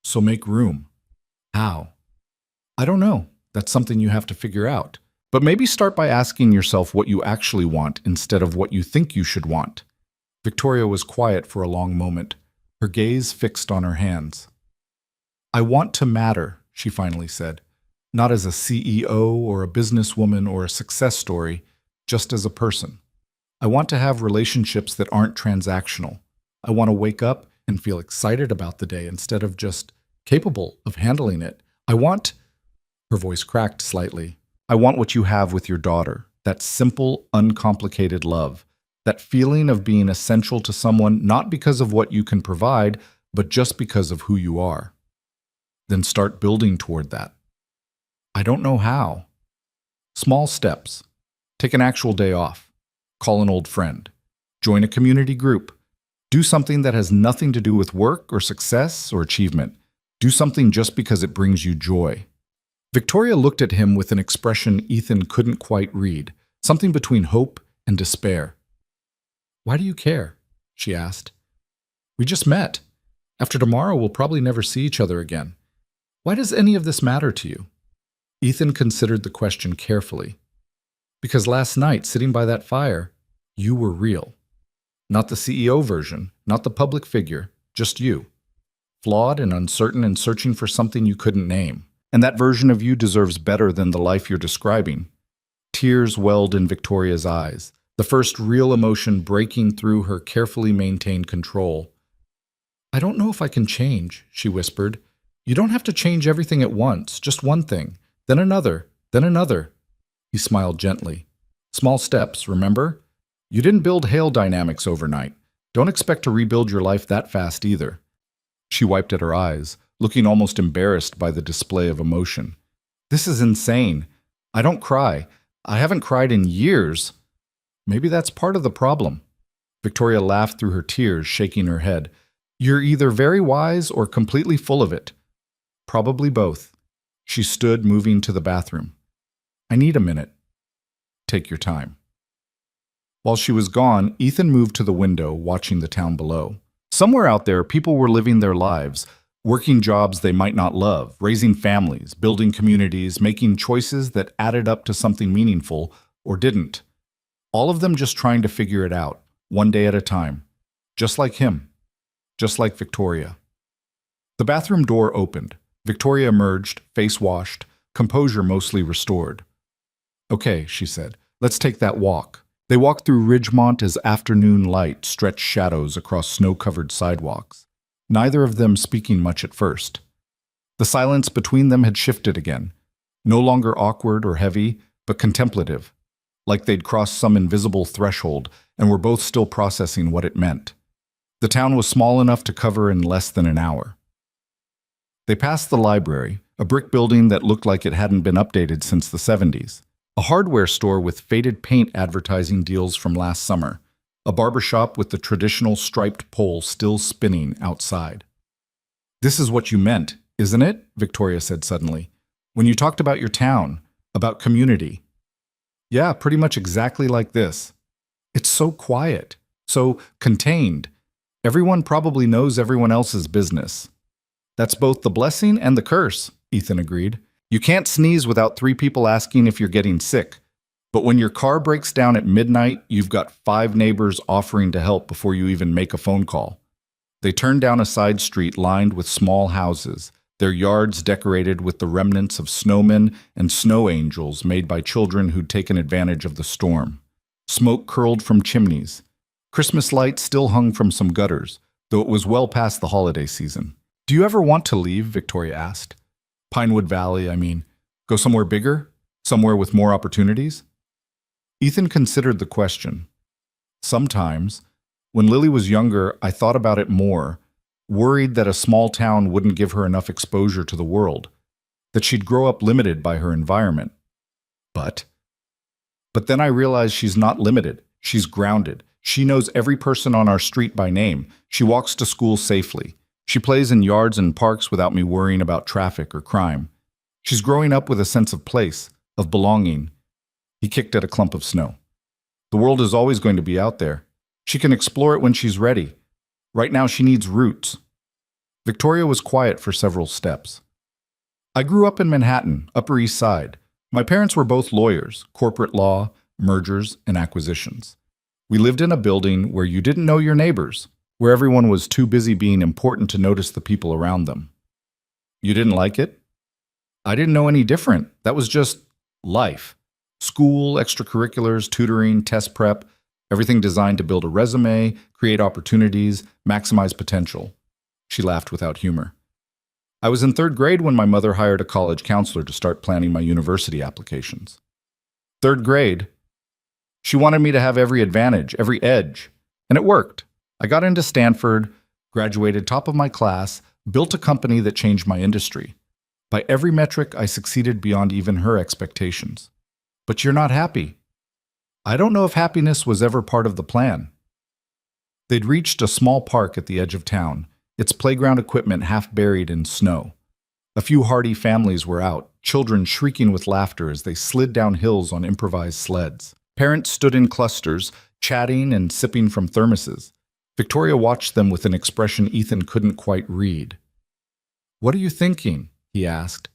So make room. How? I don't know. That's something you have to figure out. But maybe start by asking yourself what you actually want instead of what you think you should want. Victoria was quiet for a long moment, her gaze fixed on her hands. I want to matter, she finally said, not as a CEO or a businesswoman or a success story, just as a person. I want to have relationships that aren't transactional. I want to wake up and feel excited about the day instead of just capable of handling it. I want, her voice cracked slightly, I want what you have with your daughter, that simple, uncomplicated love, that feeling of being essential to someone not because of what you can provide, but just because of who you are. Then start building toward that. I don't know how. Small steps. Take an actual day off. Call an old friend. Join a community group. Do something that has nothing to do with work or success or achievement. Do something just because it brings you joy. Victoria looked at him with an expression Ethan couldn't quite read, something between hope and despair. Why do you care? She asked. We just met. After tomorrow, we'll probably never see each other again. Why does any of this matter to you? Ethan considered the question carefully. Because last night, sitting by that fire, you were real. Not the CEO version, not the public figure, just you. Flawed and uncertain and searching for something you couldn't name. And that version of you deserves better than the life you're describing. Tears welled in Victoria's eyes, the first real emotion breaking through her carefully maintained control. I don't know if I can change, she whispered. You don't have to change everything at once, just one thing, then another, then another. He smiled gently. Small steps, remember? You didn't build Hale Dynamics overnight. Don't expect to rebuild your life that fast either. She wiped at her eyes, looking almost embarrassed by the display of emotion. This is insane. I don't cry. I haven't cried in years. Maybe that's part of the problem. Victoria laughed through her tears, shaking her head. You're either very wise or completely full of it. Probably both. She stood, moving to the bathroom. I need a minute. Take your time. While she was gone, Ethan moved to the window, watching the town below. Somewhere out there, people were living their lives, working jobs they might not love, raising families, building communities, making choices that added up to something meaningful or didn't. All of them just trying to figure it out, one day at a time. Just like him. Just like Victoria. The bathroom door opened. Victoria emerged, face washed, composure mostly restored. Okay, she said, let's take that walk. They walked through Ridgemont as afternoon light stretched shadows across snow-covered sidewalks, neither of them speaking much at first. The silence between them had shifted again, no longer awkward or heavy, but contemplative, like they'd crossed some invisible threshold and were both still processing what it meant. The town was small enough to cover in less than an hour. They passed the library, a brick building that looked like it hadn't been updated since the 70s, a hardware store with faded paint advertising deals from last summer, a barbershop with the traditional striped pole still spinning outside. "This is what you meant, isn't it?" Victoria said suddenly. "When you talked about your town, about community." "Yeah, pretty much exactly like this. It's so quiet, so contained. Everyone probably knows everyone else's business." "That's both the blessing and the curse," Ethan agreed. "You can't sneeze without 3 people asking if you're getting sick. But when your car breaks down at midnight, you've got 5 neighbors offering to help before you even make a phone call." They turned down a side street lined with small houses, their yards decorated with the remnants of snowmen and snow angels made by children who'd taken advantage of the storm. Smoke curled from chimneys. Christmas lights still hung from some gutters, though it was well past the holiday season. "Do you ever want to leave?" Victoria asked. "Pinewood Valley, I mean. Go somewhere bigger? Somewhere with more opportunities?" Ethan considered the question. "Sometimes. When Lily was younger, I thought about it more, worried that a small town wouldn't give her enough exposure to the world, that she'd grow up limited by her environment. But then I realized she's not limited. She's grounded. She knows every person on our street by name. She walks to school safely. She plays in yards and parks without me worrying about traffic or crime. She's growing up with a sense of place, of belonging." He kicked at a clump of snow. "The world is always going to be out there. She can explore it when she's ready. Right now she needs roots." Victoria was quiet for several steps. "I grew up in Manhattan, Upper East Side. My parents were both lawyers, corporate law, mergers, and acquisitions. We lived in a building where you didn't know your neighbors, where everyone was too busy being important to notice the people around them." "You didn't like it?" "I didn't know any different. That was just life. School, extracurriculars, tutoring, test prep, everything designed to build a resume, create opportunities, maximize potential." She laughed without humor. "I was in 3rd grade when my mother hired a college counselor to start planning my university applications." 3rd grade? She wanted me to have every advantage, every edge. And it worked. I got into Stanford, graduated top of my class, built a company that changed my industry. By every metric, I succeeded beyond even her expectations. "But you're not happy." "I don't know if happiness was ever part of the plan." They'd reached a small park at the edge of town, its playground equipment half buried in snow. A few hardy families were out, children shrieking with laughter as they slid down hills on improvised sleds. Parents stood in clusters, chatting and sipping from thermoses. Victoria watched them with an expression Ethan couldn't quite read. "What are you thinking?" he asked.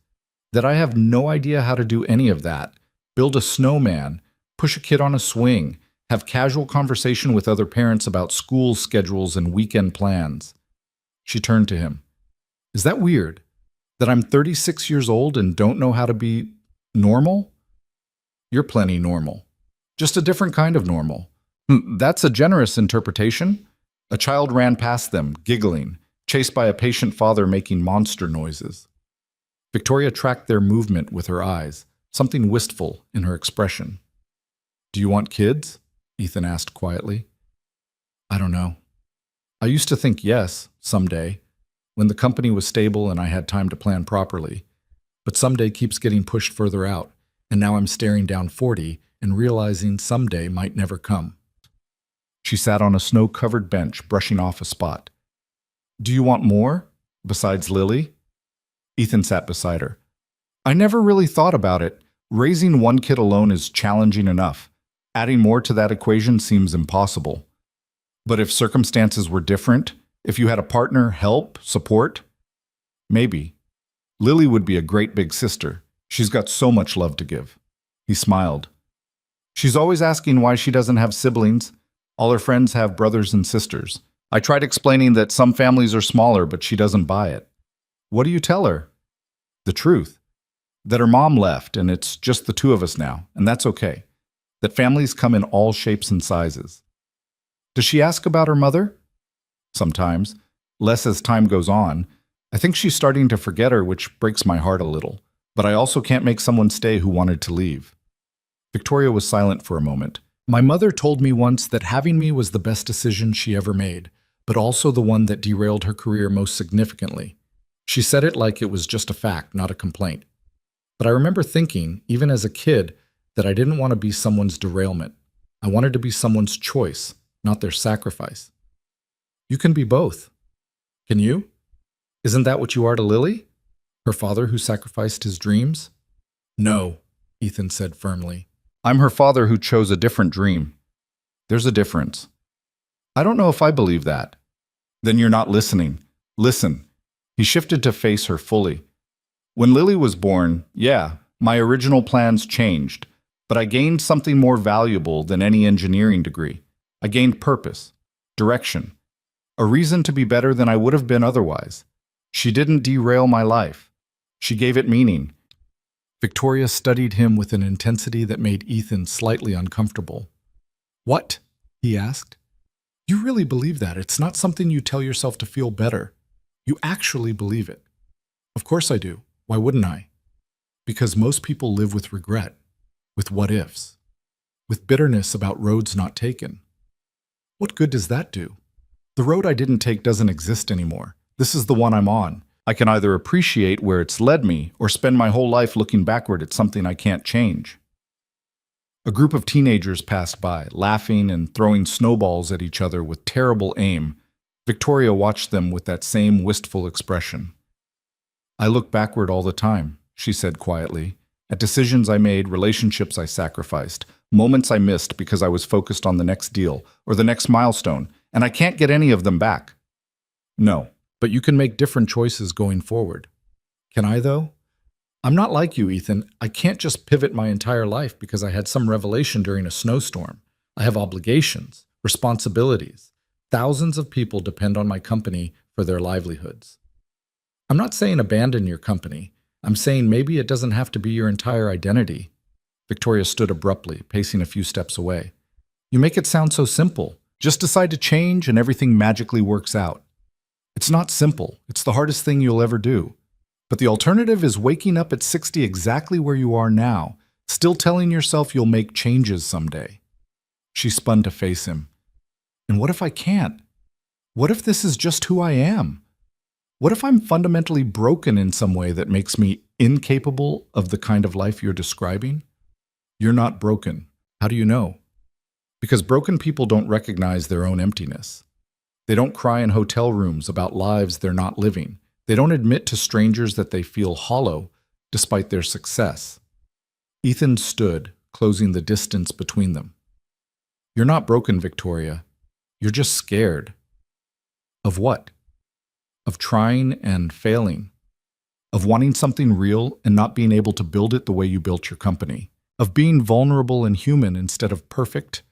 "That I have no idea how to do any of that. Build a snowman, push a kid on a swing, have casual conversation with other parents about school schedules and weekend plans." She turned to him. "Is that weird? That I'm 36 years old and don't know how to be normal?" "You're plenty normal. Just a different kind of normal." "That's a generous interpretation." A child ran past them, giggling, chased by a patient father making monster noises. Victoria tracked their movement with her eyes, something wistful in her expression. "Do you want kids?" Ethan asked quietly. "I don't know. I used to think yes, someday, when the company was stable and I had time to plan properly. But someday keeps getting pushed further out, and now I'm staring down 40 and realizing someday might never come." She sat on a snow-covered bench, brushing off a spot. "Do you want more, besides Lily?" Ethan sat beside her. "I never really thought about it. Raising one kid alone is challenging enough. Adding more to that equation seems impossible. But if circumstances were different, if you had a partner, help, support, maybe. Lily would be a great big sister. She's got so much love to give." He smiled. "She's always asking why she doesn't have siblings. All her friends have brothers and sisters. I tried explaining that some families are smaller, but she doesn't buy it." "What do you tell her?" "The truth. That her mom left, and it's just the 2 of us now, and that's okay. That families come in all shapes and sizes." "Does she ask about her mother?" "Sometimes. Less as time goes on. I think she's starting to forget her, which breaks my heart a little. But I also can't make someone stay who wanted to leave." Victoria was silent for a moment. "My mother told me once that having me was the best decision she ever made, but also the one that derailed her career most significantly. She said it like it was just a fact, not a complaint. But I remember thinking, even as a kid, that I didn't want to be someone's derailment. I wanted to be someone's choice, not their sacrifice. You can be both. Can you? Isn't that what you are to Lily? Her father who sacrificed his dreams? No, Ethan said firmly. I'm her father who chose a different dream. There's a difference. I don't know if I believe that. Then you're not listening. Listen. He shifted to face her fully. When Lily was born, yeah, my original plans changed, but I gained something more valuable than any engineering degree. I gained purpose, direction, a reason to be better than I would have been otherwise. She didn't derail my life. She gave it meaning. Victoria studied him with an intensity that made Ethan slightly uncomfortable. What? He asked. You really believe that? It's not something you tell yourself to feel better. You actually believe it. Of course I do. Why wouldn't I? Because most people live with regret, with what-ifs, with bitterness about roads not taken. What good does that do? The road I didn't take doesn't exist anymore. This is the one I'm on. I can either appreciate where it's led me or spend my whole life looking backward at something I can't change. A group of teenagers passed by, laughing and throwing snowballs at each other with terrible aim. Victoria watched them with that same wistful expression. I look backward all the time, she said quietly, at decisions I made, relationships I sacrificed, moments I missed because I was focused on the next deal or the next milestone, and I can't get any of them back. No, but you can make different choices going forward. Can I, though? I'm not like you, Ethan. I can't just pivot my entire life because I had some revelation during a snowstorm. I have obligations, responsibilities. Thousands of people depend on my company for their livelihoods. I'm not saying abandon your company. I'm saying maybe it doesn't have to be your entire identity. Victoria stood abruptly, pacing a few steps away. You make it sound so simple. Just decide to change and everything magically works out. It's not simple. It's the hardest thing you'll ever do. But the alternative is waking up at 60 exactly where you are now, still telling yourself you'll make changes someday. She spun to face him. And what if I can't? What if this is just who I am? What if I'm fundamentally broken in some way that makes me incapable of the kind of life you're describing? You're not broken. How do you know? Because broken people don't recognize their own emptiness. They don't cry in hotel rooms about lives they're not living. They don't admit to strangers that they feel hollow despite their success. Ethan stood, closing the distance between them. You're not broken, Victoria. You're just scared. Of what? Of trying and failing. Of wanting something real and not being able to build it the way you built your company. Of being vulnerable and human instead of perfect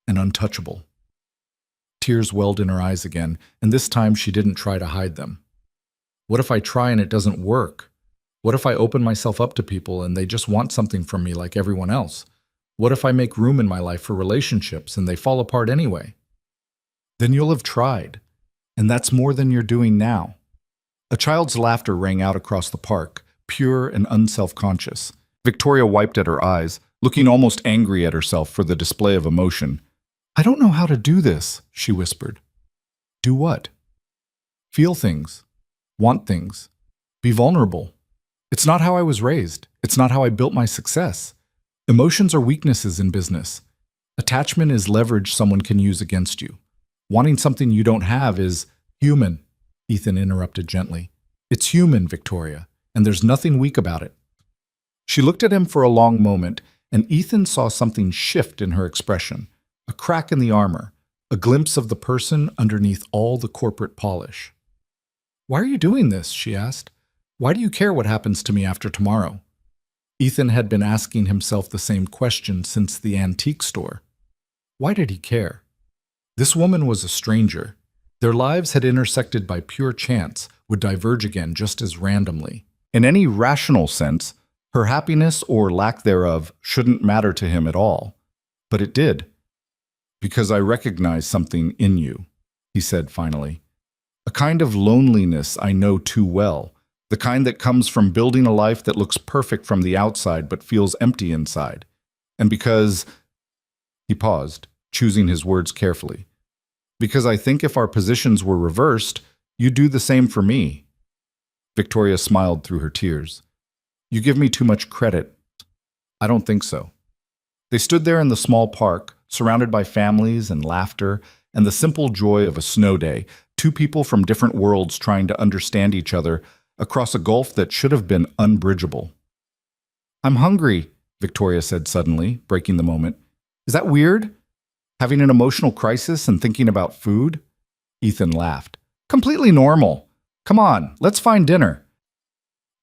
and untouchable. Tears welled in her eyes again, and this time she didn't try to hide them. What if I try and it doesn't work? What if I open myself up to people and they just want something from me like everyone else? What if I make room in my life for relationships and they fall apart anyway? Then you'll have tried, and that's more than you're doing now. A child's laughter rang out across the park, pure and unself-conscious. Victoria wiped at her eyes, looking almost angry at herself for the display of emotion. I don't know how to do this, she whispered. Do what? Feel things. Want things. Be vulnerable. It's not how I was raised. It's not how I built my success. Emotions are weaknesses in business. Attachment is leverage someone can use against you. Wanting something you don't have is human, Ethan interrupted gently. It's human, Victoria, and there's nothing weak about it. She looked at him for a long moment, and Ethan saw something shift in her expression, a crack in the armor, a glimpse of the person underneath all the corporate polish. Why are you doing this? She asked. Why do you care what happens to me after tomorrow? Ethan had been asking himself the same question since the antique store. Why did he care? This woman was a stranger. Their lives had intersected by pure chance, would diverge again just as randomly. In any rational sense, her happiness or lack thereof shouldn't matter to him at all. But it did. Because I recognize something in you, he said finally. A kind of loneliness I know too well, the kind that comes from building a life that looks perfect from the outside but feels empty inside. And because... He paused, choosing his words carefully. Because I think if our positions were reversed, you'd do the same for me. Victoria smiled through her tears. You give me too much credit. I don't think so. They stood there in the small park, surrounded by families and laughter and the simple joy of a snow day, two people from different worlds trying to understand each other across a gulf that should have been unbridgeable. I'm hungry, Victoria said suddenly, breaking the moment. Is that weird? Having an emotional crisis and thinking about food? Ethan laughed. Completely normal. Come on, let's find dinner.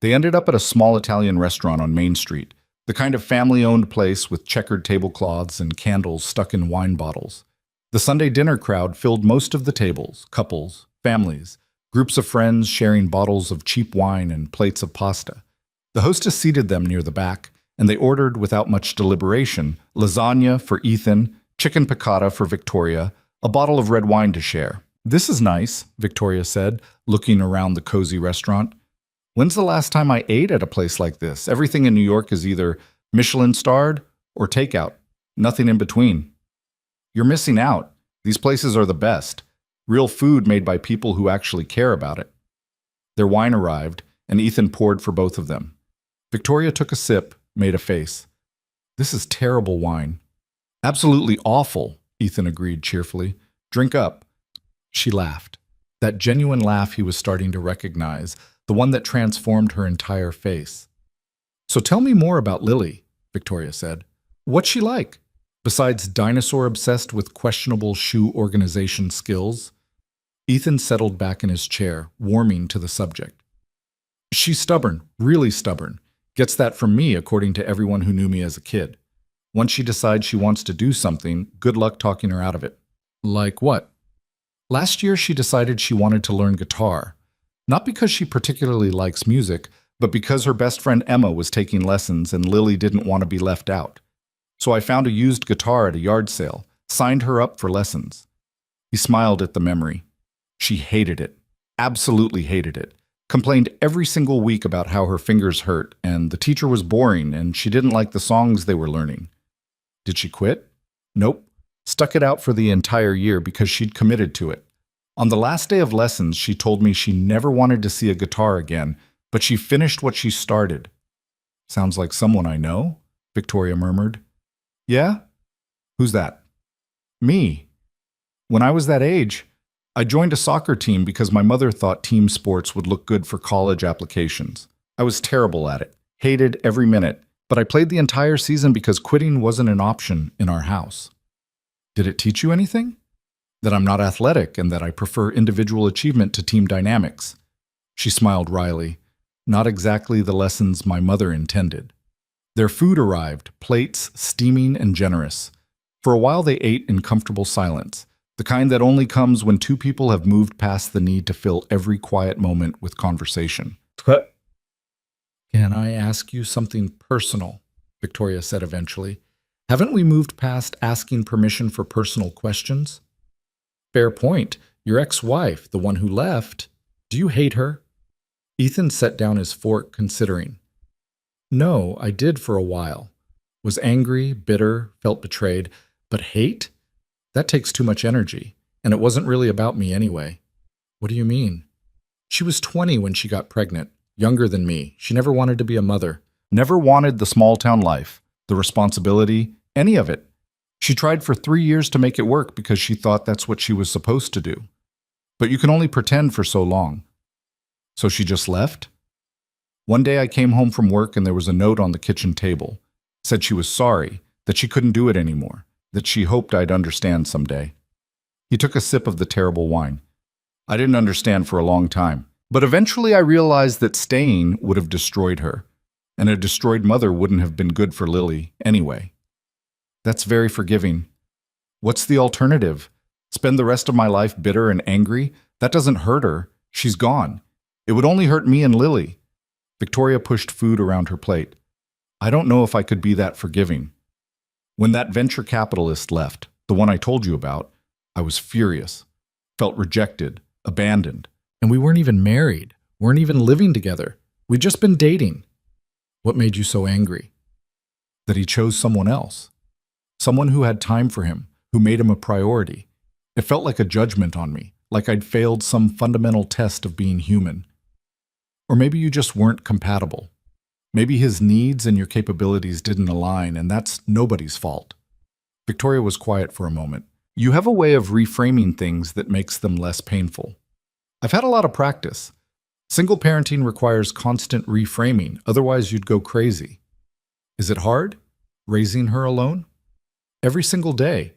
They ended up at a small Italian restaurant on Main Street, the kind of family-owned place with checkered tablecloths and candles stuck in wine bottles. The Sunday dinner crowd filled most of the tables, couples, families, groups of friends sharing bottles of cheap wine and plates of pasta. The hostess seated them near the back, and they ordered, without much deliberation, lasagna for Ethan, chicken piccata for Victoria, a bottle of red wine to share. This is nice, Victoria said, looking around the cozy restaurant. When's the last time I ate at a place like this? Everything in New York is either Michelin-starred or takeout. Nothing in between. You're missing out. These places are the best. Real food made by people who actually care about it. Their wine arrived, and Ethan poured for both of them. Victoria took a sip, made a face. This is terrible wine. Absolutely awful, Ethan agreed cheerfully. Drink up. She laughed. That genuine laugh he was starting to recognize, the one that transformed her entire face. So tell me more about Lily, Victoria said. What's she like? Besides dinosaur-obsessed with questionable shoe organization skills? Ethan settled back in his chair, warming to the subject. She's stubborn, really stubborn. Gets that from me, according to everyone who knew me as a kid. Once she decides she wants to do something, good luck talking her out of it. Like what? Last year, she decided she wanted to learn guitar. Not because she particularly likes music, but because her best friend Emma was taking lessons and Lily didn't want to be left out. So I found a used guitar at a yard sale, signed her up for lessons. He smiled at the memory. She hated it. Absolutely hated it. Complained every single week about how her fingers hurt, and the teacher was boring, and she didn't like the songs they were learning. Did she quit? Nope. Stuck it out for the entire year because she'd committed to it. On the last day of lessons, she told me she never wanted to see a guitar again, but she finished what she started. Sounds like someone I know, Victoria murmured. Yeah? Who's that? Me. When I was that age, I joined a soccer team because my mother thought team sports would look good for college applications. I was terrible at it, hated every minute, but I played the entire season because quitting wasn't an option in our house. Did it teach you anything? That I'm not athletic and that I prefer individual achievement to team dynamics. She smiled wryly. Not exactly the lessons my mother intended. Their food arrived, plates steaming and generous. For a while they ate in comfortable silence, the kind that only comes when two people have moved past the need to fill every quiet moment with conversation. Can I ask you something personal? Victoria said eventually. Haven't we moved past asking permission for personal questions? Fair point. Your ex-wife, the one who left, do you hate her? Ethan set down his fork, considering. No, I did for a while. Was angry, bitter, felt betrayed. But hate? That takes too much energy. And it wasn't really about me anyway. What do you mean? She was 20 when she got pregnant, younger than me. She never wanted to be a mother. Never wanted the small-town life, the responsibility, any of it. She tried for 3 years to make it work because she thought that's what she was supposed to do. But you can only pretend for so long. So she just left? One day I came home from work and there was a note on the kitchen table. Said she was sorry, that she couldn't do it anymore, that she hoped I'd understand someday. He took a sip of the terrible wine. I didn't understand for a long time, but eventually I realized that staying would have destroyed her, and a destroyed mother wouldn't have been good for Lily anyway. That's very forgiving. What's the alternative? Spend the rest of my life bitter and angry? That doesn't hurt her. She's gone. It would only hurt me and Lily. Victoria pushed food around her plate. I don't know if I could be that forgiving. When that venture capitalist left, the one I told you about, I was furious. Felt rejected, abandoned. And we weren't even married. Weren't even living together. We'd just been dating. What made you so angry? That he chose someone else. Someone who had time for him, who made him a priority. It felt like a judgment on me, like I'd failed some fundamental test of being human. Or maybe you just weren't compatible. Maybe his needs and your capabilities didn't align, and that's nobody's fault. Victoria was quiet for a moment. You have a way of reframing things that makes them less painful. I've had a lot of practice. Single parenting requires constant reframing, otherwise you'd go crazy. Is it hard, raising her alone? Every single day,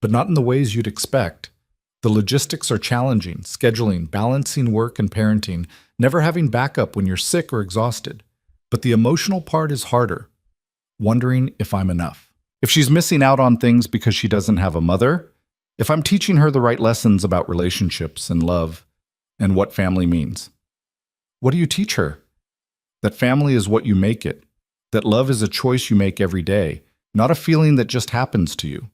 but not in the ways you'd expect. The logistics are challenging, scheduling, balancing work and parenting, never having backup when you're sick or exhausted. But the emotional part is harder, wondering if I'm enough. If she's missing out on things because she doesn't have a mother, if I'm teaching her the right lessons about relationships and love and what family means. What do you teach her? That family is what you make it, that love is a choice you make every day, not a feeling that just happens to you.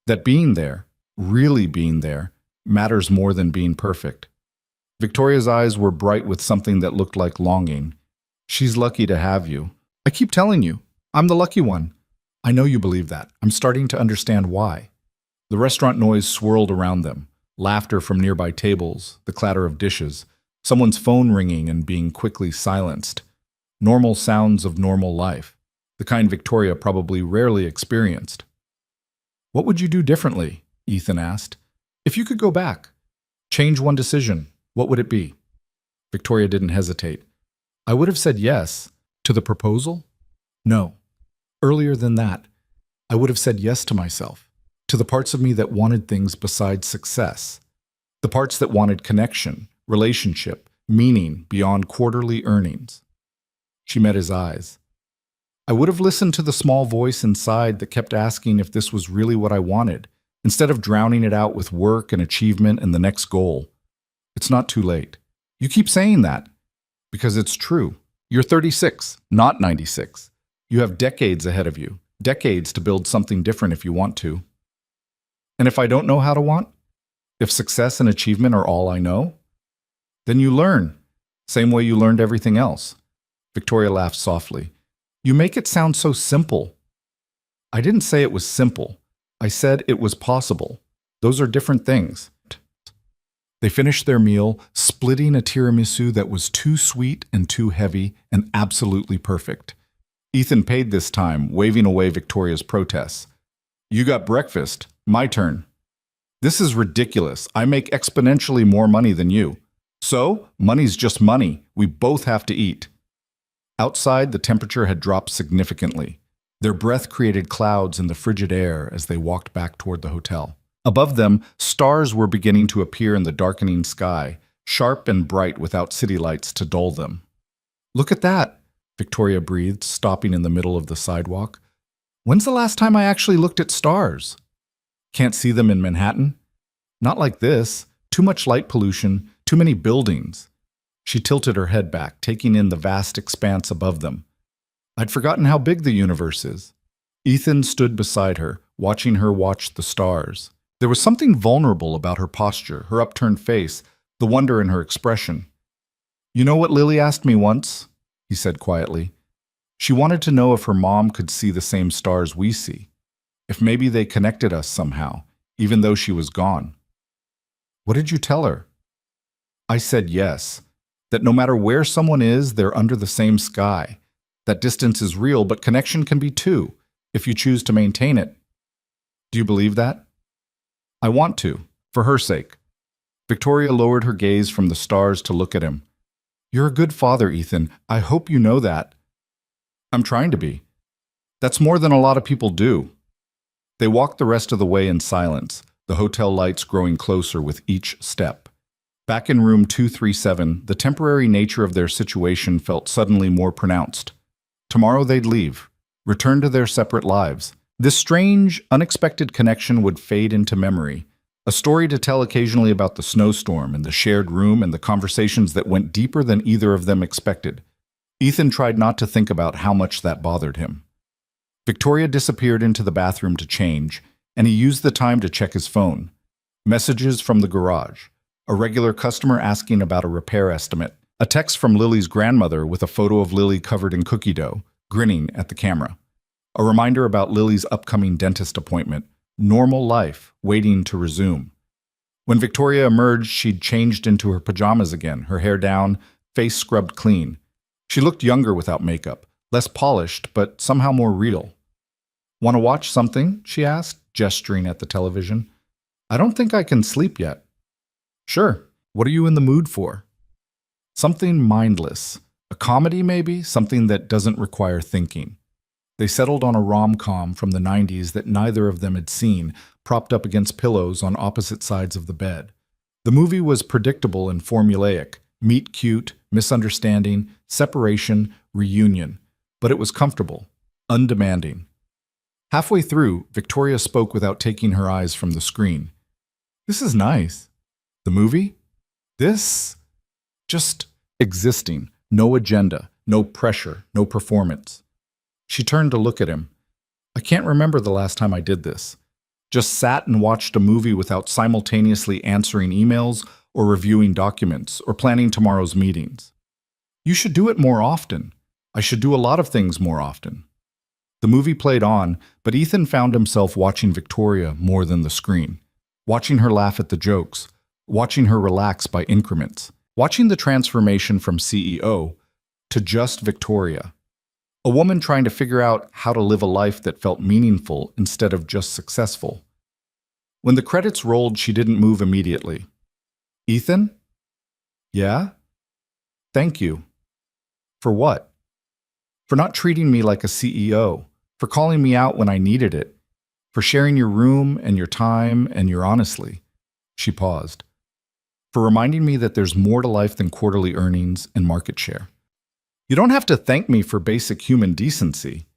That being there, really being there, matters more than being perfect. Victoria's eyes were bright with something that looked like longing. She's lucky to have you. I keep telling you, I'm the lucky one. I know you believe that. I'm starting to understand why. The restaurant noise swirled around them, laughter from nearby tables, the clatter of dishes, someone's phone ringing and being quickly silenced. Normal sounds of normal life, the kind Victoria probably rarely experienced. What would you do differently? Ethan asked. If you could go back, change one decision, what would it be? Victoria didn't hesitate. I would have said yes. To the proposal? No. Earlier than that, I would have said yes to myself, to the parts of me that wanted things besides success, the parts that wanted connection, relationship, meaning beyond quarterly earnings. She met his eyes. I would have listened to the small voice inside that kept asking if this was really what I wanted, instead of drowning it out with work and achievement and the next goal. It's not too late. You keep saying that because it's true. You're 36, not 96. You have decades ahead of you, decades to build something different if you want to. And if I don't know how to want, if success and achievement are all I know, then you learn, same way you learned everything else. Victoria laughed softly. You make it sound so simple. I didn't say it was simple. I said it was possible. Those are different things. They finished their meal, splitting a tiramisu that was too sweet and too heavy and absolutely perfect. Ethan paid this time, waving away Victoria's protests. You got breakfast. My turn. This is ridiculous. I make exponentially more money than you. So, money's just money. We both have to eat. Outside, the temperature had dropped significantly. Their breath created clouds in the frigid air as they walked back toward the hotel. Above them, stars were beginning to appear in the darkening sky, sharp and bright without city lights to dull them. Look at that, Victoria breathed, stopping in the middle of the sidewalk. When's the last time I actually looked at stars? Can't see them in Manhattan? Not like this. Too much light pollution, too many buildings. She tilted her head back, taking in the vast expanse above them. I'd forgotten how big the universe is. Ethan stood beside her, watching her watch the stars. There was something vulnerable about her posture, her upturned face, the wonder in her expression. You know what Lily asked me once? He said quietly. She wanted to know if her mom could see the same stars we see, if maybe they connected us somehow, even though she was gone. What did you tell her? I said yes, that no matter where someone is, they're under the same sky. That distance is real, but connection can be too, if you choose to maintain it. Do you believe that? I want to, for her sake. Victoria lowered her gaze from the stars to look at him. You're a good father, Ethan. I hope you know that. I'm trying to be. That's more than a lot of people do. They walked the rest of the way in silence, the hotel lights growing closer with each step. Back in room 237, the temporary nature of their situation felt suddenly more pronounced. Tomorrow they'd leave, return to their separate lives. This strange, unexpected connection would fade into memory, a story to tell occasionally about the snowstorm and the shared room and the conversations that went deeper than either of them expected. Ethan tried not to think about how much that bothered him. Victoria disappeared into the bathroom to change, and he used the time to check his phone. Messages from the garage, a regular customer asking about a repair estimate, a text from Lily's grandmother with a photo of Lily covered in cookie dough, grinning at the camera. A reminder about Lily's upcoming dentist appointment, normal life waiting to resume. When Victoria emerged, she'd changed into her pajamas again, her hair down, face scrubbed clean. She looked younger without makeup, less polished, but somehow more real. "Want to watch something?" she asked, gesturing at the television. "I don't think I can sleep yet." "Sure. What are you in the mood for?" "Something mindless. A comedy, maybe? Something that doesn't require thinking." They settled on a rom-com from the 90s that neither of them had seen, propped up against pillows on opposite sides of the bed. The movie was predictable and formulaic: meet cute, misunderstanding, separation, reunion. But it was comfortable, undemanding. Halfway through, Victoria spoke without taking her eyes from the screen. "This is nice." "The movie?" "This? Just existing. No agenda, no pressure, no performance." She turned to look at him. "I can't remember the last time I did this. Just sat and watched a movie without simultaneously answering emails or reviewing documents or planning tomorrow's meetings." "You should do it more often." "I should do a lot of things more often." The movie played on, but Ethan found himself watching Victoria more than the screen, watching her laugh at the jokes, watching her relax by increments, watching the transformation from CEO to just Victoria. A woman trying to figure out how to live a life that felt meaningful instead of just successful. When the credits rolled, she didn't move immediately. "Ethan?" "Yeah?" "Thank you." "For what?" "For not treating me like a CEO, for calling me out when I needed it, for sharing your room and your time and your honestly." She paused. "For reminding me that there's more to life than quarterly earnings and market share." "You don't have to thank me for basic human decency."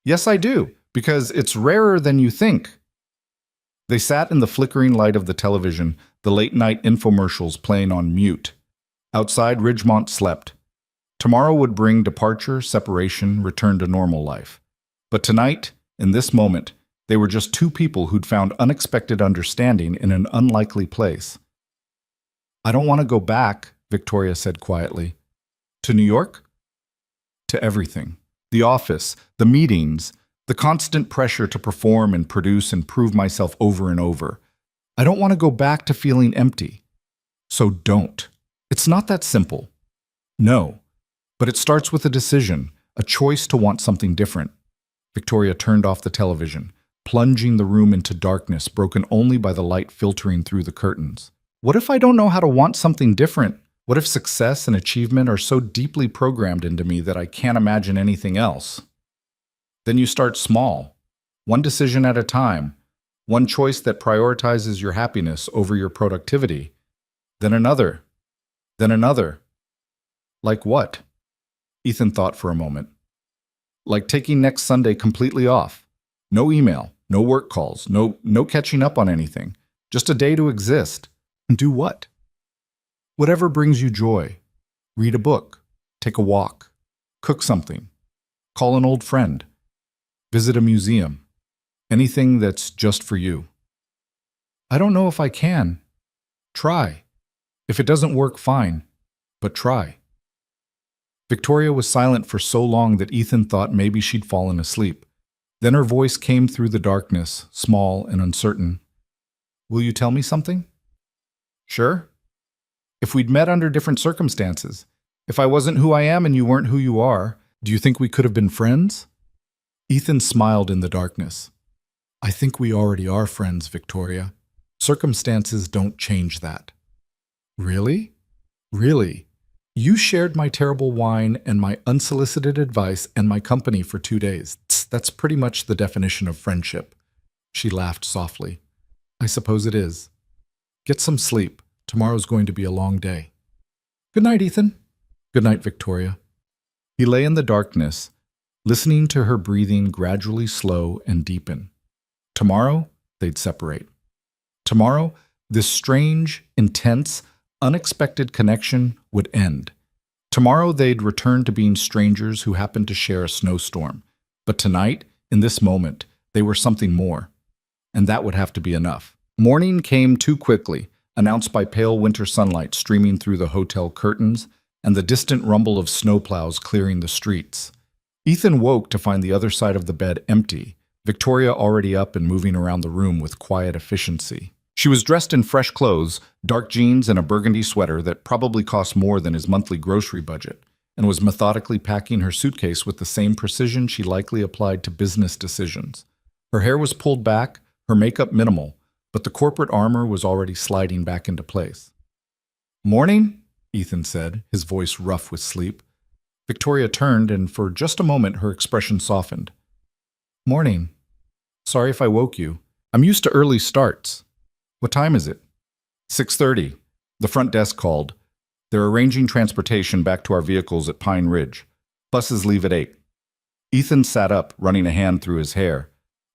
"Yes, I do, because it's rarer than you think." They sat in the flickering light of the television, the late-night infomercials playing on mute. Outside, Ridgemont slept. Tomorrow would bring departure, separation, return to normal life. But tonight, in this moment, they were just two people who'd found unexpected understanding in an unlikely place. "I don't want to go back," Victoria said quietly. "To New York?" "To everything. The office, the meetings, the constant pressure to perform and produce and prove myself over and over. I don't want to go back to feeling empty." "So don't. It's not that simple." "No. But it starts with a decision, a choice to want something different." Victoria turned off the television, plunging the room into darkness broken only by the light filtering through the curtains. "What if I don't know how to want something different? What if success and achievement are so deeply programmed into me that I can't imagine anything else?" Then you start small, one decision at a time, one choice that prioritizes your happiness over your productivity. Then another. Then another. Like what? Ethan thought for a moment. Like taking next Sunday completely off. No email, no work calls, no catching up on anything. Just a day to exist. And do what? Whatever brings you joy. Read a book, take a walk, cook something, call an old friend, visit a museum. Anything that's just for you. "I don't know if I can." "Try. If it doesn't work, fine. But try." Victoria was silent for so long that Ethan thought maybe she'd fallen asleep. Then her voice came through the darkness, small and uncertain. "Will you tell me something?" "Sure. If we'd met under different circumstances, if I wasn't who I am and you weren't who you are, do you think we could have been friends?" Ethan smiled in the darkness. "I think we already are friends, Victoria. Circumstances don't change that." "Really? Really? You shared my terrible wine and my unsolicited advice and my company for 2 days. That's pretty much the definition of friendship." She laughed softly. "I suppose it is. Get some sleep. Tomorrow's going to be a long day." "Good night, Ethan." "Good night, Victoria." He lay in the darkness, listening to her breathing gradually slow and deepen. Tomorrow, they'd separate. Tomorrow, this strange, intense, unexpected connection would end. Tomorrow, they'd return to being strangers who happened to share a snowstorm. But tonight, in this moment, they were something more. And that would have to be enough. Morning came too quickly, announced by pale winter sunlight streaming through the hotel curtains and the distant rumble of snowplows clearing the streets. Ethan woke to find the other side of the bed empty, Victoria already up and moving around the room with quiet efficiency. She was dressed in fresh clothes, dark jeans and a burgundy sweater that probably cost more than his monthly grocery budget, and was methodically packing her suitcase with the same precision she likely applied to business decisions. Her hair was pulled back, her makeup minimal, but the corporate armor was already sliding back into place. "Morning," Ethan said, his voice rough with sleep. Victoria turned, and for just a moment her expression softened. "Morning. Sorry if I woke you. I'm used to early starts. What time is it?" 6:30. The front desk called. "They're arranging transportation back to our vehicles at Pine Ridge. Buses leave at 8. Ethan sat up, running a hand through his hair.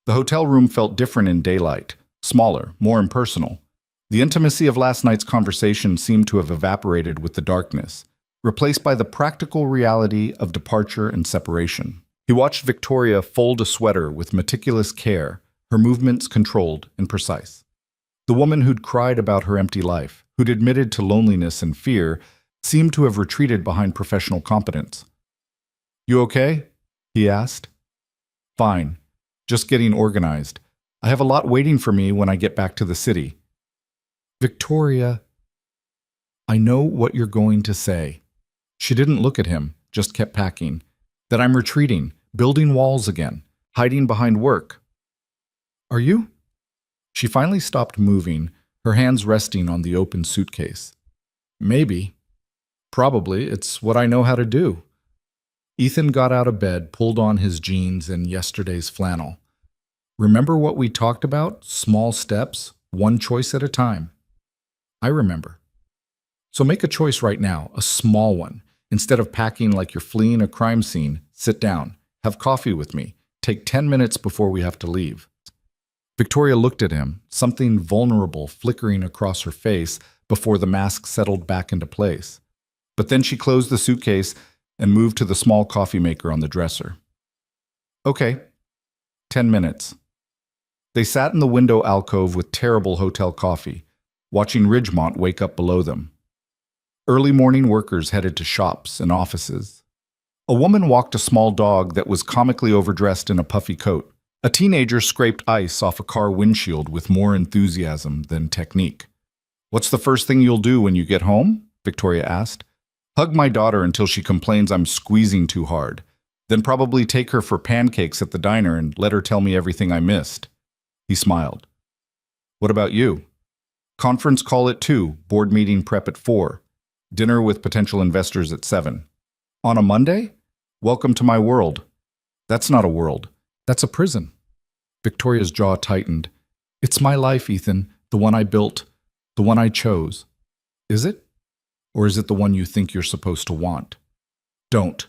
The hotel room felt different in daylight, smaller, more impersonal. The intimacy of last night's conversation seemed to have evaporated with the darkness, replaced by the practical reality of departure and separation. He watched Victoria fold a sweater with meticulous care, her movements controlled and precise. The woman who'd cried about her empty life, who'd admitted to loneliness and fear, seemed to have retreated behind professional competence. "You okay?" he asked. "Fine. Just getting organized. I have a lot waiting for me when I get back to the city." "Victoria, I know what you're going to say." She didn't look at him, just kept packing. "That I'm retreating, building walls again, hiding behind work." "Are you?" She finally stopped moving, her hands resting on the open suitcase. "Maybe. Probably. It's what I know how to do." Ethan got out of bed, pulled on his jeans and yesterday's flannel. "Remember what we talked about? Small steps, one choice at a time." "I remember." "So make a choice right now, a small one. Instead of packing like you're fleeing a crime scene, sit down, have coffee with me, take 10 minutes before we have to leave." Victoria looked at him, something vulnerable flickering across her face before the mask settled back into place. But then she closed the suitcase and moved to the small coffee maker on the dresser. "Okay, 10 minutes." They sat in the window alcove with terrible hotel coffee, watching Ridgemont wake up below them. Early morning workers headed to shops and offices. A woman walked a small dog that was comically overdressed in a puffy coat. A teenager scraped ice off a car windshield with more enthusiasm than technique. "What's the first thing you'll do when you get home?" Victoria asked. "Hug my daughter until she complains I'm squeezing too hard. Then probably take her for pancakes at the diner and let her tell me everything I missed." He smiled. "What about you?" "Conference call at 2, board meeting prep at 4, dinner with potential investors at 7. "On a Monday? Welcome to my world." "That's not a world. That's a prison." Victoria's jaw tightened. "It's my life, Ethan, the one I built, the one I chose." "Is it? Or is it the one you think you're supposed to want?" "Don't."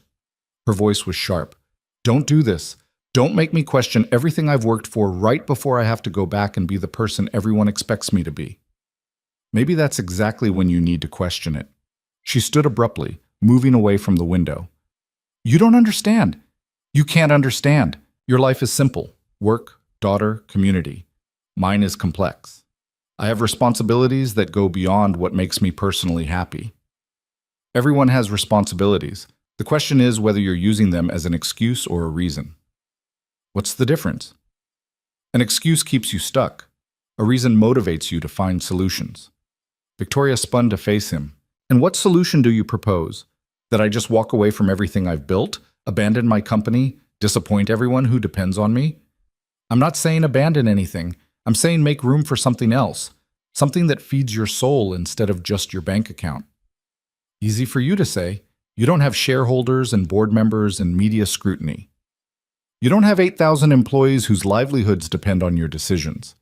Her voice was sharp. "Don't do this. Don't make me question everything I've worked for right before I have to go back and be the person everyone expects me to be." "Maybe that's exactly when you need to question it." She stood abruptly, moving away from the window. "You don't understand. You can't understand. Your life is simple. Work, daughter, community. Mine is complex. I have responsibilities that go beyond what makes me personally happy." Everyone has responsibilities. The question is whether you're using them as an excuse or a reason. What's the difference? An excuse keeps you stuck. A reason motivates you to find solutions. Victoria spun to face him. "And what solution do you propose? That I just walk away from everything I've built, abandon my company, disappoint everyone who depends on me?" "I'm not saying abandon anything. I'm saying make room for something else. Something that feeds your soul instead of just your bank account." "Easy for you to say. You don't have shareholders and board members and media scrutiny. You don't have 8,000 employees whose livelihoods depend on your decisions.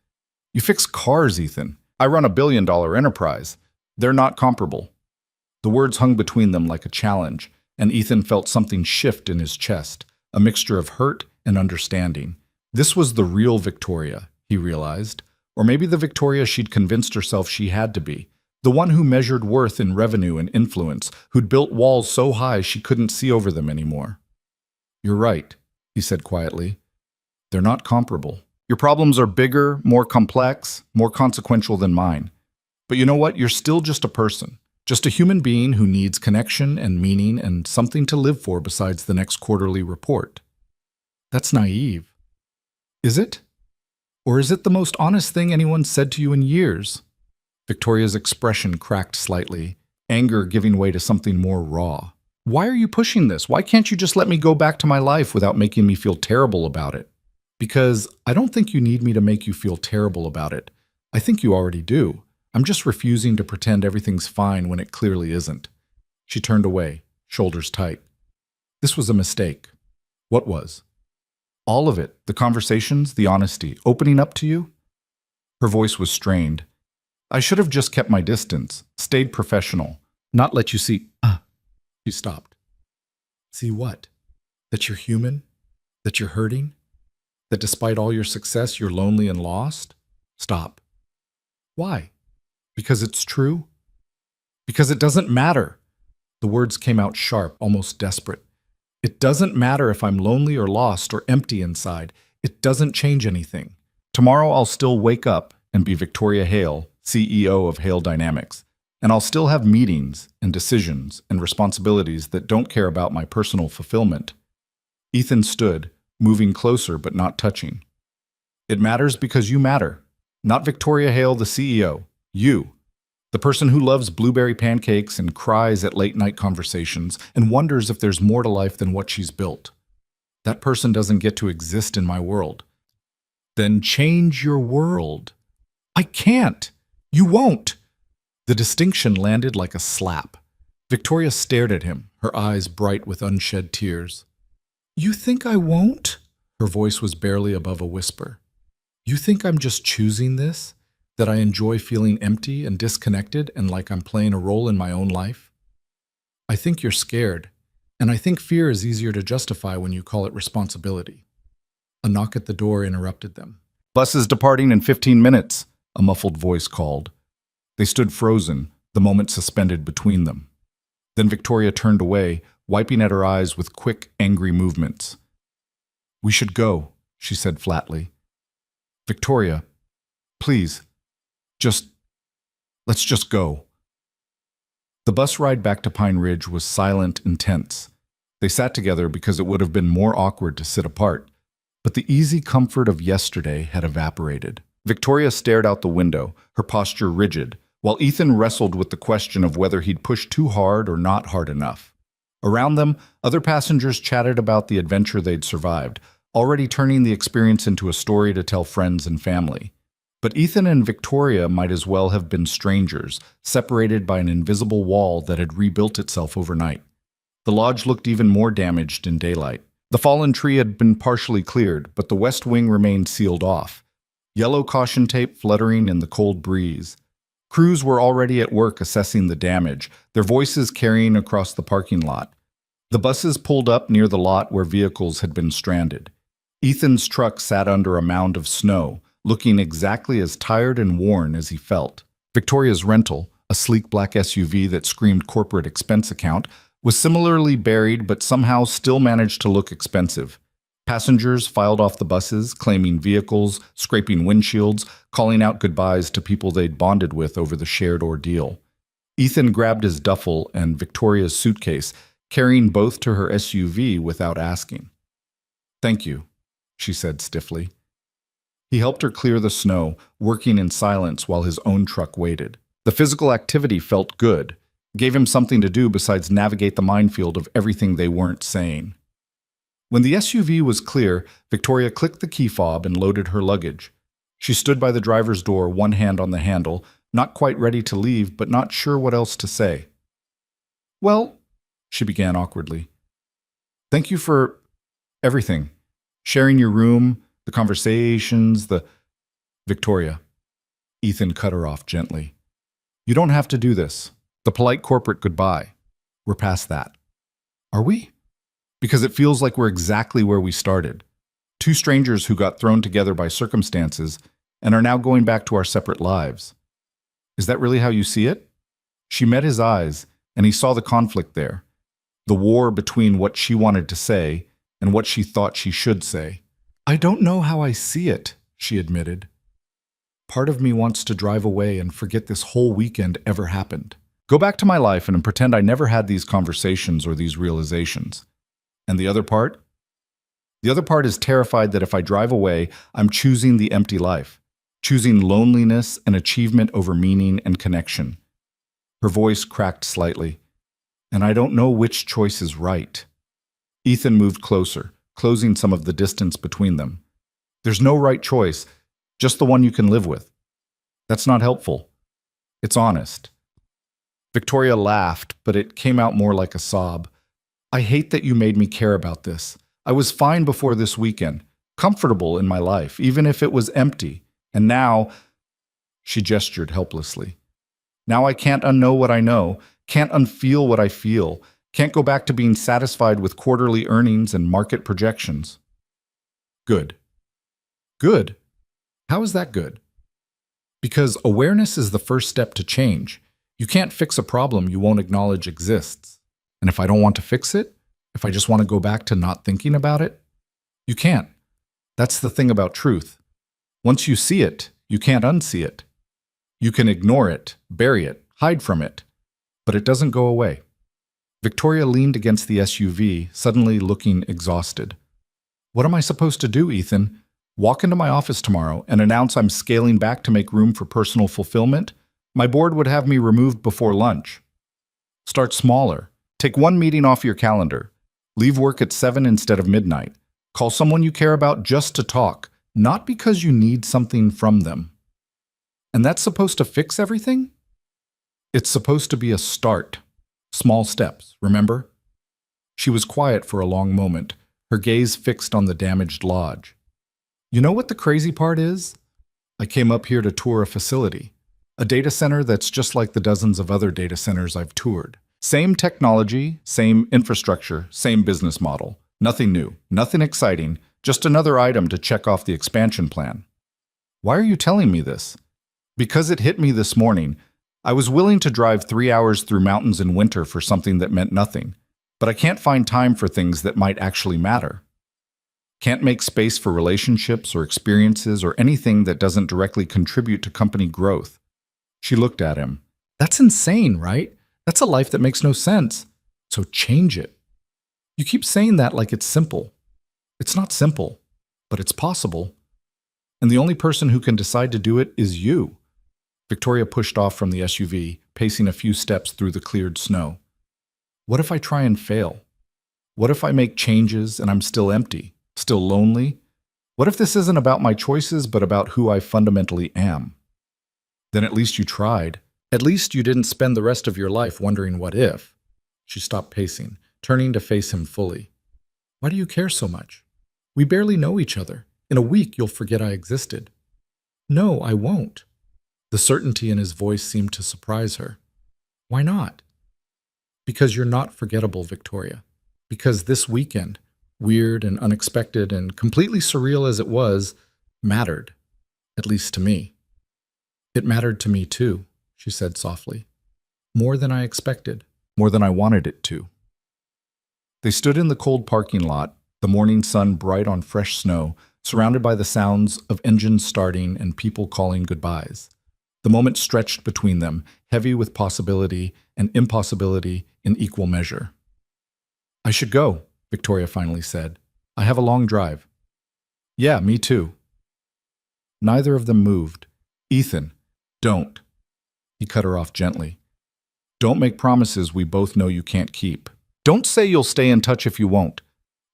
You fix cars, Ethan. I run a billion-dollar enterprise. They're not comparable." The words hung between them like a challenge, and Ethan felt something shift in his chest, a mixture of hurt and understanding. This was the real Victoria, he realized, or maybe the Victoria she'd convinced herself she had to be, the one who measured worth in revenue and influence, who'd built walls so high she couldn't see over them anymore. "You're right," he said quietly. "They're not comparable. Your problems are bigger, more complex, more consequential than mine. But you know what? You're still just a person. Just a human being who needs connection and meaning and something to live for besides the next quarterly report." "That's naive." "Is it? Or is it the most honest thing anyone's said to you in years? Victoria's expression cracked slightly, anger giving way to something more raw. Why are you pushing this? Why can't you just let me go back to my life without making me feel terrible about it? Because I don't think you need me to make you feel terrible about it. I think you already do. I'm just refusing to pretend everything's fine when it clearly isn't. She turned away, shoulders tight. This was a mistake. What was? All of it. The conversations, the honesty, opening up to you. Her voice was strained. I should have just kept my distance, stayed professional, not let you see. She stopped. See what? That you're human? That you're hurting? That despite all your success, you're lonely and lost? Stop. Why? Because it's true? Because it doesn't matter. The words came out sharp, almost desperate. It doesn't matter if I'm lonely or lost or empty inside. It doesn't change anything. Tomorrow I'll still wake up and be Victoria Hale, CEO of Hale Dynamics. And I'll still have meetings and decisions and responsibilities that don't care about my personal fulfillment. Ethan stood, moving closer but not touching. It matters because you matter. Not Victoria Hale, the CEO. You. The person who loves blueberry pancakes and cries at late-night conversations and wonders if there's more to life than what she's built. That person doesn't get to exist in my world. Then change your world. I can't. You won't. The distinction landed like a slap. Victoria stared at him, her eyes bright with unshed tears. You think I won't? Her voice was barely above a whisper. You think I'm just choosing this? That I enjoy feeling empty and disconnected and like I'm playing a role in my own life? I think you're scared, and I think fear is easier to justify when you call it responsibility. A knock at the door interrupted them. Bus is departing in 15 minutes, a muffled voice called. They stood frozen, the moment suspended between them. Then Victoria turned away, wiping at her eyes with quick, angry movements. We should go, she said flatly. Victoria, please, let's just go. The bus ride back to Pine Ridge was silent and tense. They sat together because it would have been more awkward to sit apart, but the easy comfort of yesterday had evaporated. Victoria stared out the window, her posture rigid, while Ethan wrestled with the question of whether he'd pushed too hard or not hard enough. Around them, other passengers chatted about the adventure they'd survived, already turning the experience into a story to tell friends and family. But Ethan and Victoria might as well have been strangers, separated by an invisible wall that had rebuilt itself overnight. The lodge looked even more damaged in daylight. The fallen tree had been partially cleared, but the west wing remained sealed off. Yellow caution tape fluttering in the cold breeze. Crews were already at work assessing the damage, their voices carrying across the parking lot. The buses pulled up near the lot where vehicles had been stranded. Ethan's truck sat under a mound of snow, looking exactly as tired and worn as he felt. Victoria's rental, a sleek black SUV that screamed corporate expense account, was similarly buried but somehow still managed to look expensive. Passengers filed off the buses, claiming vehicles, scraping windshields, calling out goodbyes to people they'd bonded with over the shared ordeal. Ethan grabbed his duffel and Victoria's suitcase, carrying both to her SUV without asking. Thank you, she said stiffly. He helped her clear the snow, working in silence while his own truck waited. The physical activity felt good, gave him something to do besides navigate the minefield of everything they weren't saying. When the SUV was clear, Victoria clicked the key fob and loaded her luggage. She stood by the driver's door, one hand on the handle, not quite ready to leave, but not sure what else to say. Well, she began awkwardly. Thank you for everything. Sharing your room, the conversations, Victoria. Ethan cut her off gently. You don't have to do this. The polite corporate goodbye. We're past that. Are we? Because it feels like we're exactly where we started. Two strangers who got thrown together by circumstances and are now going back to our separate lives. Is that really how you see it? She met his eyes, and he saw the conflict there. The war between what she wanted to say and what she thought she should say. I don't know how I see it, she admitted. Part of me wants to drive away and forget this whole weekend ever happened. Go back to my life and pretend I never had these conversations or these realizations. And the other part? The other part is terrified that if I drive away, I'm choosing the empty life, choosing loneliness and achievement over meaning and connection. Her voice cracked slightly, and I don't know which choice is right. Ethan moved closer, closing some of the distance between them. There's no right choice, just the one you can live with. That's not helpful. It's honest. Victoria laughed, but it came out more like a sob. I hate that you made me care about this. I was fine before this weekend, comfortable in my life, even if it was empty. And now, she gestured helplessly. Now I can't unknow what I know, can't unfeel what I feel, can't go back to being satisfied with quarterly earnings and market projections. Good. Good? How is that good? Because awareness is the first step to change. You can't fix a problem you won't acknowledge exists. And if I don't want to fix it, if I just want to go back to not thinking about it, you can't. That's the thing about truth. Once you see it, you can't unsee it. You can ignore it, bury it, hide from it, but it doesn't go away. Victoria leaned against the SUV, suddenly looking exhausted. What am I supposed to do, Ethan? Walk into my office tomorrow and announce I'm scaling back to make room for personal fulfillment? My board would have me removed before lunch. Start smaller. Take one meeting off your calendar. Leave work at 7 instead of midnight. Call someone you care about just to talk, not because you need something from them. And that's supposed to fix everything? It's supposed to be a start. Small steps, remember? She was quiet for a long moment, her gaze fixed on the damaged lodge. You know what the crazy part is? I came up here to tour a facility, a data center that's just like the dozens of other data centers I've toured. Same technology, same infrastructure, same business model. Nothing new, nothing exciting, just another item to check off the expansion plan. Why are you telling me this? Because it hit me this morning. I was willing to drive 3 hours through mountains in winter for something that meant nothing, but I can't find time for things that might actually matter. Can't make space for relationships or experiences or anything that doesn't directly contribute to company growth. She looked at him. That's insane, right? That's a life that makes no sense. So change it. You keep saying that like it's simple. It's not simple, but it's possible. And the only person who can decide to do it is you. Victoria pushed off from the SUV, pacing a few steps through the cleared snow. What if I try and fail? What if I make changes and I'm still empty, still lonely? What if this isn't about my choices, but about who I fundamentally am? Then at least you tried. At least you didn't spend the rest of your life wondering what if. She stopped pacing, turning to face him fully. Why do you care so much? We barely know each other. In a week, you'll forget I existed. No, I won't. The certainty in his voice seemed to surprise her. Why not? Because you're not forgettable, Victoria. Because this weekend, weird and unexpected and completely surreal as it was, mattered. At least to me. It mattered to me too, she said softly. More than I expected. More than I wanted it to. They stood in the cold parking lot, the morning sun bright on fresh snow, surrounded by the sounds of engines starting and people calling goodbyes. The moment stretched between them, heavy with possibility and impossibility in equal measure. I should go, Victoria finally said. I have a long drive. Yeah, me too. Neither of them moved. Ethan, don't. He cut her off gently. Don't make promises we both know you can't keep. Don't say you'll stay in touch if you won't.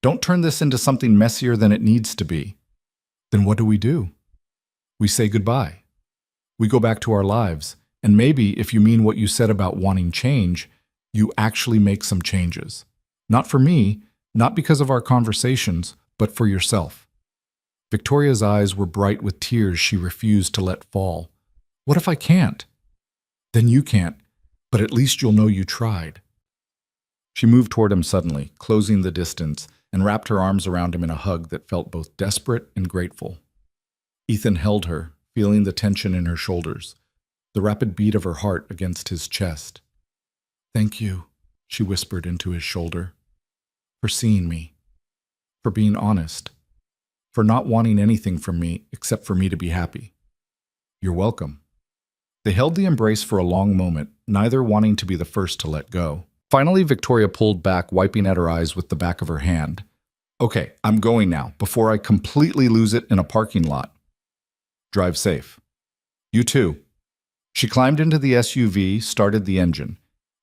Don't turn this into something messier than it needs to be. Then what do? We say goodbye. We go back to our lives, and maybe, if you mean what you said about wanting change, you actually make some changes. Not for me, not because of our conversations, but for yourself. Victoria's eyes were bright with tears she refused to let fall. What if I can't? Then you can't, but at least you'll know you tried. She moved toward him suddenly, closing the distance, and wrapped her arms around him in a hug that felt both desperate and grateful. Ethan held her, feeling the tension in her shoulders, the rapid beat of her heart against his chest. Thank you, she whispered into his shoulder, for seeing me, for being honest, for not wanting anything from me except for me to be happy. You're welcome. They held the embrace for a long moment, neither wanting to be the first to let go. Finally, Victoria pulled back, wiping at her eyes with the back of her hand. Okay, I'm going now, before I completely lose it in a parking lot. Drive safe. You too. She climbed into the SUV, started the engine.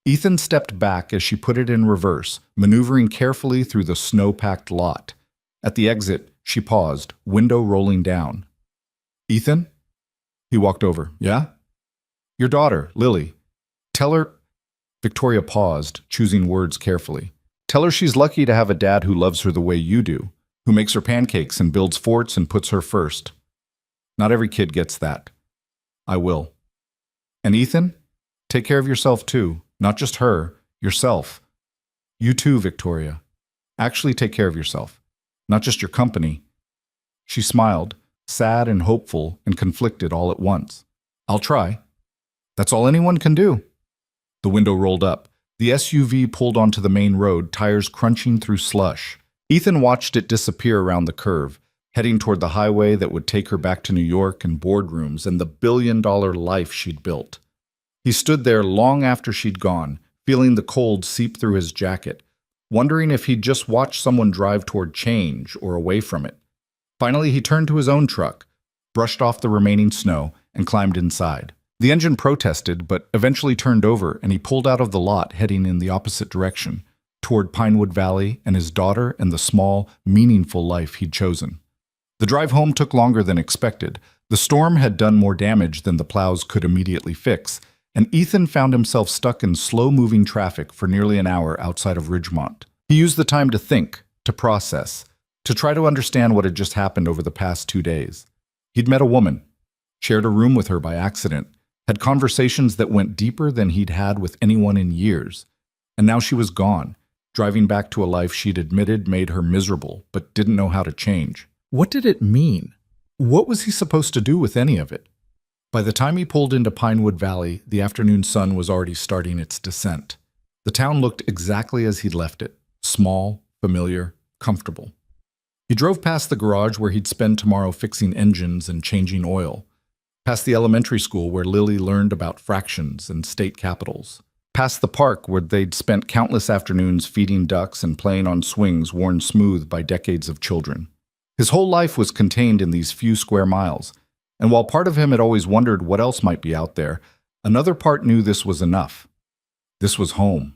Ethan stepped back as she put it in reverse, maneuvering carefully through the snow-packed lot. At the exit, she paused, window rolling down. Ethan? He walked over. Yeah? Your daughter, Lily. Tell her... Victoria paused, choosing words carefully. Tell her she's lucky to have a dad who loves her the way you do, who makes her pancakes and builds forts and puts her first. Not every kid gets that. I will. And Ethan? Take care of yourself too. Not just her, yourself. You too, Victoria. Actually take care of yourself. Not just your company. She smiled, sad and hopeful and conflicted all at once. I'll try. That's all anyone can do. The window rolled up. The SUV pulled onto the main road, tires crunching through slush. Ethan watched it disappear around the curve, heading toward the highway that would take her back to New York and boardrooms and the billion-dollar life she'd built. He stood there long after she'd gone, feeling the cold seep through his jacket, wondering if he'd just watched someone drive toward change or away from it. Finally, he turned to his own truck, brushed off the remaining snow, and climbed inside. The engine protested, but eventually turned over, and he pulled out of the lot, heading in the opposite direction, toward Pinewood Valley and his daughter and the small, meaningful life he'd chosen. The drive home took longer than expected. The storm had done more damage than the plows could immediately fix, and Ethan found himself stuck in slow-moving traffic for nearly an hour outside of Ridgemont. He used the time to think, to process, to try to understand what had just happened over the past 2 days. He'd met a woman, shared a room with her by accident, had conversations that went deeper than he'd had with anyone in years. And now she was gone, driving back to a life she'd admitted made her miserable, but didn't know how to change. What did it mean? What was he supposed to do with any of it? By the time he pulled into Pinewood Valley, the afternoon sun was already starting its descent. The town looked exactly as he'd left it, small, familiar, comfortable. He drove past the garage where he'd spend tomorrow fixing engines and changing oil, past the elementary school where Lily learned about fractions and state capitals, past the park where they'd spent countless afternoons feeding ducks and playing on swings worn smooth by decades of children. His whole life was contained in these few square miles, and while part of him had always wondered what else might be out there, another part knew this was enough. This was home.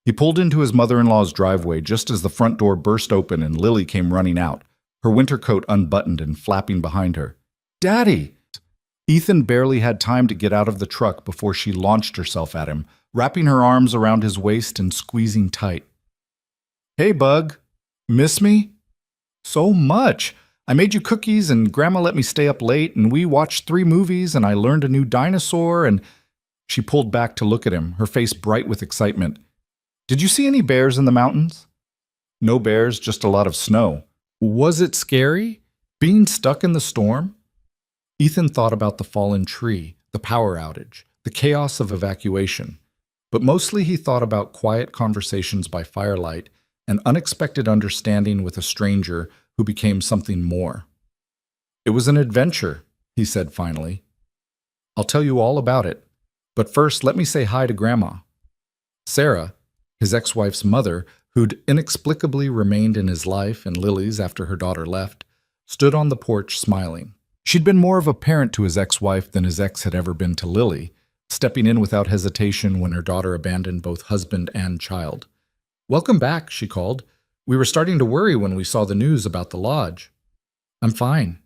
He pulled into his mother-in-law's driveway just as the front door burst open and Lily came running out, her winter coat unbuttoned and flapping behind her. "Daddy!" Ethan barely had time to get out of the truck before she launched herself at him, wrapping her arms around his waist and squeezing tight. "Hey, Bug. Miss me?" "So much. I made you cookies and Grandma let me stay up late and we watched 3 movies and I learned a new dinosaur and..." She pulled back to look at him, her face bright with excitement. "Did you see any bears in the mountains?" "No bears, just a lot of snow." "Was it scary? Being stuck in the storm?" Ethan thought about the fallen tree, the power outage, the chaos of evacuation. But mostly he thought about quiet conversations by firelight and unexpected understanding with a stranger who became something more. "It was an adventure," he said finally. "I'll tell you all about it. But first, let me say hi to Grandma." Sarah, his ex-wife's mother, who'd inexplicably remained in his life and Lily's after her daughter left, stood on the porch smiling. She'd been more of a parent to his ex-wife than his ex had ever been to Lily, stepping in without hesitation when her daughter abandoned both husband and child. "Welcome back," she called. "We were starting to worry when we saw the news about the lodge." "I'm fine.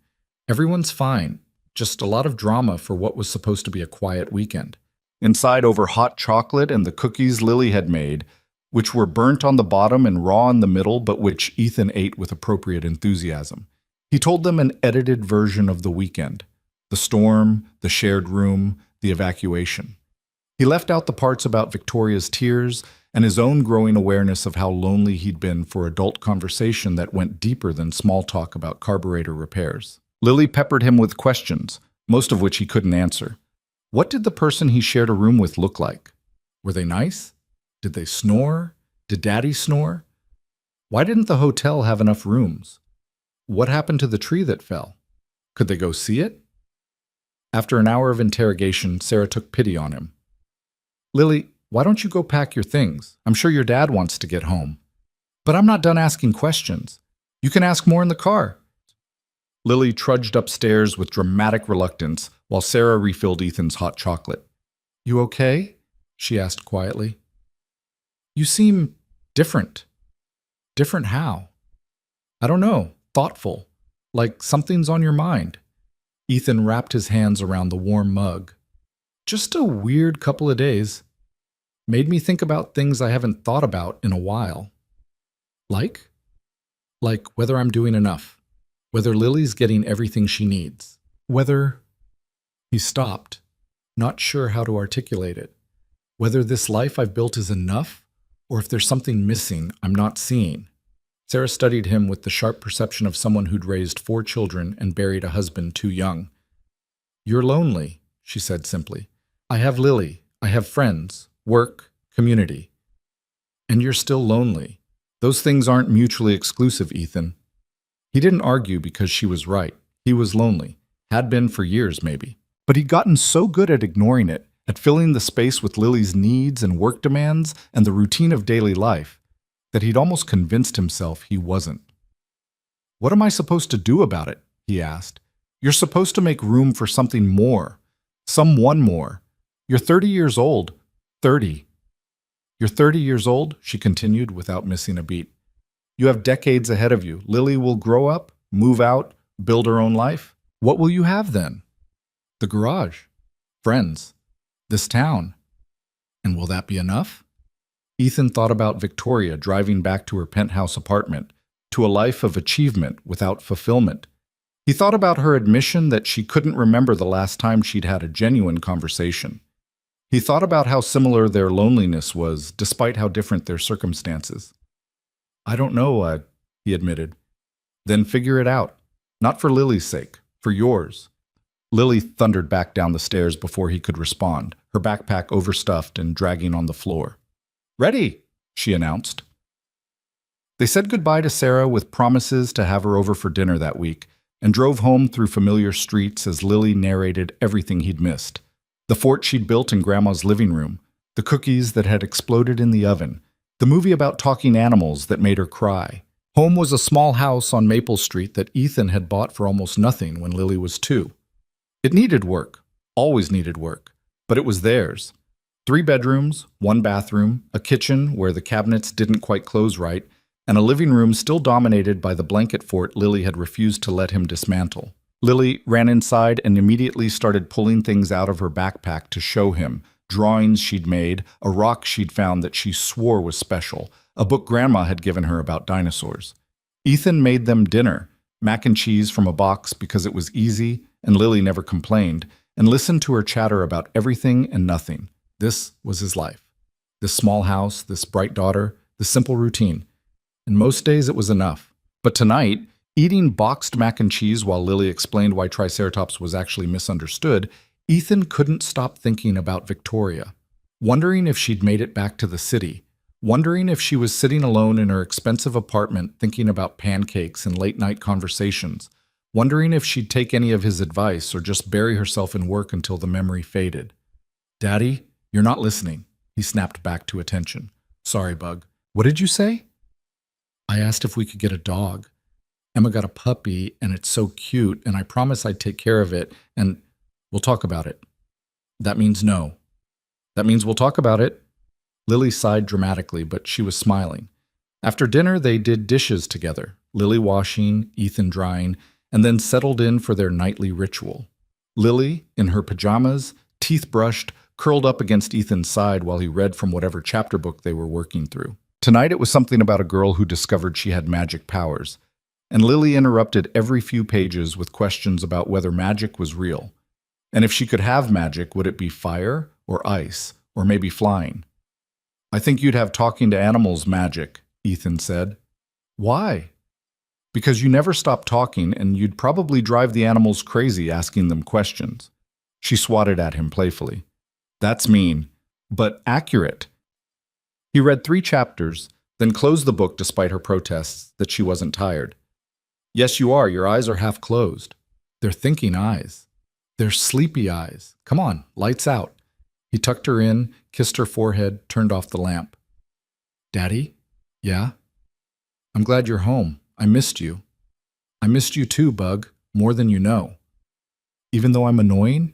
Everyone's fine. Just a lot of drama for what was supposed to be a quiet weekend." Inside over hot chocolate and the cookies Lily had made, which were burnt on the bottom and raw in the middle, but which Ethan ate with appropriate enthusiasm. He told them an edited version of the weekend, the storm, the shared room, the evacuation. He left out the parts about Victoria's tears and his own growing awareness of how lonely he'd been for adult conversation that went deeper than small talk about carburetor repairs. Lily peppered him with questions, most of which he couldn't answer. What did the person he shared a room with look like? Were they nice? Did they snore? Did Daddy snore? Why didn't the hotel have enough rooms? What happened to the tree that fell? Could they go see it? After an hour of interrogation, Sarah took pity on him. "Lily, why don't you go pack your things? I'm sure your dad wants to get home." "But I'm not done asking questions." You can ask more in the car. Lily trudged upstairs with dramatic reluctance while Sarah refilled Ethan's hot chocolate. You okay? She asked quietly. You seem different. Different how? I don't know. Thoughtful. Like something's on your mind. Ethan wrapped his hands around the warm mug. Just a weird couple of days. Made me think about things I haven't thought about in a while. Like? Like whether I'm doing enough. Whether Lily's getting everything she needs. Whether... He stopped, not sure how to articulate it. Whether this life I've built is enough, or if there's something missing I'm not seeing. Sarah studied him with the sharp perception of someone who'd raised 4 children and buried a husband too young. You're lonely, she said simply. I have Lily. I have friends, work, community. And you're still lonely. Those things aren't mutually exclusive, Ethan. He didn't argue because she was right. He was lonely. Had been for years, maybe. But he'd gotten so good at ignoring it, at filling the space with Lily's needs and work demands and the routine of daily life, that he'd almost convinced himself he wasn't. What am I supposed to do about it? He asked. You're supposed to make room for something more. Someone more. You're 30 years old. 30. You're 30 years old, she continued without missing a beat. You have decades ahead of you. Lily will grow up, move out, build her own life. What will you have then? The garage. Friends. This town. And will that be enough? Ethan thought about Victoria driving back to her penthouse apartment, to a life of achievement without fulfillment. He thought about her admission that she couldn't remember the last time she'd had a genuine conversation. He thought about how similar their loneliness was, despite how different their circumstances. I don't know, he admitted. Then figure it out. Not for Lily's sake, for yours. Lily thundered back down the stairs before he could respond, her backpack overstuffed and dragging on the floor. Ready, she announced. They said goodbye to Sarah with promises to have her over for dinner that week, and drove home through familiar streets as Lily narrated everything he'd missed. The fort she'd built in Grandma's living room, the cookies that had exploded in the oven, the movie about talking animals that made her cry. Home was a small house on Maple Street that Ethan had bought for almost nothing when Lily was 2. It needed work, always needed work, but it was theirs. 3 bedrooms, 1 bathroom, a kitchen where the cabinets didn't quite close right, and a living room still dominated by the blanket fort Lily had refused to let him dismantle. Lily ran inside and immediately started pulling things out of her backpack to show him, drawings she'd made, a rock she'd found that she swore was special, a book Grandma had given her about dinosaurs. Ethan made them dinner, mac and cheese from a box because it was easy and Lily never complained, and listened to her chatter about everything and nothing. This was his life. This small house, this bright daughter, this simple routine. And most days it was enough. But tonight, eating boxed mac and cheese while Lily explained why Triceratops was actually misunderstood, Ethan couldn't stop thinking about Victoria, wondering if she'd made it back to the city, wondering if she was sitting alone in her expensive apartment thinking about pancakes and late-night conversations, wondering if she'd take any of his advice or just bury herself in work until the memory faded. Daddy, you're not listening, he snapped back to attention. Sorry, Bug. What did you say? I asked if we could get a dog. Emma got a puppy, and it's so cute, and I promised I'd take care of it, and we'll talk about it. That means no. That means we'll talk about it. Lily sighed dramatically, but she was smiling. After dinner, they did dishes together, Lily washing, Ethan drying, and then settled in for their nightly ritual. Lily, in her pajamas, teeth brushed, curled up against Ethan's side while he read from whatever chapter book they were working through. Tonight it was something about a girl who discovered she had magic powers, and Lily interrupted every few pages with questions about whether magic was real. And if she could have magic, would it be fire or ice, or maybe flying? I think you'd have talking to animals magic, Ethan said. Why? Because you never stop talking, and you'd probably drive the animals crazy asking them questions. She swatted at him playfully. That's mean, but accurate. He read 3 chapters, then closed the book despite her protests that she wasn't tired. Yes, you are. Your eyes are half closed. They're thinking eyes. They're sleepy eyes. Come on, lights out. He tucked her in, kissed her forehead, turned off the lamp. Daddy? Yeah? I'm glad you're home. I missed you. I missed you too, Bug, more than you know. Even though I'm annoying?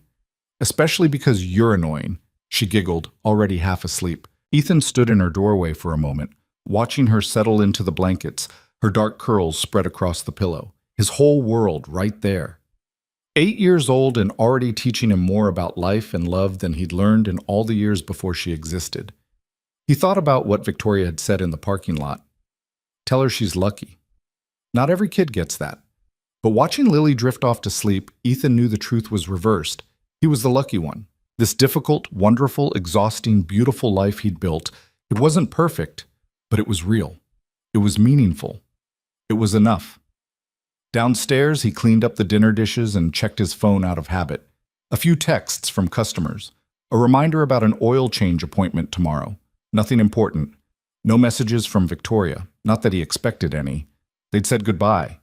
Especially because you're annoying, she giggled, already half asleep. Ethan stood in her doorway for a moment, watching her settle into the blankets, her dark curls spread across the pillow. His whole world right there. 8 years old and already teaching him more about life and love than he'd learned in all the years before she existed. He thought about what Victoria had said in the parking lot. Tell her she's lucky. Not every kid gets that. But watching Lily drift off to sleep, Ethan knew the truth was reversed. He was the lucky one. This difficult, wonderful, exhausting, beautiful life he'd built, it wasn't perfect, but it was real. It was meaningful. It was enough. Downstairs, he cleaned up the dinner dishes and checked his phone out of habit. A few texts from customers. A reminder about an oil change appointment tomorrow. Nothing important. No messages from Victoria. Not that he expected any. They'd said goodbye.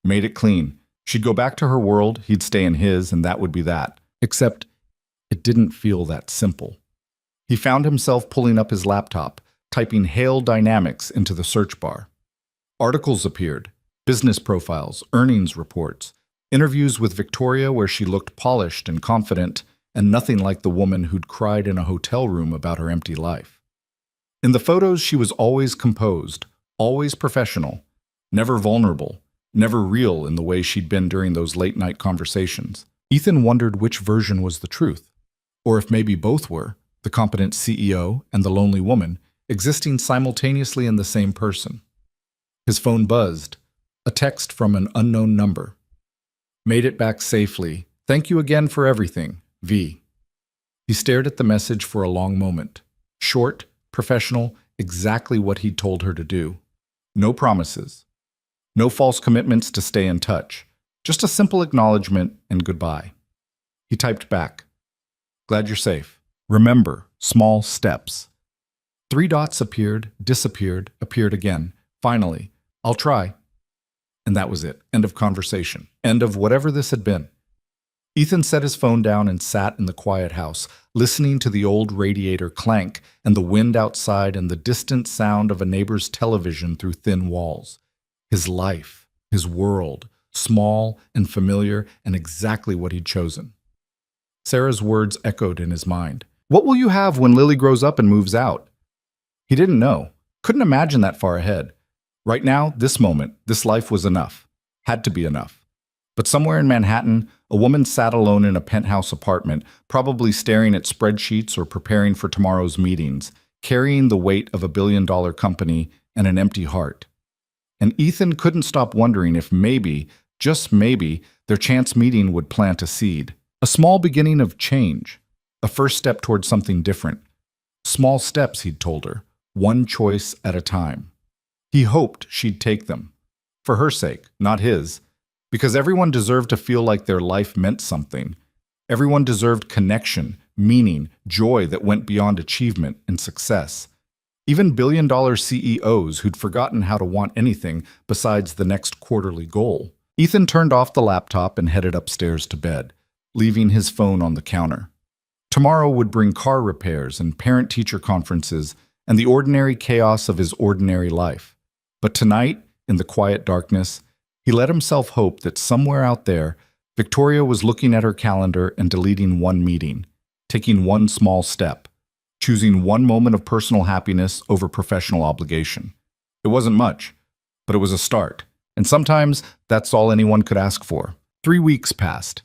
Made it clean. She'd go back to her world, he'd stay in his, and that would be that. Except, it didn't feel that simple. He found himself pulling up his laptop, typing Hale Dynamics into the search bar. Articles appeared. Business profiles, earnings reports, interviews with Victoria where she looked polished and confident, and nothing like the woman who'd cried in a hotel room about her empty life. In the photos, she was always composed, always professional, never vulnerable, never real in the way she'd been during those late-night conversations. Ethan wondered which version was the truth, or if maybe both were, the competent CEO and the lonely woman, existing simultaneously in the same person. His phone buzzed. A text from an unknown number. Made it back safely. Thank you again for everything, V. He stared at the message for a long moment. Short, professional, exactly what he'd told her to do. No promises. No false commitments to stay in touch. Just a simple acknowledgement and goodbye. He typed back. Glad you're safe. Remember, small steps. 3 dots appeared, disappeared, appeared again. Finally, I'll try. And that was it. End of conversation. End of whatever this had been. Ethan set his phone down and sat in the quiet house, listening to the old radiator clank and the wind outside and the distant sound of a neighbor's television through thin walls. His life, his world, small and familiar and exactly what he'd chosen. Sarah's words echoed in his mind. What will you have when Lily grows up and moves out? He didn't know. Couldn't imagine that far ahead. Right now, this moment, this life was enough. Had to be enough. But somewhere in Manhattan, a woman sat alone in a penthouse apartment, probably staring at spreadsheets or preparing for tomorrow's meetings, carrying the weight of $1 billion company and an empty heart. And Ethan couldn't stop wondering if maybe, just maybe, their chance meeting would plant a seed. A small beginning of change. A first step towards something different. Small steps, he'd told her. One choice at a time. He hoped she'd take them. For her sake, not his. Because everyone deserved to feel like their life meant something. Everyone deserved connection, meaning, joy that went beyond achievement and success. Even billion-dollar CEOs who'd forgotten how to want anything besides the next quarterly goal. Ethan turned off the laptop and headed upstairs to bed, leaving his phone on the counter. Tomorrow would bring car repairs and parent-teacher conferences and the ordinary chaos of his ordinary life. But tonight, in the quiet darkness, he let himself hope that somewhere out there, Victoria was looking at her calendar and deleting one meeting, taking one small step, choosing one moment of personal happiness over professional obligation. It wasn't much, but it was a start, and sometimes that's all anyone could ask for. 3 weeks passed.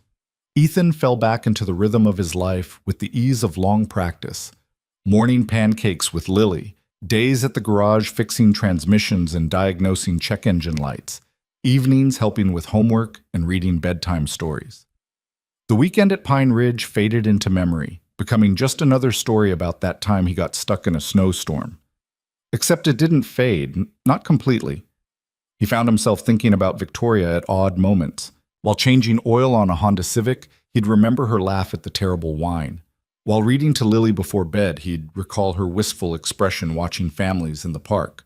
Ethan fell back into the rhythm of his life with the ease of long practice. Morning pancakes with Lily, days at the garage fixing transmissions and diagnosing check engine lights, evenings helping with homework and reading bedtime stories. The weekend at Pine Ridge faded into memory, becoming just another story about that time he got stuck in a snowstorm. Except it didn't fade, not completely. He found himself thinking about Victoria at odd moments. While changing oil on a Honda Civic, he'd remember her laugh at the terrible wine. While reading to Lily before bed, he'd recall her wistful expression watching families in the park.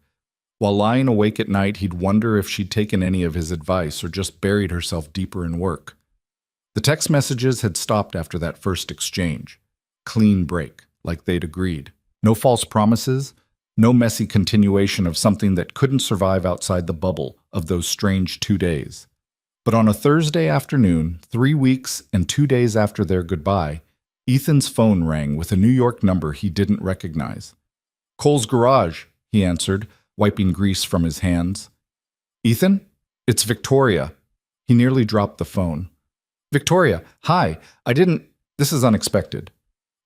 While lying awake at night, he'd wonder if she'd taken any of his advice or just buried herself deeper in work. The text messages had stopped after that first exchange. Clean break, like they'd agreed. No false promises, no messy continuation of something that couldn't survive outside the bubble, of those strange 2 days. But on a Thursday afternoon, 3 weeks and 2 days after their goodbye, Ethan's phone rang with a New York number he didn't recognize. "Cole's Garage," he answered, wiping grease from his hands. "Ethan? It's Victoria." He nearly dropped the phone. "Victoria, hi. This is unexpected."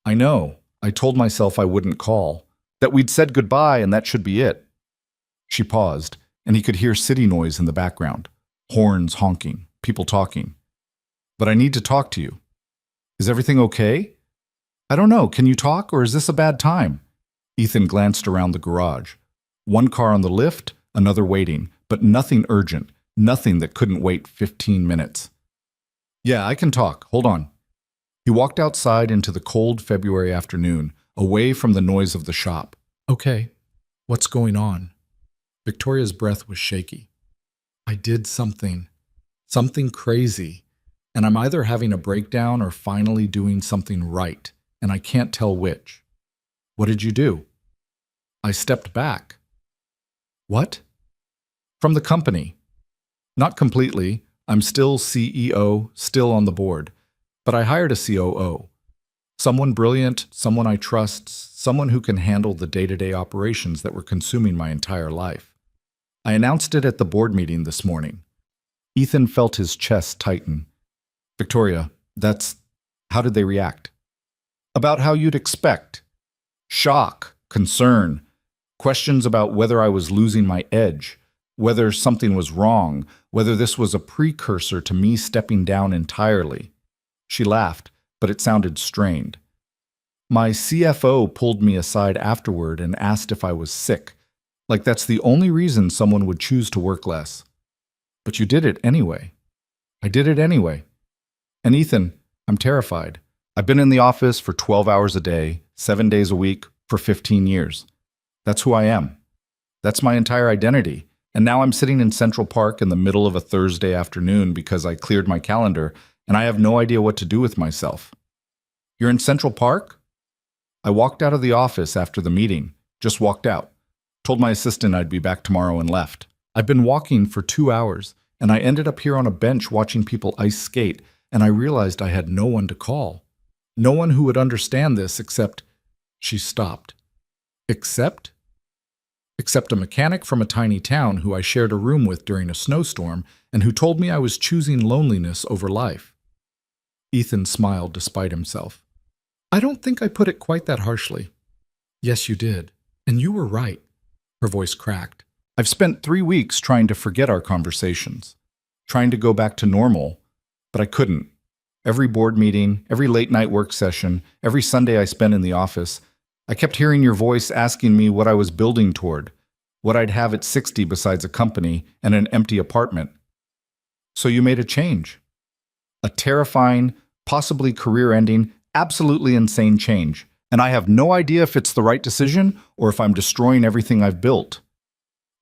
"I know. I told myself I wouldn't call. That we'd said goodbye and that should be it." She paused, and he could hear city noise in the background. Horns honking, people talking. "But I need to talk to you." "Is everything okay?" "I don't know. Can you talk, or is this a bad time?" Ethan glanced around the garage. One car on the lift, another waiting, but nothing urgent, nothing that couldn't wait 15 minutes. "Yeah, I can talk. Hold on." He walked outside into the cold February afternoon, away from the noise of the shop. "Okay, what's going on?" Victoria's breath was shaky. "I did something crazy, and I'm either having a breakdown or finally doing something right, and I can't tell which." "What did you do?" "I stepped back." "What?" "From the company. Not completely. I'm still CEO, still on the board. But I hired a COO. Someone brilliant, someone I trust, someone who can handle the day-to-day operations that were consuming my entire life. I announced it at the board meeting this morning." Ethan felt his chest tighten. "Victoria, how did they react?" "About how you'd expect. Shock, concern, questions about whether I was losing my edge, whether something was wrong, whether this was a precursor to me stepping down entirely." She laughed, but it sounded strained. "My CFO pulled me aside afterward and asked if I was sick, like that's the only reason someone would choose to work less. But you did it anyway." "I did it anyway. And Ethan, I'm terrified. I've been in the office for 12 hours a day, 7 days a week, for 15 years. That's who I am. That's my entire identity. And now I'm sitting in Central Park in the middle of a Thursday afternoon because I cleared my calendar, and I have no idea what to do with myself." "You're in Central Park?" "I walked out of the office after the meeting. Just walked out. Told my assistant I'd be back tomorrow and left. I've been walking for 2 hours, and I ended up here on a bench watching people ice skate, and I realized I had no one to call. No one who would understand this except—" She stopped. "Except?" "Except a mechanic from a tiny town who I shared a room with during a snowstorm and who told me I was choosing loneliness over life." Ethan smiled despite himself. "I don't think I put it quite that harshly." "Yes, you did. And you were right." Her voice cracked. "I've spent 3 weeks trying to forget our conversations, trying to go back to normal, but I couldn't. Every board meeting, every late-night work session, every Sunday I spent in the office, I kept hearing your voice asking me what I was building toward, what I'd have at 60 besides a company and an empty apartment. So you made a change. A terrifying, possibly career-ending, absolutely insane change, and I have no idea if it's the right decision or if I'm destroying everything I've built."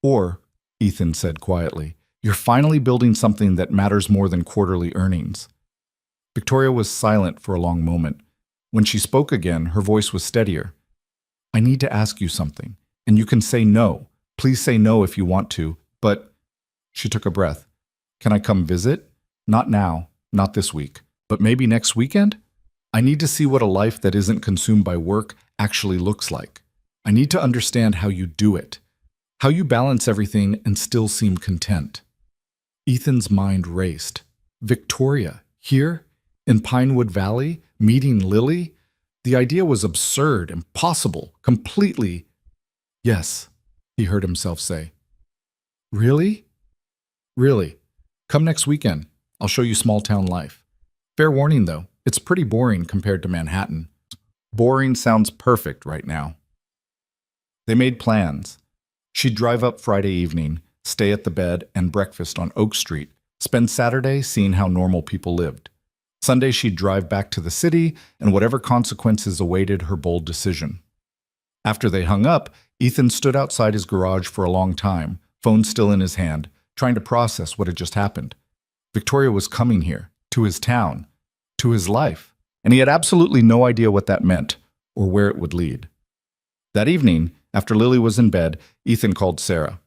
"Or," Ethan said quietly, "you're finally building something that matters more than quarterly earnings." Victoria was silent for a long moment. When she spoke again, her voice was steadier. "I need to ask you something, and you can say no. Please say no if you want to, but—" She took a breath. "Can I come visit? Not now, not this week, but maybe next weekend? I need to see what a life that isn't consumed by work actually looks like. I need to understand how you do it, how you balance everything and still seem content." Ethan's mind raced. Victoria, here, in Pinewood Valley, meeting Lily? The idea was absurd, impossible, completely— "Yes," he heard himself say. "Really?" "Really. Come next weekend. I'll show you small-town life. Fair warning, though, it's pretty boring compared to Manhattan." Boring sounds perfect right now. They made plans. She'd drive up Friday evening, stay at the bed and breakfast on Oak Street, spend Saturday seeing how normal people lived. Sunday she'd drive back to the city and whatever consequences awaited her bold decision. After they hung up, Ethan stood outside his garage for a long time, phone still in his hand, trying to process what had just happened. Victoria was coming here, to his town, to his life, and he had absolutely no idea what that meant or where it would lead. That evening, after Lily was in bed, Ethan called Sarah.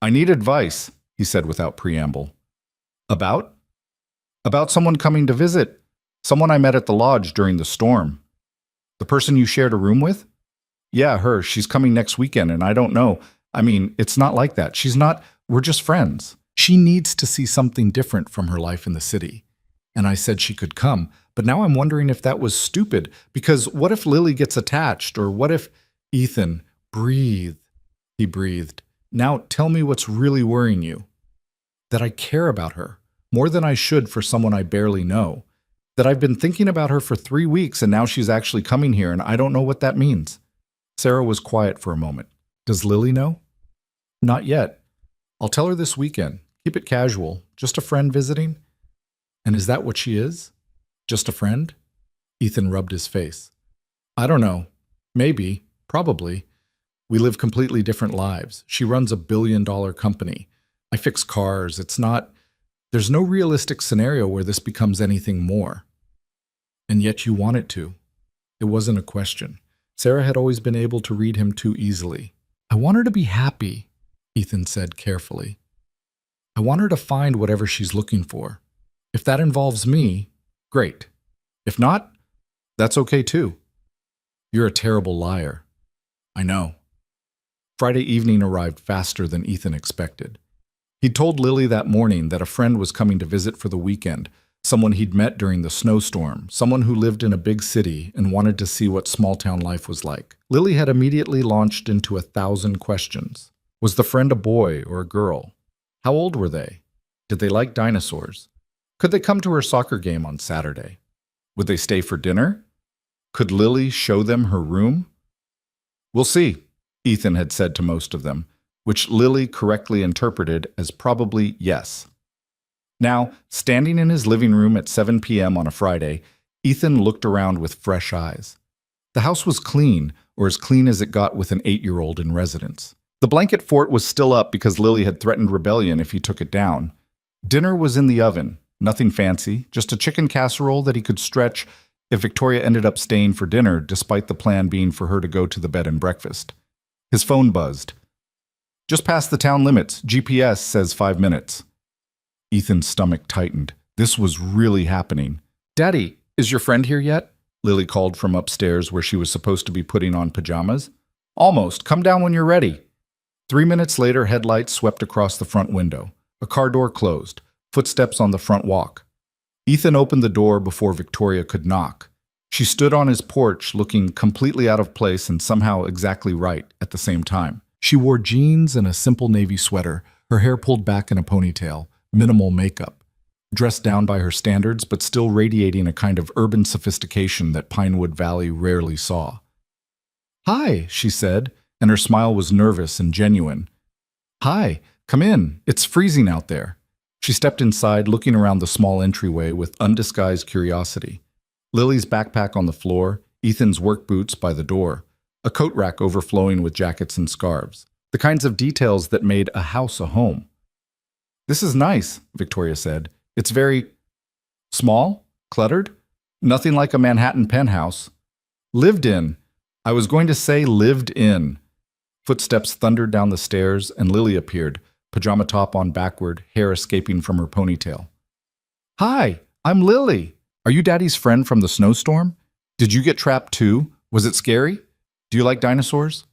"I need advice," he said without preamble. About? About someone coming to visit. Someone I met at the lodge during the storm. The person you shared a room with? Yeah, her. She's coming next weekend, and I don't know. I mean, it's not like that. She's not. We're just friends. She needs to see something different from her life in the city. And I said she could come, but now I'm wondering if that was stupid, because what if Lily gets attached, or what if… Ethan, breathe, he breathed. Now tell me what's really worrying you. That I care about her, more than I should for someone I barely know. That I've been thinking about her for 3 weeks, and now she's actually coming here, and I don't know what that means. Sarah was quiet for a moment. Does Lily know? Not yet. I'll tell her this weekend. Keep it casual. Just a friend visiting. And is that what she is? Just a friend? Ethan rubbed his face. I don't know. Maybe. Probably. We live completely different lives. She runs a billion-dollar company. I fix cars. There's no realistic scenario where this becomes anything more. And yet you want it to. It wasn't a question. Sarah had always been able to read him too easily. I want her to be happy, Ethan said carefully. I want her to find whatever she's looking for. If that involves me, great. If not, that's okay too. You're a terrible liar. I know. Friday evening arrived faster than Ethan expected. He'd told Lily that morning that a friend was coming to visit for the weekend, someone he'd met during the snowstorm, someone who lived in a big city and wanted to see what small-town life was like. Lily had immediately launched into 1,000 questions. Was the friend a boy or a girl? How old were they? Did they like dinosaurs? Could they come to her soccer game on Saturday? Would they stay for dinner? Could Lily show them her room? We'll see, Ethan had said to most of them, which Lily correctly interpreted as probably yes. Now, standing in his living room at 7 p.m. on a Friday, Ethan looked around with fresh eyes. The house was clean, or as clean as it got with an 8-year-old in residence. The blanket fort was still up because Lily had threatened rebellion if he took it down. Dinner was in the oven, nothing fancy, just a chicken casserole that he could stretch if Victoria ended up staying for dinner, despite the plan being for her to go to the bed and breakfast. His phone buzzed. Just past the town limits. GPS says 5 minutes. Ethan's stomach tightened. This was really happening. Daddy, is your friend here yet? Lily called from upstairs where she was supposed to be putting on pajamas. Almost. Come down when you're ready. 3 minutes later, headlights swept across the front window. A car door closed. Footsteps on the front walk. Ethan opened the door before Victoria could knock. She stood on his porch looking completely out of place and somehow exactly right at the same time. She wore jeans and a simple navy sweater, her hair pulled back in a ponytail, minimal makeup. Dressed down by her standards, but still radiating a kind of urban sophistication that Pinewood Valley rarely saw. Hi, she said, and her smile was nervous and genuine. Hi, come in. It's freezing out there. She stepped inside, looking around the small entryway with undisguised curiosity. Lily's backpack on the floor, Ethan's work boots by the door, a coat rack overflowing with jackets and scarves, the kinds of details that made a house a home. This is nice, Victoria said. It's very small, cluttered, nothing like a Manhattan penthouse. Lived in. I was going to say lived in. Footsteps thundered down the stairs and Lily appeared, pajama top on backward, hair escaping from her ponytail. Hi, I'm Lily. Are you Daddy's friend from the snowstorm? Did you get trapped too? Was it scary? Do you like dinosaurs?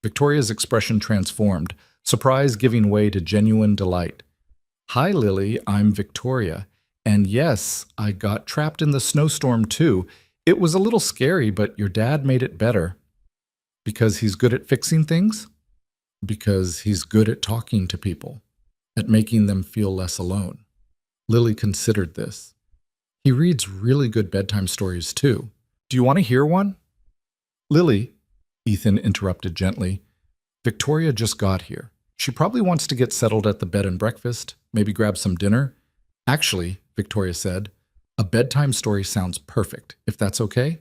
Victoria's expression transformed, surprise giving way to genuine delight. Hi, Lily, I'm Victoria. And yes, I got trapped in the snowstorm too. It was a little scary, but your dad made it better. Because he's good at fixing things? Because he's good at talking to people, at making them feel less alone. Lily considered this. He reads really good bedtime stories too. Do you want to hear one? Lily, Ethan interrupted gently, Victoria just got here. She probably wants to get settled at the bed and breakfast, maybe grab some dinner. Actually, Victoria said, a bedtime story sounds perfect, if that's okay.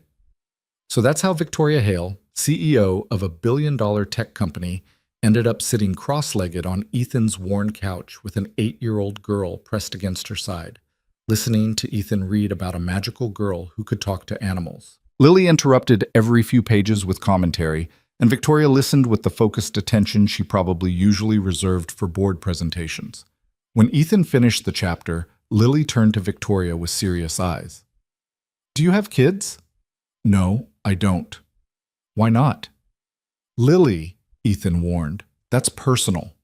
So that's how Victoria Hale, CEO of a billion-dollar tech company, ended up sitting cross-legged on Ethan's worn couch with an 8-year-old girl pressed against her side, listening to Ethan read about a magical girl who could talk to animals. Lily interrupted every few pages with commentary, and Victoria listened with the focused attention she probably usually reserved for board presentations. When Ethan finished the chapter, Lily turned to Victoria with serious eyes. "Do you have kids?" "No, I don't." "Why not?" "Lily," Ethan warned, "that's personal."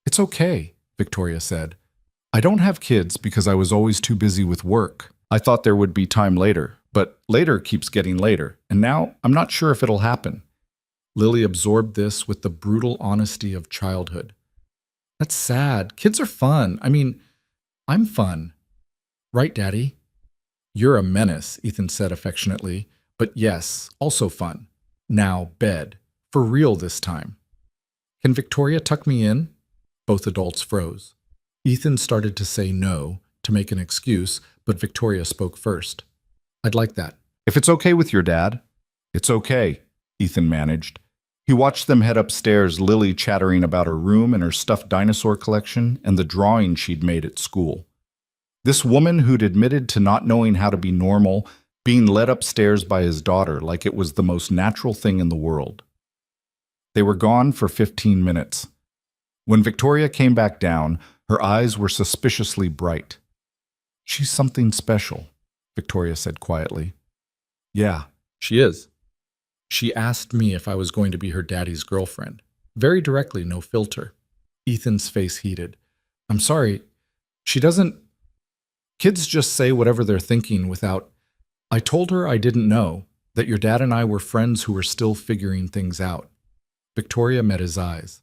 "It's okay," Victoria said. "I don't have kids because I was always too busy with work. I thought there would be time later, but later keeps getting later, and now I'm not sure if it'll happen." Lily absorbed this with the brutal honesty of childhood. "That's sad. Kids are fun. I mean, I'm fun." "Right, Daddy?" "You're a menace," Ethan said affectionately, "but yes, also fun. Now, bed. For real this time." "Can Victoria tuck me in?" Both adults froze. Ethan started to say no, to make an excuse, but Victoria spoke first. "I'd like that." "If it's okay with your dad." "It's okay," Ethan managed. He watched them head upstairs, Lily chattering about her room and her stuffed dinosaur collection and the drawing she'd made at school. This woman who'd admitted to not knowing how to be normal, being led upstairs by his daughter like it was the most natural thing in the world. They were gone for 15 minutes. When Victoria came back down, her eyes were suspiciously bright. "She's something special," Victoria said quietly. "Yeah, she is." "She asked me if I was going to be her daddy's girlfriend. Very directly, no filter." Ethan's face heated. "I'm sorry. She doesn't... Kids just say whatever they're thinking without... I told her I didn't know, that your dad and I were friends who were still figuring things out." Victoria met his eyes.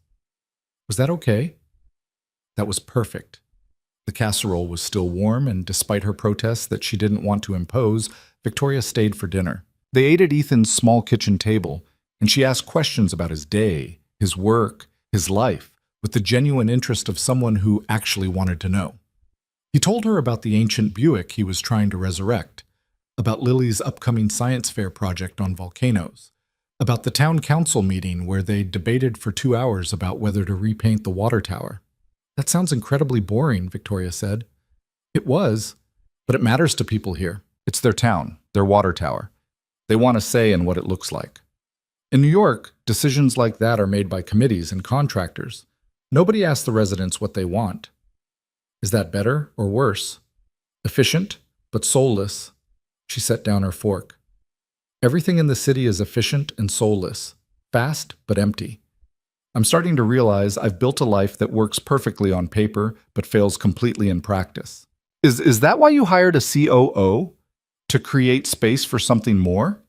"Was that okay?" "That was perfect." The casserole was still warm, and despite her protests that she didn't want to impose, Victoria stayed for dinner. They ate at Ethan's small kitchen table, and she asked questions about his day, his work, his life, with the genuine interest of someone who actually wanted to know. He told her about the ancient Buick he was trying to resurrect, about Lily's upcoming science fair project on volcanoes, about the town council meeting where they debated for 2 hours about whether to repaint the water tower. "That sounds incredibly boring," Victoria said. "It was, but it matters to people here. It's their town, their water tower. They want a say in what it looks like. In New York, decisions like that are made by committees and contractors. Nobody asks the residents what they want." "Is that better or worse?" "Efficient, but soulless." She set down her fork. "Everything in the city is efficient and soulless, fast but empty. I'm starting to realize I've built a life that works perfectly on paper but fails completely in practice." Is that why you hired a COO? To create space for something more?"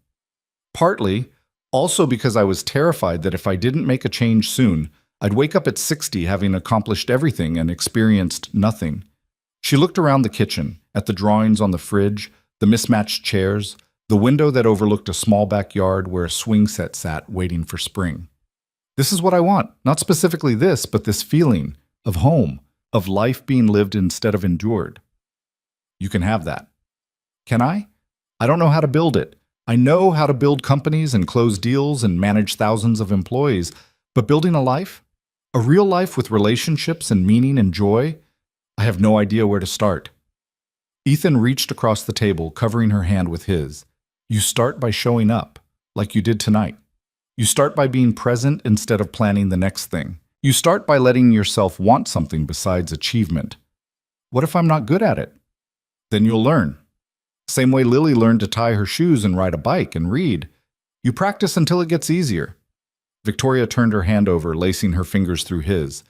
"Partly. Also because I was terrified that if I didn't make a change soon, I'd wake up at 60 having accomplished everything and experienced nothing." She looked around the kitchen, at the drawings on the fridge, the mismatched chairs, the window that overlooked a small backyard where a swing set sat waiting for spring. "This is what I want. Not specifically this, but this feeling of home, of life being lived instead of endured." "You can have that." "Can I? I don't know how to build it. I know how to build companies and close deals and manage thousands of employees, but building a life? A real life with relationships and meaning and joy? I have no idea where to start." Ethan reached across the table, covering her hand with his. "You start by showing up, like you did tonight. You start by being present instead of planning the next thing. You start by letting yourself want something besides achievement. What if I'm not good at it? Then you'll learn. Same way Lily learned to tie her shoes and ride a bike and read. You practice until it gets easier." Victoria turned her hand over, lacing her fingers through his.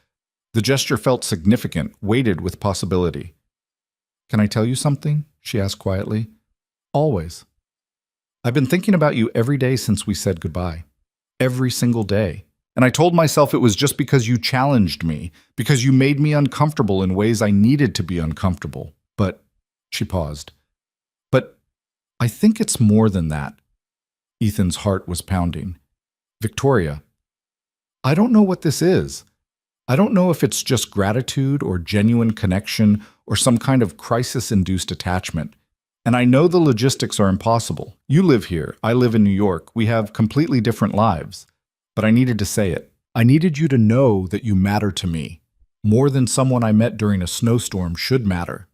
The gesture felt significant, weighted with possibility. "Can I tell you something?" she asked quietly. "Always. I've been thinking about you every day since we said goodbye. Every single day. And I told myself it was just because you challenged me, because you made me uncomfortable in ways I needed to be uncomfortable. But," she paused, "but I think it's more than that." Ethan's heart was pounding. "Victoria, I don't know what this is. I don't know if it's just gratitude or genuine connection or some kind of crisis-induced attachment. And I know the logistics are impossible. You live here, I live in New York. We have completely different lives. But I needed to say it. I needed you to know that you matter to me. More than someone I met during a snowstorm should matter."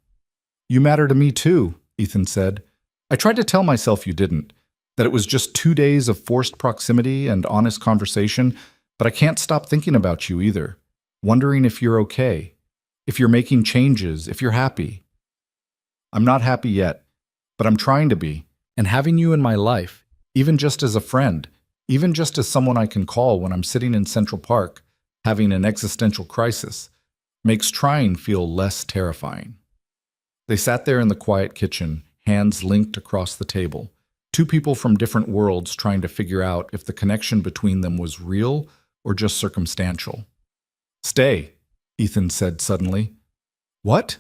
"You matter to me too," Ethan said. "I tried to tell myself you didn't. that it was just 2 days of forced proximity and honest conversation, but I can't stop thinking about you either, wondering if you're okay, if you're making changes, if you're happy. I'm not happy yet, but I'm trying to be, and having you in my life, even just as a friend, even just as someone I can call when I'm sitting in Central Park, having an existential crisis, makes trying feel less terrifying. They sat there in the quiet kitchen, hands linked across the table, two people from different worlds trying to figure out if the connection between them was real or just circumstantial. "Stay," Ethan said suddenly. "What?"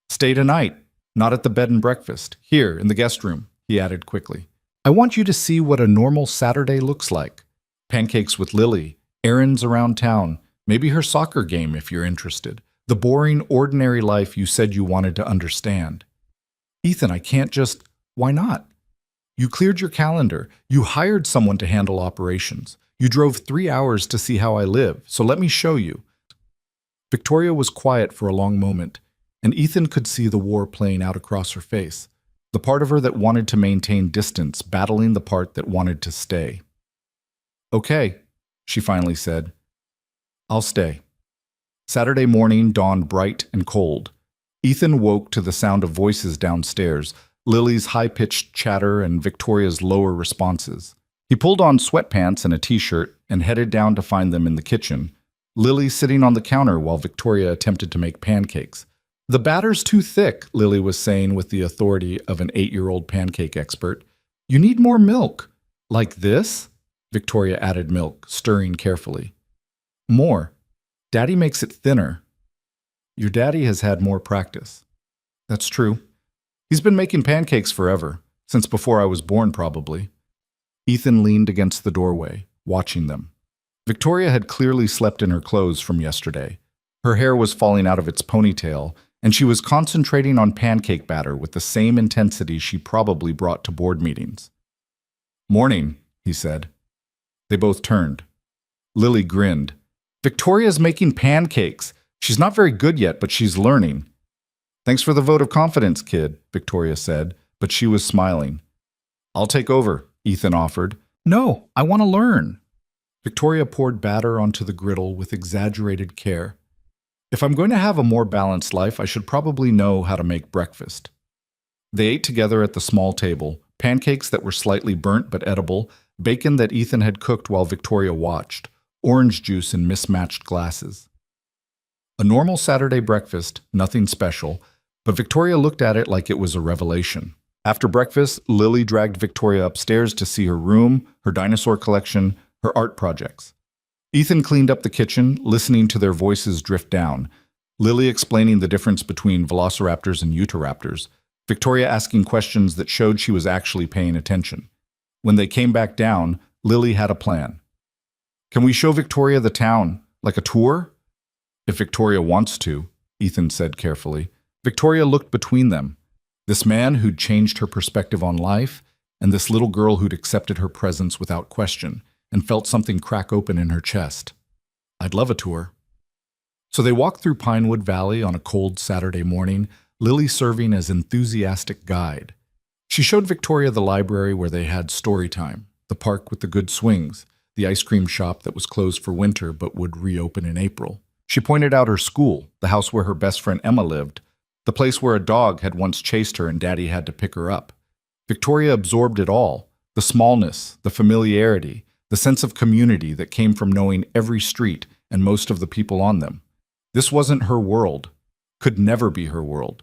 "Stay tonight, not at the bed and breakfast, here in the guest room," he added quickly. "I want you to see what a normal Saturday looks like. Pancakes with Lily, errands around town, maybe her soccer game if you're interested. The boring, ordinary life you said you wanted to understand." "Ethan, I can't just—" "Why not? You cleared your calendar. You hired someone to handle operations. You drove 3 hours to see how I live, so let me show you." Victoria was quiet for a long moment, and Ethan could see the war playing out across her face, the part of her that wanted to maintain distance battling the part that wanted to stay. "Okay," she finally said. "I'll stay." Saturday morning dawned bright and cold. Ethan woke to the sound of voices downstairs, Lily's high-pitched chatter and Victoria's lower responses. He pulled on sweatpants and a t-shirt and headed down to find them in the kitchen, Lily sitting on the counter while Victoria attempted to make pancakes. "The batter's too thick," Lily was saying with the authority of an 8-year-old pancake expert. "You need more milk." "Like this?" Victoria added milk, stirring carefully. "More. Daddy makes it thinner." "Your daddy has had more practice." "That's true. He's been making pancakes forever, since before I was born probably." Ethan leaned against the doorway, watching them. Victoria had clearly slept in her clothes from yesterday. Her hair was falling out of its ponytail, and she was concentrating on pancake batter with the same intensity she probably brought to board meetings. "Morning," he said. They both turned. Lily grinned. "Victoria's making pancakes. She's not very good yet, but she's learning." "Thanks for the vote of confidence, kid," Victoria said, but she was smiling. "I'll take over," Ethan offered. "No, I want to learn." Victoria poured batter onto the griddle with exaggerated care. "If I'm going to have a more balanced life, I should probably know how to make breakfast." They ate together at the small table, pancakes that were slightly burnt but edible, bacon that Ethan had cooked while Victoria watched, orange juice in mismatched glasses. A normal Saturday breakfast, nothing special, but Victoria looked at it like it was a revelation. After breakfast, Lily dragged Victoria upstairs to see her room, her dinosaur collection, her art projects. Ethan cleaned up the kitchen, listening to their voices drift down, Lily explaining the difference between velociraptors and utahraptors, Victoria asking questions that showed she was actually paying attention. When they came back down, Lily had a plan. "Can we show Victoria the town, like a tour?" "If Victoria wants to," Ethan said carefully. Victoria looked between them. This man who'd changed her perspective on life, and this little girl who'd accepted her presence without question, and felt something crack open in her chest. "I'd love a tour." So they walked through Pinewood Valley on a cold Saturday morning, Lily serving as enthusiastic guide. She showed Victoria the library where they had story time, the park with the good swings, the ice cream shop that was closed for winter but would reopen in April. She pointed out her school, the house where her best friend Emma lived, the place where a dog had once chased her and Daddy had to pick her up. Victoria absorbed it all, the smallness, the familiarity, the sense of community that came from knowing every street and most of the people on them. This wasn't her world, could never be her world.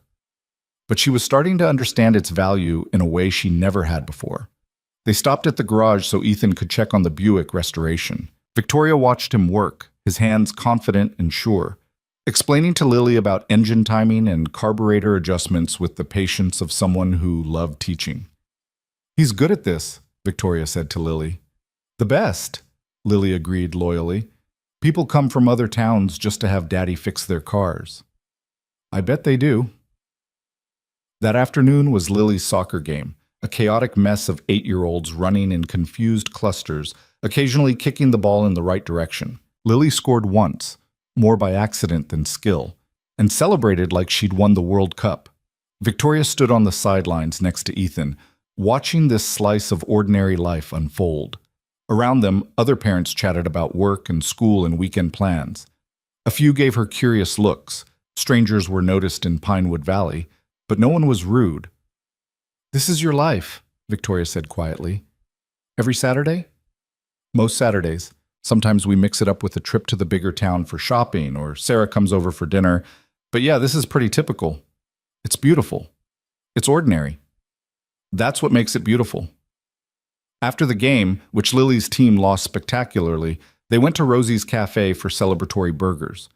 But she was starting to understand its value in a way she never had before. They stopped at the garage so Ethan could check on the Buick restoration. Victoria watched him work, his hands confident and sure, explaining to Lily about engine timing and carburetor adjustments with the patience of someone who loved teaching. "He's good at this," Victoria said to Lily. "The best," Lily agreed loyally. "People come from other towns just to have Daddy fix their cars." "I bet they do." That afternoon was Lily's soccer game, a chaotic mess of 8-year-olds running in confused clusters, occasionally kicking the ball in the right direction. Lily scored once, more by accident than skill, and celebrated like she'd won the World Cup. Victoria stood on the sidelines next to Ethan, watching this slice of ordinary life unfold. Around them, other parents chatted about work and school and weekend plans. A few gave her curious looks. Strangers were noticed in Pinewood Valley, but no one was rude. "This is your life," Victoria said quietly. "Every Saturday?" "Most Saturdays. Sometimes we mix it up with a trip to the bigger town for shopping, or Sarah comes over for dinner. But yeah, this is pretty typical. It's beautiful. It's ordinary. That's what makes it beautiful." After the game, which Lily's team lost spectacularly, they went to Rosie's Cafe for celebratory burgers.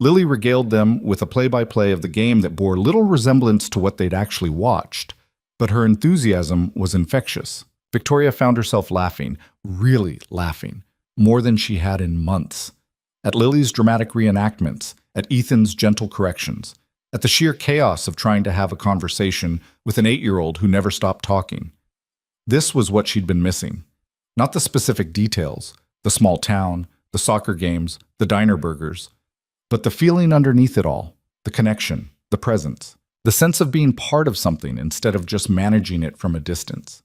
Lily regaled them with a play-by-play of the game that bore little resemblance to what they'd actually watched, but her enthusiasm was infectious. Victoria found herself laughing, really laughing, more than she had in months. At Lily's dramatic reenactments, at Ethan's gentle corrections, at the sheer chaos of trying to have a conversation with an 8-year-old who never stopped talking. This was what she'd been missing. Not the specific details, the small town, the soccer games, the diner burgers, but the feeling underneath it all, the connection, the presence, the sense of being part of something instead of just managing it from a distance.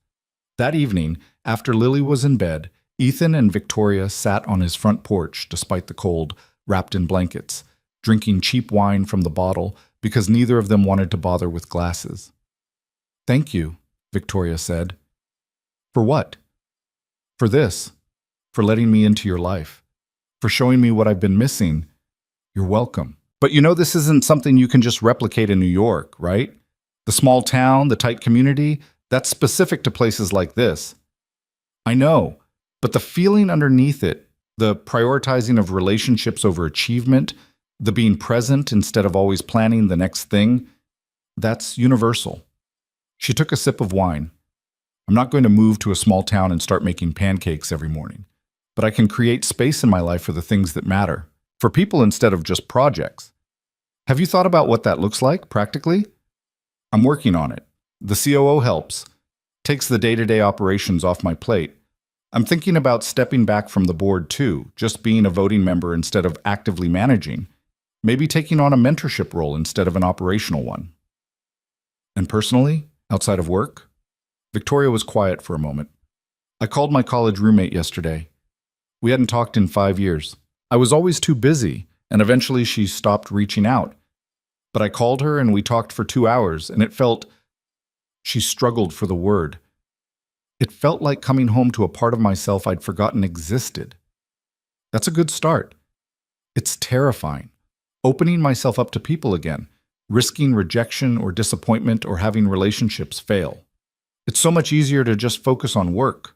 That evening, after Lily was in bed, Ethan and Victoria sat on his front porch despite the cold, wrapped in blankets, drinking cheap wine from the bottle because neither of them wanted to bother with glasses. "Thank you," Victoria said. "For what?" "For this. For letting me into your life. For showing me what I've been missing. You're welcome. But you know this isn't something you can just replicate in New York, right? The small town, the tight community, that's specific to places like this." "I know, but the feeling underneath it, the prioritizing of relationships over achievement, the being present instead of always planning the next thing, that's universal." She took a sip of wine. "I'm not going to move to a small town and start making pancakes every morning, but I can create space in my life for the things that matter, for people instead of just projects. Have you thought about what that looks like, practically?" "I'm working on it. The COO helps, takes the day-to-day operations off my plate. I'm thinking about stepping back from the board too, just being a voting member instead of actively managing. Maybe taking on a mentorship role instead of an operational one." "And personally, outside of work?" Victoria was quiet for a moment. "I called my college roommate yesterday. We hadn't talked in 5 years. I was always too busy, and eventually she stopped reaching out. But I called her and we talked for 2 hours, and it felt..." She struggled for the word. "It felt like coming home to a part of myself I'd forgotten existed." That's a good start. It's terrifying. Opening myself up to people again, risking rejection or disappointment or having relationships fail. It's so much easier to just focus on work,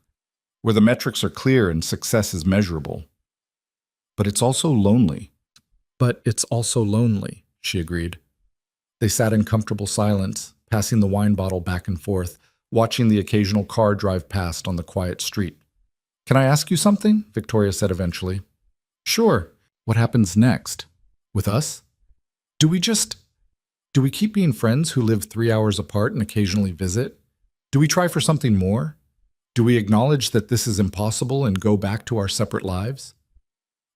where the metrics are clear and success is measurable. But it's also lonely. "But it's also lonely," she agreed. They sat in comfortable silence, passing the wine bottle back and forth, watching the occasional car drive past on the quiet street. "Can I ask you something?" Victoria said eventually. "Sure. What happens next? With us? Do we keep being friends who live 3 hours apart and occasionally visit? Do we try for something more? Do we acknowledge that this is impossible and go back to our separate lives?"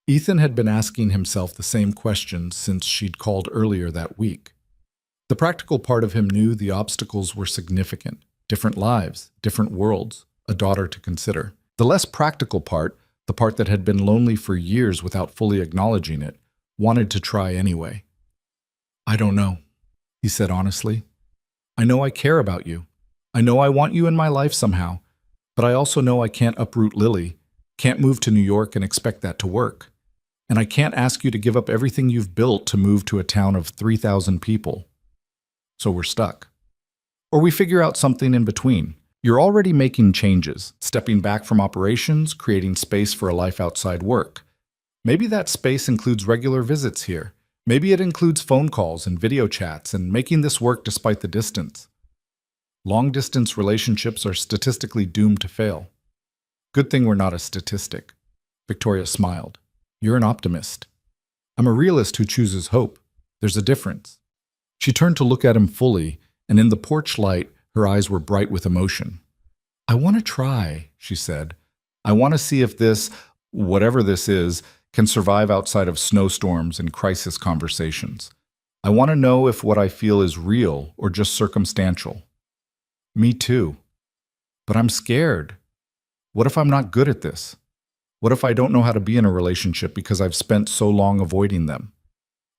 Ethan had been asking himself the same questions since she'd called earlier that week. The practical part of him knew the obstacles were significant. Different lives, different worlds, a daughter to consider. The less practical part, the part that had been lonely for years without fully acknowledging it, wanted to try anyway. "I don't know," he said honestly. "I know I care about you. I know I want you in my life somehow, but I also know I can't uproot Lily, can't move to New York and expect that to work. And I can't ask you to give up everything you've built to move to a town of 3,000 people. So we're stuck. Or we figure out something in between. You're already making changes, stepping back from operations, creating space for a life outside work. Maybe that space includes regular visits here. Maybe it includes phone calls and video chats and making this work despite the distance. Long-distance relationships are statistically doomed to fail. Good thing we're not a statistic." Victoria smiled. "You're an optimist. I'm a realist who chooses hope. There's a difference." She turned to look at him fully, and in the porch light, her eyes were bright with emotion. "I want to try," she said. "I want to see if this, whatever this is, can survive outside of snowstorms and crisis conversations. I want to know if what I feel is real or just circumstantial." "Me too." But I'm scared. What if I'm not good at this? What if I don't know how to be in a relationship because I've spent so long avoiding them?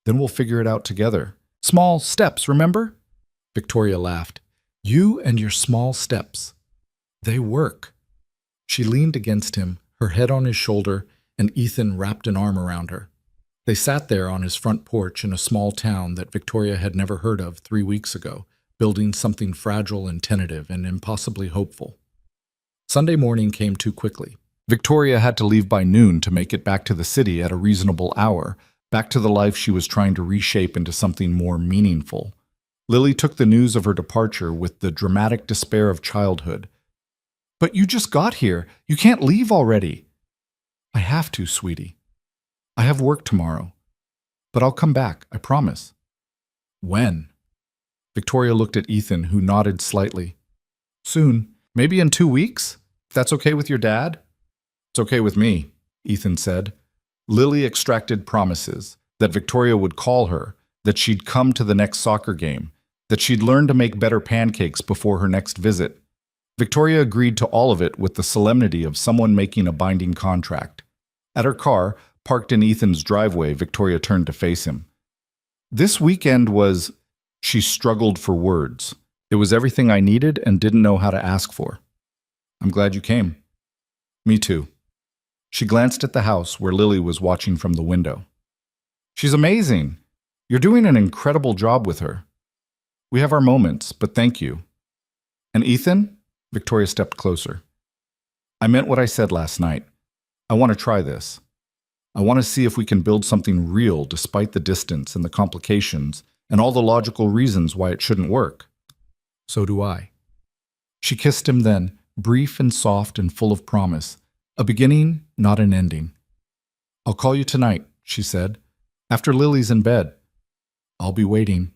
Then we'll figure it out together. Small steps, remember? Victoria laughed. You and your small steps. They work. She leaned against him, her head on his shoulder, and Ethan wrapped an arm around her. They sat there on his front porch in a small town that Victoria had never heard of 3 weeks ago, building something fragile and tentative and impossibly hopeful. Sunday morning came too quickly. Victoria had to leave by noon to make it back to the city at a reasonable hour, back to the life she was trying to reshape into something more meaningful. Lily took the news of her departure with the dramatic despair of childhood. But you just got here. You can't leave already. I have to, sweetie. I have work tomorrow. But I'll come back, I promise. When? Victoria looked at Ethan, who nodded slightly. Soon. Maybe in 2 weeks? If that's okay with your dad? It's okay with me, Ethan said. Lily extracted promises that Victoria would call her, that she'd come to the next soccer game, that she'd learn to make better pancakes before her next visit. Victoria agreed to all of it with the solemnity of someone making a binding contract. At her car, parked in Ethan's driveway, Victoria turned to face him. This weekend was... She struggled for words. It was everything I needed and didn't know how to ask for. I'm glad you came. Me too. She glanced at the house where Lily was watching from the window. She's amazing. You're doing an incredible job with her. We have our moments, but thank you. And Ethan? Victoria stepped closer. I meant what I said last night. I want to try this. I want to see if we can build something real despite the distance and the complications and all the logical reasons why it shouldn't work. So do I. She kissed him then, brief and soft and full of promise. A beginning, not an ending. I'll call you tonight, she said, after Lily's in bed. I'll be waiting.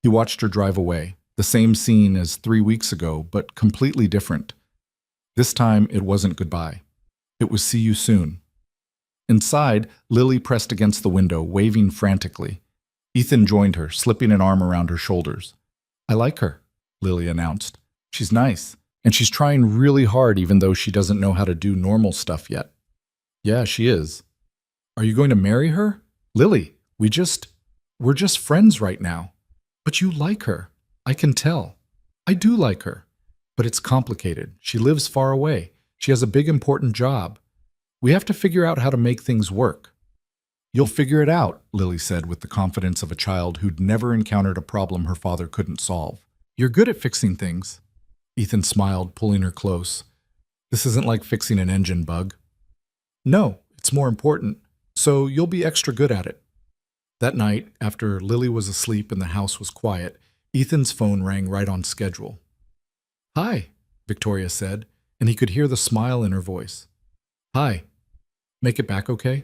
He watched her drive away, the same scene as 3 weeks ago, but completely different. This time it wasn't goodbye. It was see you soon. Inside, Lily pressed against the window, waving frantically. Ethan joined her, slipping an arm around her shoulders. I like her, Lily announced. She's nice, and she's trying really hard even though she doesn't know how to do normal stuff yet. Yeah, she is. Are you going to marry her? Lily, we're just friends right now. But you like her. I can tell. I do like her. But it's complicated. She lives far away. She has a big important job. We have to figure out how to make things work. You'll figure it out, Lily said with the confidence of a child who'd never encountered a problem her father couldn't solve. You're good at fixing things. Ethan smiled, pulling her close. This isn't like fixing an engine bug. No, it's more important. So you'll be extra good at it. That night, after Lily was asleep and the house was quiet, Ethan's phone rang right on schedule. Hi, Victoria said, and he could hear the smile in her voice. Hi. Make it back okay?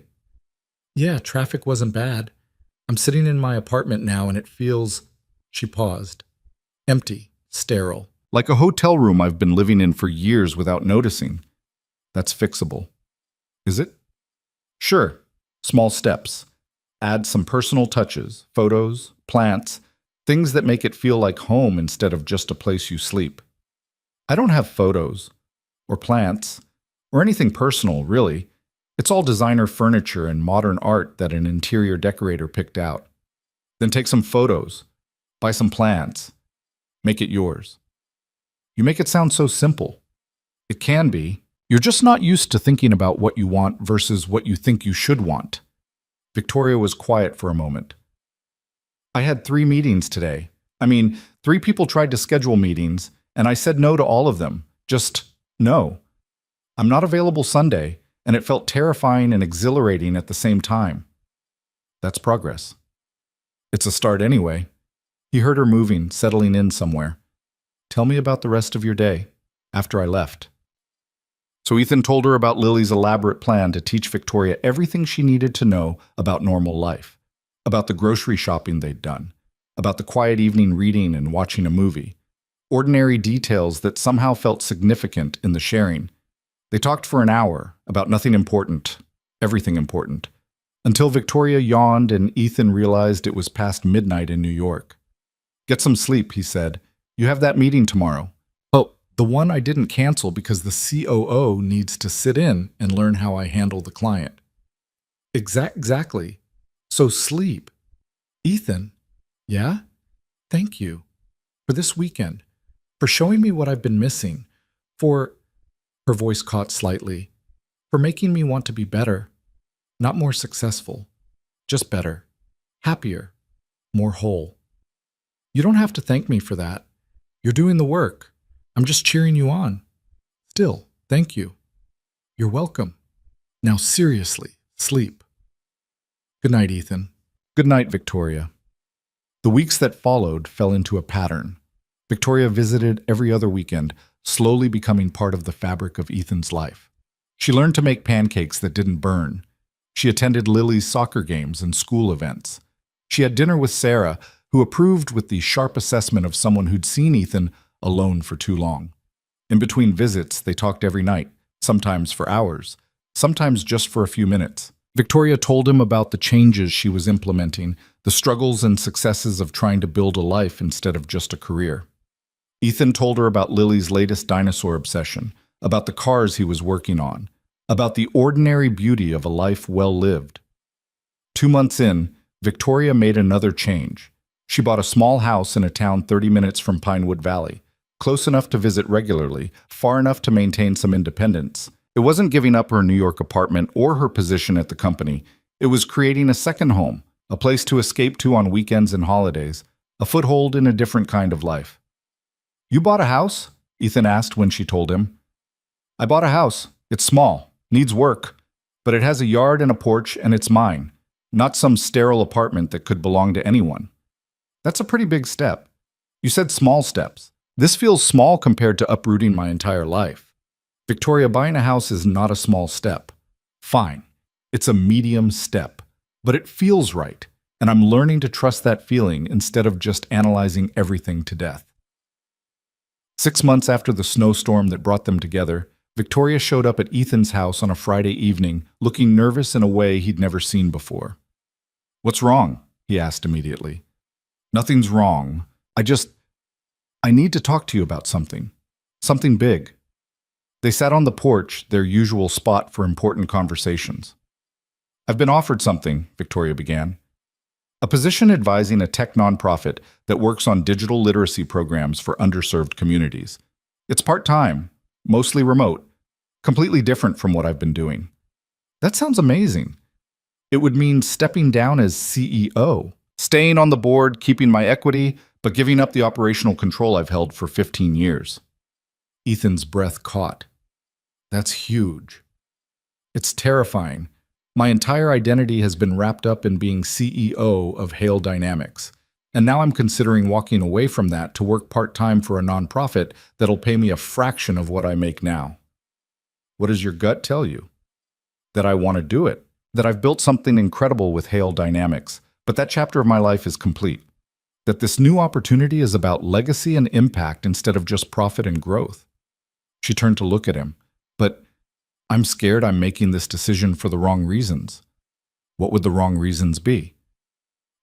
Yeah, traffic wasn't bad. I'm sitting in my apartment now and it feels... She paused. Empty, sterile. Like a hotel room I've been living in for years without noticing. That's fixable. Is it? Sure. Small steps. Add some personal touches, photos, plants, things that make it feel like home instead of just a place you sleep. I don't have photos, or plants, or anything personal, really. It's all designer furniture and modern art that an interior decorator picked out. Then take some photos, buy some plants, make it yours. You make it sound so simple. It can be. You're just not used to thinking about what you want versus what you think you should want. Victoria was quiet for a moment. I had 3 meetings today. 3 people tried to schedule meetings, and I said no to all of them. Just no. I'm not available Sunday, and it felt terrifying and exhilarating at the same time. That's progress. It's a start anyway. He heard her moving, settling in somewhere. Tell me about the rest of your day, after I left. So Ethan told her about Lily's elaborate plan to teach Victoria everything she needed to know about normal life, about the grocery shopping they'd done, about the quiet evening reading and watching a movie, ordinary details that somehow felt significant in the sharing. They talked for an hour about nothing important, everything important, until Victoria yawned and Ethan realized it was past midnight in New York. Get some sleep, he said. You have that meeting tomorrow. Oh, The one I didn't cancel because the COO needs to sit in and learn how I handle the client. Exactly. So sleep. Ethan. Yeah? Thank you. For this weekend. For showing me what I've been missing. For, her voice caught slightly, for making me want to be better. Not more successful. Just better. Happier. More whole. You don't have to thank me for that. You're doing the work. I'm just cheering you on. Still, thank you. You're welcome. Now seriously, sleep. Good night, Ethan. Good night, Victoria. The weeks that followed fell into a pattern. Victoria visited every other weekend, slowly becoming part of the fabric of Ethan's life. She learned to make pancakes that didn't burn. She attended Lily's soccer games and school events. She had dinner with Sarah, who approved with the sharp assessment of someone who'd seen Ethan alone for too long. In between visits, they talked every night, sometimes for hours, sometimes just for a few minutes. Victoria told him about the changes she was implementing, the struggles and successes of trying to build a life instead of just a career. Ethan told her about Lily's latest dinosaur obsession, about the cars he was working on, about the ordinary beauty of a life well lived. 2 months in, Victoria made another change. She bought a small house in a town 30 minutes from Pinewood Valley, close enough to visit regularly, far enough to maintain some independence. It wasn't giving up her New York apartment or her position at the company. It was creating a second home, a place to escape to on weekends and holidays, a foothold in a different kind of life. You bought a house? Ethan asked when she told him. I bought a house. It's small, needs work, but it has a yard and a porch and it's mine, not some sterile apartment that could belong to anyone. That's a pretty big step. You said small steps. This feels small compared to uprooting my entire life. Victoria, buying a house is not a small step. Fine, it's a medium step, but it feels right, and I'm learning to trust that feeling instead of just analyzing everything to death. 6 months after the snowstorm that brought them together, Victoria showed up at Ethan's house on a Friday evening, looking nervous in a way he'd never seen before. What's wrong? He asked immediately. Nothing's wrong. I need to talk to you about something. Something big. They sat on the porch, their usual spot for important conversations. I've been offered something, Victoria began. A position advising a tech nonprofit that works on digital literacy programs for underserved communities. It's part-time, mostly remote, completely different from what I've been doing. That sounds amazing. It would mean stepping down as CEO, staying on the board, keeping my equity, but giving up the operational control I've held for 15 years. Ethan's breath caught. That's huge. It's terrifying. My entire identity has been wrapped up in being CEO of Hale Dynamics, and now I'm considering walking away from that to work part-time for a nonprofit that'll pay me a fraction of what I make now. What does your gut tell you? That I want to do it, that I've built something incredible with Hale Dynamics, but that chapter of my life is complete. That this new opportunity is about legacy and impact instead of just profit and growth. She turned to look at him. But I'm scared I'm making this decision for the wrong reasons. What would the wrong reasons be?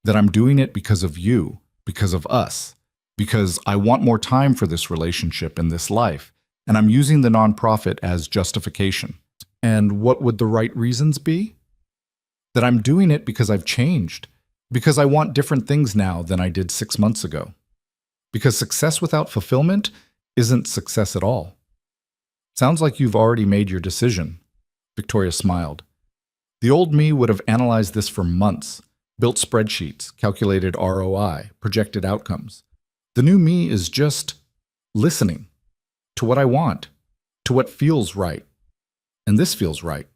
That I'm doing it because of you, because of us, because I want more time for this relationship and this life, and I'm using the nonprofit as justification. And what would the right reasons be? That I'm doing it because I've changed, because I want different things now than I did 6 months ago. Because success without fulfillment isn't success at all. Sounds like you've already made your decision. Victoria smiled. The old me would have analyzed this for months, built spreadsheets, calculated ROI, projected outcomes. The new me is just listening to what I want, to what feels right. And this feels right.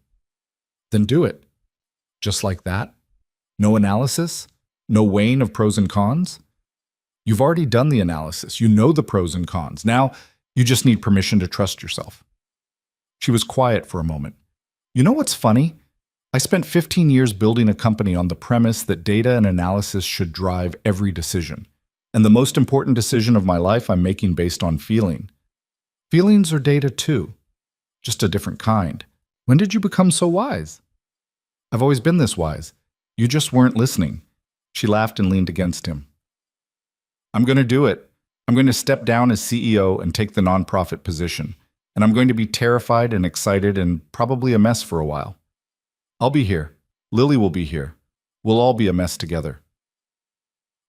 Then do it. Just like that. No analysis, no weighing of pros and cons. You've already done the analysis. You know the pros and cons. Now you just need permission to trust yourself. She was quiet for a moment. You know what's funny? I spent 15 years building a company on the premise that data and analysis should drive every decision. And the most important decision of my life I'm making based on feeling. Feelings are data too, just a different kind. When did you become so wise? I've always been this wise. You just weren't listening. She laughed and leaned against him. I'm going to do it. I'm going to step down as CEO and take the nonprofit position. And I'm going to be terrified and excited and probably a mess for a while. I'll be here. Lily will be here. We'll all be a mess together.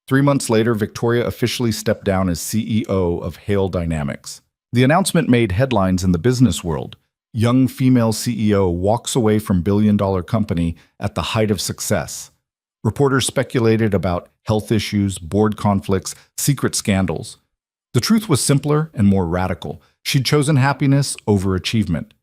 3 months later, Victoria officially stepped down as CEO of Hale Dynamics. The announcement made headlines in the business world. Young female CEO walks away from billion-dollar company at the height of success. Reporters speculated about health issues, board conflicts, secret scandals. The truth was simpler and more radical. She'd chosen happiness over achievement.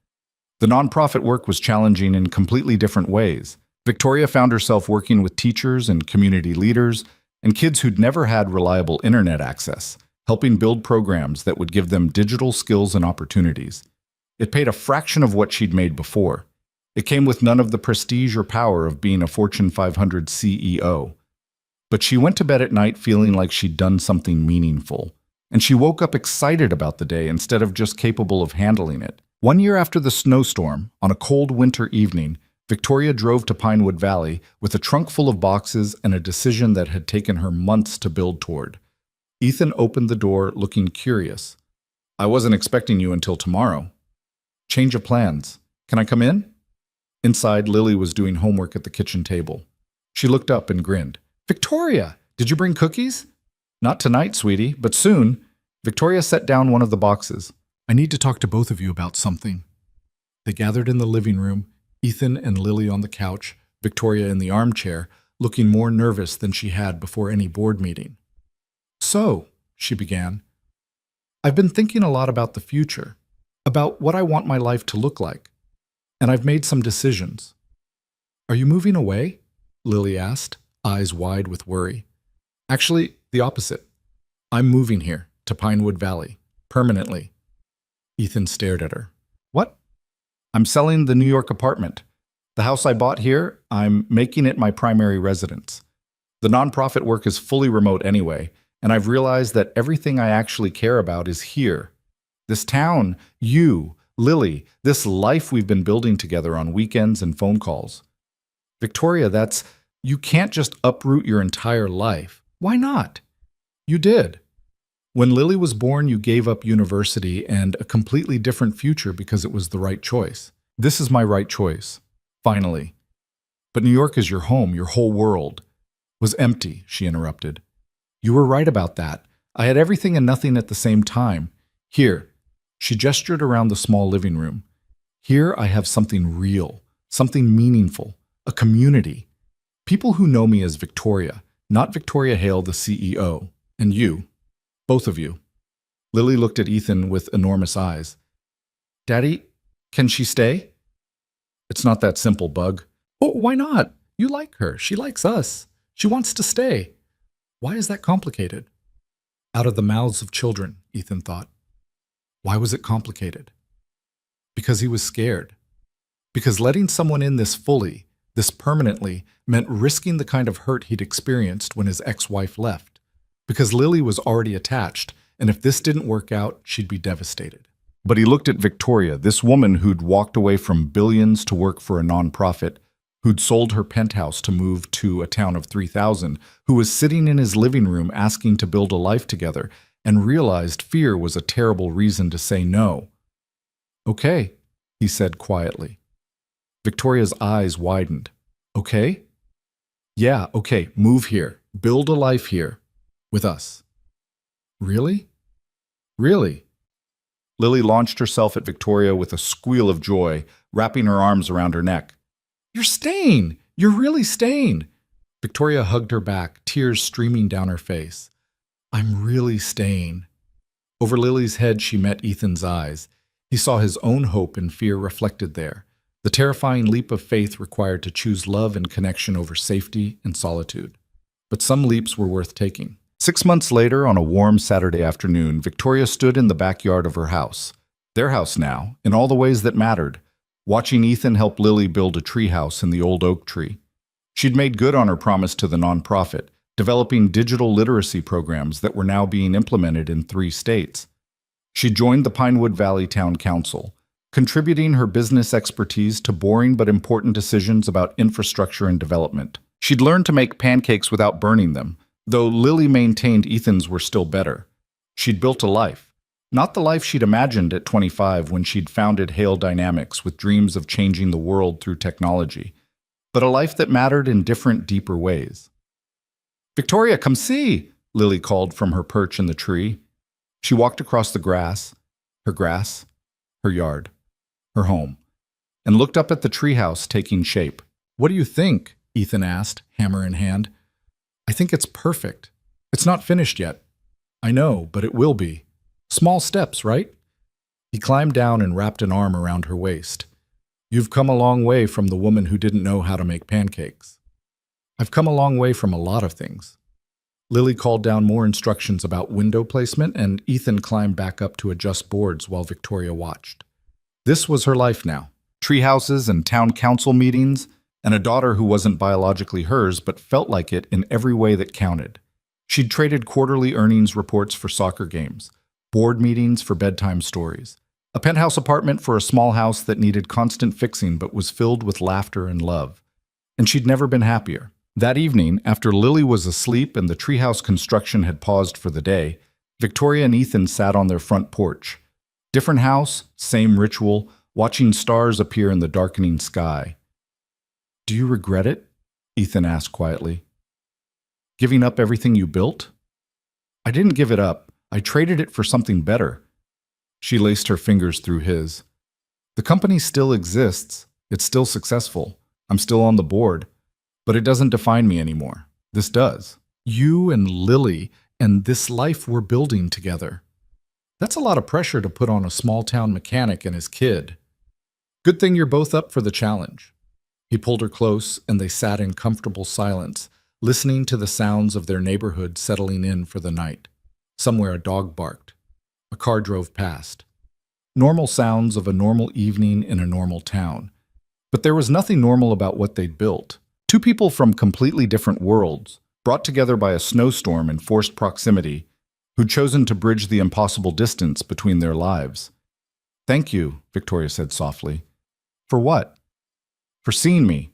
The nonprofit work was challenging in completely different ways. Victoria found herself working with teachers and community leaders and kids who'd never had reliable internet access, helping build programs that would give them digital skills and opportunities. It paid a fraction of what she'd made before. It came with none of the prestige or power of being a Fortune 500 CEO. But she went to bed at night feeling like she'd done something meaningful. And she woke up excited about the day instead of just capable of handling it. 1 year after the snowstorm, on a cold winter evening, Victoria drove to Pinewood Valley with a trunk full of boxes and a decision that had taken her months to build toward. Ethan opened the door, looking curious. "I wasn't expecting you until tomorrow." "Change of plans. Can I come in?" Inside, Lily was doing homework at the kitchen table. She looked up and grinned. "Victoria, did you bring cookies?" "Not tonight, sweetie, but soon." Victoria set down one of the boxes. "I need to talk to both of you about something." They gathered in the living room, Ethan and Lily on the couch, Victoria in the armchair, looking more nervous than she had before any board meeting. "So," she began, "I've been thinking a lot about the future, about what I want my life to look like, and I've made some decisions." "Are you moving away?" Lily asked, eyes wide with worry. "Actually, the opposite. I'm moving here, to Pinewood Valley, permanently." Ethan stared at her. "What?" "I'm selling the New York apartment. The house I bought here, I'm making it my primary residence. The nonprofit work is fully remote anyway, and I've realized that everything I actually care about is here. This town, you, Lily, this life we've been building together on weekends and phone calls." "Victoria, you can't just uproot your entire life." "Why not?" "You did. When Lily was born, you gave up university and a completely different future because it was the right choice. This is my right choice. Finally. But New York is your home, your whole world." "Was empty," she interrupted. "You were right about that. I had everything and nothing at the same time. Here." She gestured around the small living room. "Here I have something real, something meaningful, a community. People who know me as Victoria, not Victoria Hale, the CEO. And you. Both of you." Lily looked at Ethan with enormous eyes. "Daddy, can she stay?" "It's not that simple, Bug." "Oh, why not? You like her. She likes us. She wants to stay. Why is that complicated?" Out of the mouths of children, Ethan thought. Why was it complicated? Because he was scared. Because letting someone in this fully, this permanently, meant risking the kind of hurt he'd experienced when his ex-wife left. Because Lily was already attached, and if this didn't work out, she'd be devastated. But he looked at Victoria, this woman who'd walked away from billions to work for a nonprofit, who'd sold her penthouse to move to a town of 3,000, who was sitting in his living room asking to build a life together, and realized fear was a terrible reason to say no. "Okay," he said quietly. Victoria's eyes widened. "Okay?" "Yeah, okay, move here. Build a life here. With us." "Really? Really?" Lily launched herself at Victoria with a squeal of joy, wrapping her arms around her neck. "You're staying! You're really staying!" Victoria hugged her back, tears streaming down her face. "I'm really staying." Over Lily's head, she met Ethan's eyes. He saw his own hope and fear reflected there, the terrifying leap of faith required to choose love and connection over safety and solitude. But some leaps were worth taking. 6 months later, on a warm Saturday afternoon, Victoria stood in the backyard of her house. Their house now, in all the ways that mattered, watching Ethan help Lily build a treehouse in the old oak tree. She'd made good on her promise to the nonprofit, developing digital literacy programs that were now being implemented in 3 states. She joined the Pinewood Valley Town Council, contributing her business expertise to boring but important decisions about infrastructure and development. She'd learned to make pancakes without burning them, though Lily maintained Ethan's were still better. She'd built a life. Not the life she'd imagined at 25 when she'd founded Hale Dynamics with dreams of changing the world through technology, but a life that mattered in different, deeper ways. "Victoria, come see!" Lily called from her perch in the tree. She walked across the grass, her yard, her home, and looked up at the treehouse taking shape. "What do you think?" Ethan asked, hammer in hand. "I think it's perfect. It's not finished yet." "I know, but it will be. Small steps, right?" He climbed down and wrapped an arm around her waist. "You've come a long way from the woman who didn't know how to make pancakes." "I've come a long way from a lot of things." Lily called down more instructions about window placement, and Ethan climbed back up to adjust boards while Victoria watched. This was her life now. Treehouses and town council meetings, and a daughter who wasn't biologically hers but felt like it in every way that counted. She'd traded quarterly earnings reports for soccer games, board meetings for bedtime stories, a penthouse apartment for a small house that needed constant fixing but was filled with laughter and love. And she'd never been happier. That evening, after Lily was asleep and the treehouse construction had paused for the day, Victoria and Ethan sat on their front porch. Different house, same ritual, watching stars appear in the darkening sky. "Do you regret it?" Ethan asked quietly. "Giving up everything you built?" "I didn't give it up. I traded it for something better." She laced her fingers through his. "The company still exists. It's still successful. I'm still on the board. But it doesn't define me anymore. This does. You and Lily and this life we're building together. That's a lot of pressure to put on a small-town mechanic and his kid. Good thing you're both up for the challenge." He pulled her close, and they sat in comfortable silence, listening to the sounds of their neighborhood settling in for the night. Somewhere a dog barked. A car drove past. Normal sounds of a normal evening in a normal town. But there was nothing normal about what they'd built. Two people from completely different worlds, brought together by a snowstorm in forced proximity, who'd chosen to bridge the impossible distance between their lives. "Thank you," Victoria said softly. "For what?" "For seeing me,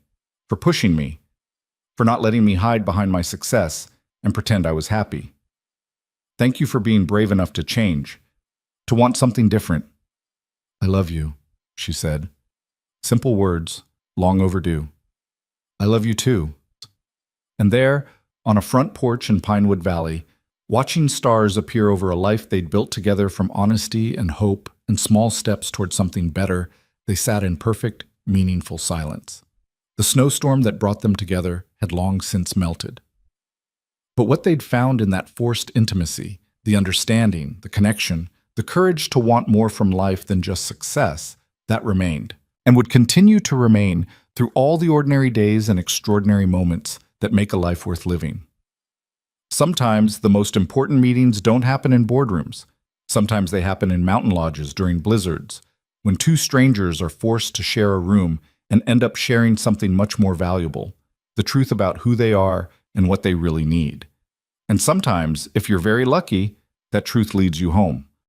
for pushing me, for not letting me hide behind my success and pretend I was happy. Thank you for being brave enough to change, to want something different." "I love you," she said. Simple words, long overdue. "I love you too." And there, on a front porch in Pinewood Valley, watching stars appear over a life they'd built together from honesty and hope and small steps toward something better, they sat in perfect, meaningful silence. The snowstorm that brought them together had long since melted. But what they'd found in that forced intimacy, the understanding, the connection, the courage to want more from life than just success, that remained, and would continue to remain through all the ordinary days and extraordinary moments that make a life worth living. Sometimes the most important meetings don't happen in boardrooms. Sometimes they happen in mountain lodges during blizzards, when two strangers are forced to share a room and end up sharing something much more valuable, the truth about who they are and what they really need. And sometimes, if you're very lucky, that truth leads you home.